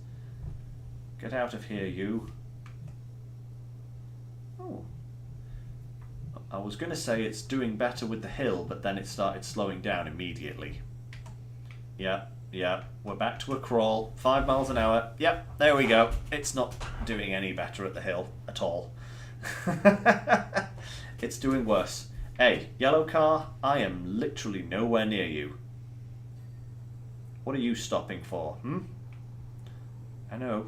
Get out of here, you. Oh. I was going to say it's doing better with the hill, but then it started slowing down immediately. Yeah, we're back to a crawl. 5 miles an hour. Yep, there we go. It's not doing any better at the hill at all. It's doing worse. Hey, yellow car, I am literally nowhere near you. What are you stopping for, hmm? I know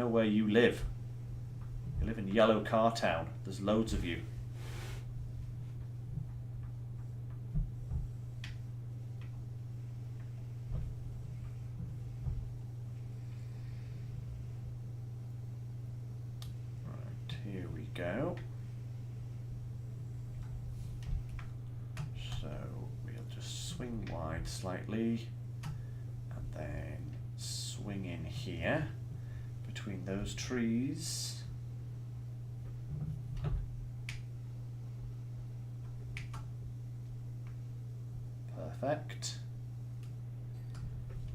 where you live. You live in Yellow Car Town. There's loads of you. Right, here we go. So we'll just swing wide slightly. And here between those trees. Perfect.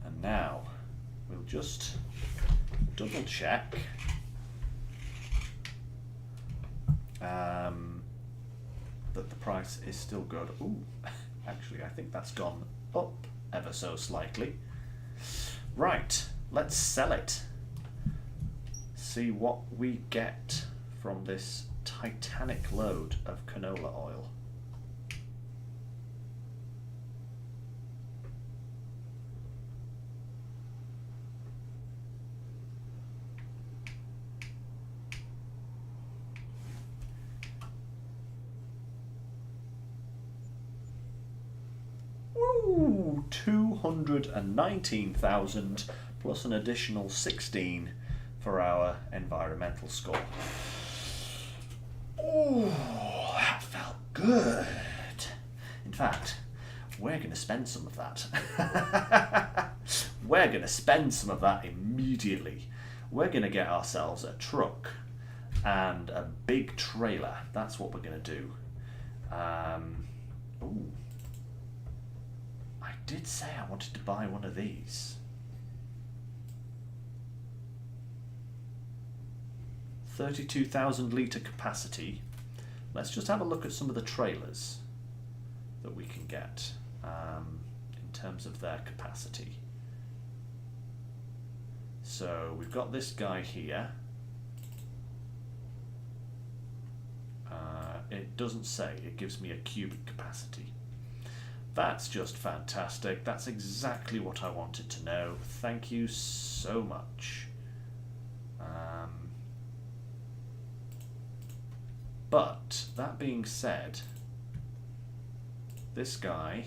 And now we'll just double check that the price is still good. Ooh, actually I think that's gone up ever so slightly. Right, let's sell it. See what we get from this titanic load of canola oil. Woo! 219,000 plus an additional 16 for our environmental score. Oh, that felt good. In fact, we're going to spend some of that. We're going to spend some of that immediately. We're going to get ourselves a truck and a big trailer. That's what we're going to do. Ooh. I did say I wanted to buy one of these. 32,000 litre capacity. Let's just have a look at some of the trailers that we can get in terms of their capacity. So we've got this guy here. It doesn't say, it gives me a cubic capacity. That's just fantastic. That's exactly what I wanted to know. Thank you so much. But that being said, this guy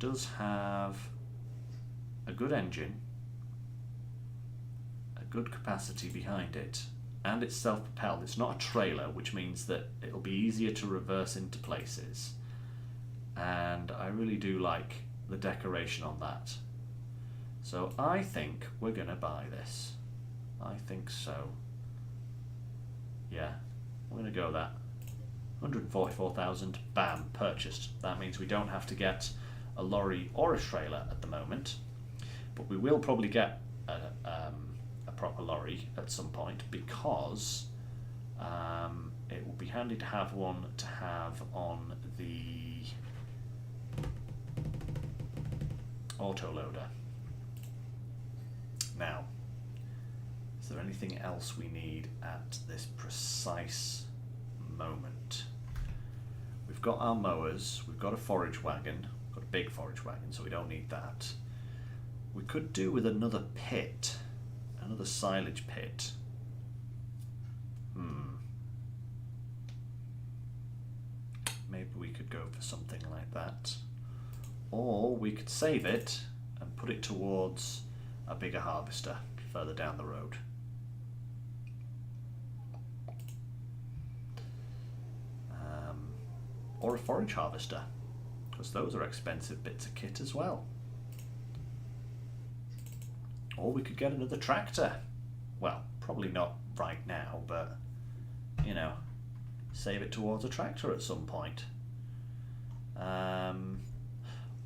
does have a good engine, a good capacity behind it, and it's self-propelled. It's not a trailer, which means that it'll be easier to reverse into places. And I really do like the decoration on that. So I think we're going to buy this. I think so. Yeah, we're going to go that. 144,000, bam, purchased. That means we don't have to get a lorry or a trailer at the moment, but we will probably get a proper lorry at some point, because it will be handy to have one to have on the autoloader. Now, is there anything else we need at this precise moment? We've got our mowers, we've got a forage wagon, we've got a big forage wagon, so we don't need that. We could do with another pit, another silage pit. Maybe we could go for something like that. Or we could save it and put it towards a bigger harvester further down the road. Or a forage harvester, because those are expensive bits of kit as well. Or we could get another tractor. Well, probably not right now, but, you know, save it towards a tractor at some point.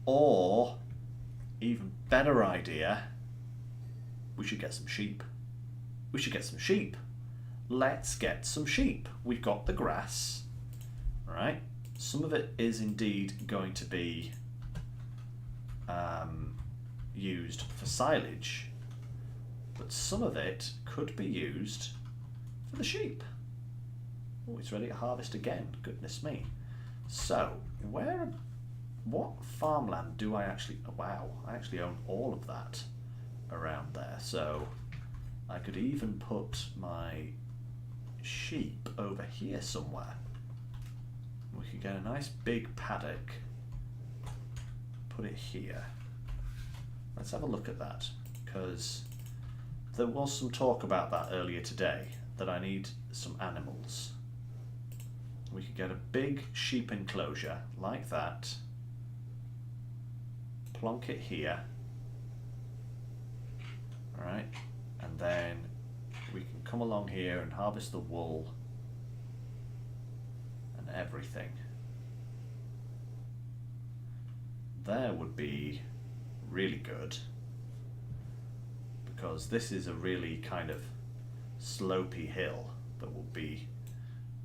Or, even better idea, we should get some sheep. We should get some sheep. Let's get some sheep. We've got the grass, right? Some of it is indeed going to be used for silage, but some of it could be used for the sheep. Oh, it's ready to harvest again. Goodness me. So, what farmland do I actually... Oh, wow, I actually own all of that around there. So, I could even put my sheep over here somewhere. We could get a nice big paddock, put it here. Let's have a look at that, because there was some talk about that earlier today, that I need some animals. We could get a big sheep enclosure like that, plonk it here, Alright, and then we can come along here and harvest the wool and everything. There would be really good, because this is a really kind of slopey hill that will be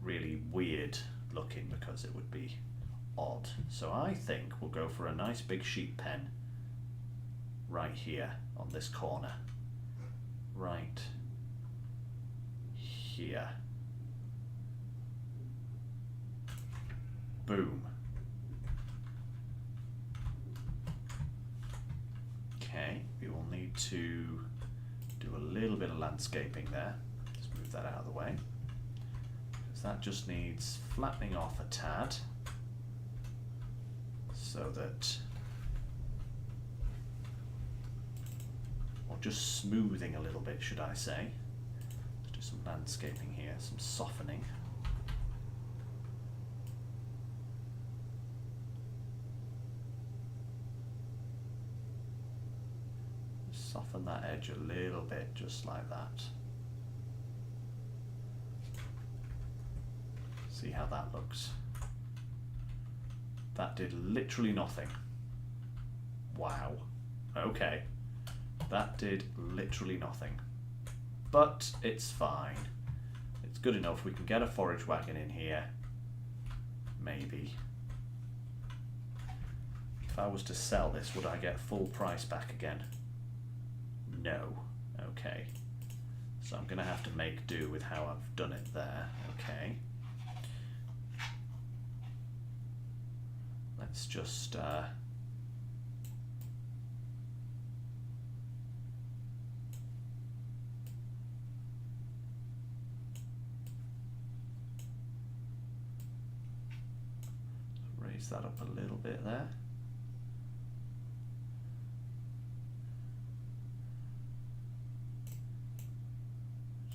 really weird looking because it would be odd. So I think we'll go for a nice big sheep pen right here on this corner. Right here. Boom. Okay, we will need to do a little bit of landscaping there. Let's move that out of the way, because that just needs flattening off a tad, so that, or just smoothing a little bit, should I say. Let's do some landscaping here, some softening. Soften that edge a little bit, just like that. See how that looks. That did literally nothing. Wow. Okay. That did literally nothing. But it's fine. It's good enough. We can get a forage wagon in here. Maybe. If I was to sell this, would I get full price back again? No. Okay. So I'm going to have to make do with how I've done it there. Okay. Let's just raise that up a little bit there.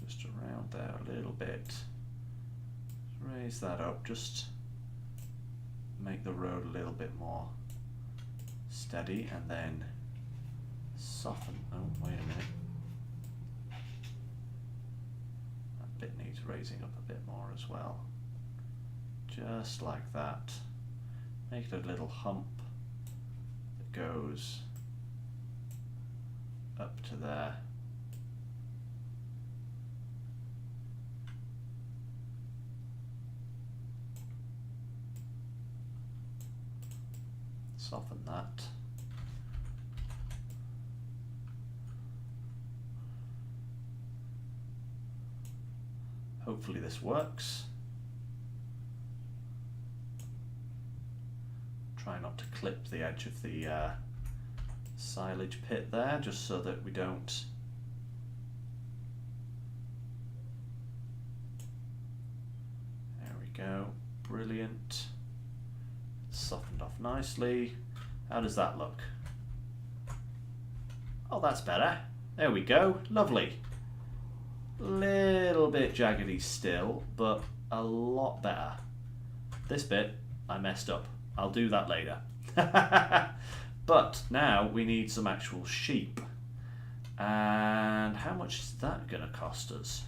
Just around there a little bit. Raise that up, just make the road a little bit more steady, and then soften. Oh, wait a minute. That bit needs raising up a bit more as well. Just like that. Make it a little hump that goes up to there. Soften that. Hopefully this works. Try not to clip the edge of the silage pit there, just so that we don't there we go. Brilliant. Softened off nicely. How does that look? Oh, that's better. There we go. Lovely. Little bit jaggedy still, but a lot better. This bit I messed up. I'll do that later. But now we need some actual sheep. And how much is that going to cost us?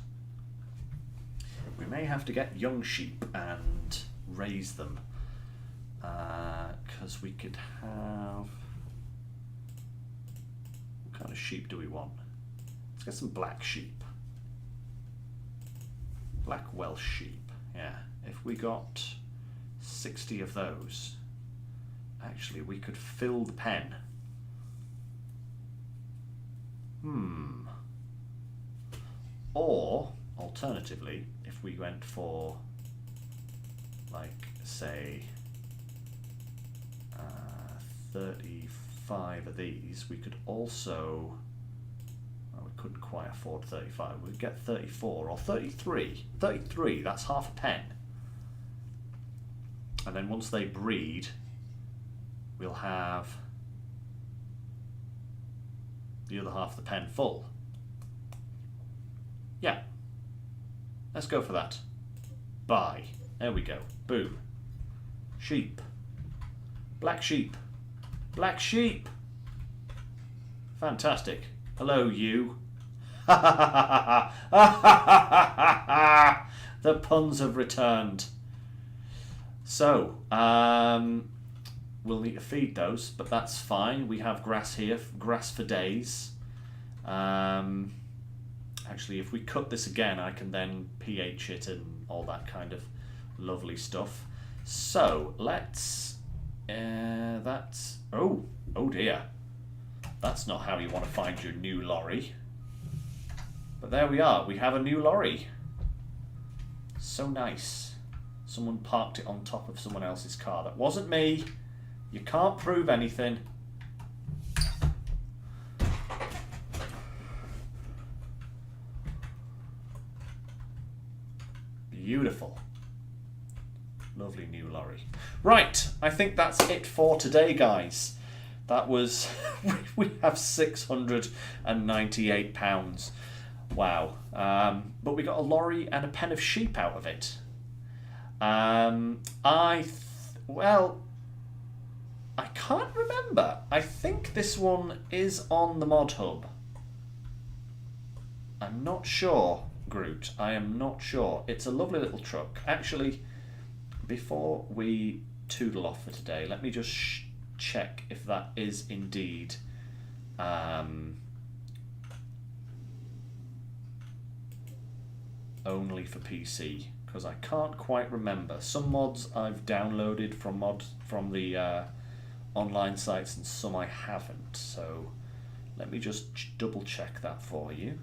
We may have to get young sheep and raise them. Because we could have... What kind of sheep do we want? Let's get some black sheep. Black Welsh sheep, yeah. If we got 60 of those, actually we could fill the pen. Or, alternatively, if we went for, like, say, 35 of these, we could also, well, we couldn't quite afford 35, we'd get 34 or 33. 33, that's half a pen. And then once they breed, we'll have the other half of the pen full. Yeah, let's go for that. Buy. There we go. Boom. Sheep. Black sheep. Black sheep. Fantastic. Hello, you. The puns have returned. So, we'll need to feed those, but that's fine. We have grass here, grass for days. Actually, if we cut this again, I can then pH it and all that kind of lovely stuff. So, let's... that's... Oh dear. That's not how you want to find your new lorry. But there we are. We have a new lorry. So nice. Someone parked it on top of someone else's car. That wasn't me. You can't prove anything. Beautiful. Lovely new lorry. Right, I think that's it for today, guys. That was... we have £698. Wow. But we got a lorry and a pen of sheep out of it. Well, I can't remember. I think this one is on the mod hub. I'm not sure, Groot. I am not sure. It's a lovely little truck. Actually, before we toodle off for today, let me just check if that is indeed only for PC, because I can't quite remember. Some mods I've downloaded from the online sites, and some I haven't. So let me just double check that for you,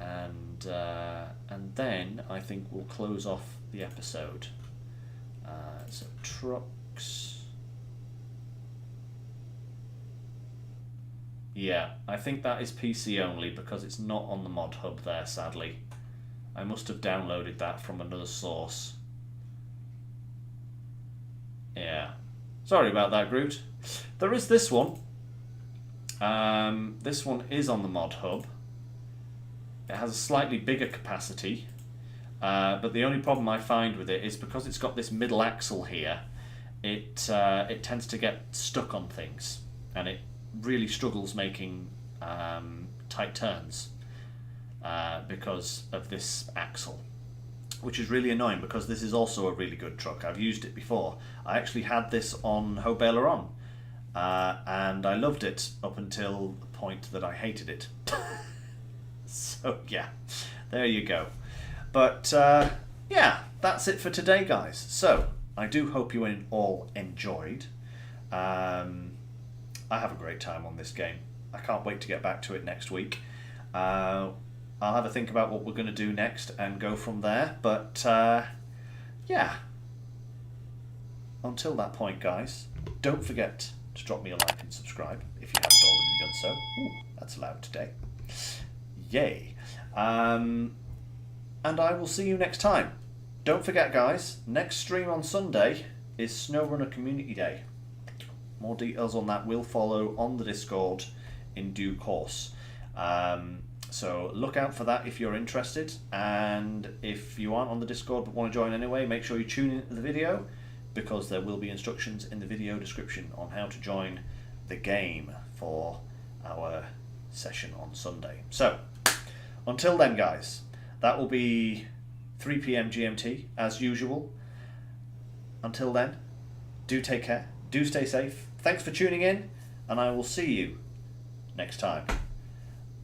and then I think we'll close off the episode. So trucks. Yeah, I think that is PC only because it's not on the mod hub there, sadly. I must have downloaded that from another source. Yeah. Sorry about that, Groot. There is this one. This one is on the mod hub. It has a slightly bigger capacity. But the only problem I find with it is because it's got this middle axle here, it tends to get stuck on things. And it really struggles making tight turns because of this axle, which is really annoying because this is also a really good truck. I've used it before. I actually had this on Baler on, and I loved it up until the point that I hated it. So yeah, there you go. But yeah, that's it for today, guys. So I do hope you all enjoyed. I have a great time on this game. I can't wait to get back to it next week. I'll have a think about what we're going to do next and go from there. But yeah, until that point, guys, don't forget to drop me a like and subscribe if you haven't already done so. Ooh, that's loud today. Yay. And I will see you next time. Don't forget, guys, next stream on Sunday is SnowRunner Community Day. More details on that will follow on the Discord in due course. So look out for that if you're interested. And if you aren't on the Discord but want to join anyway, make sure you tune into the video, because there will be instructions in the video description on how to join the game for our session on Sunday. So until then, guys, that will be 3 PM GMT as usual. Until then, do take care, do stay safe. Thanks for tuning in, and I will see you next time.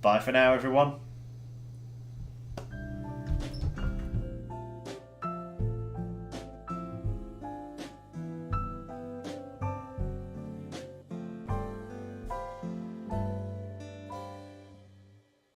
Bye for now, everyone.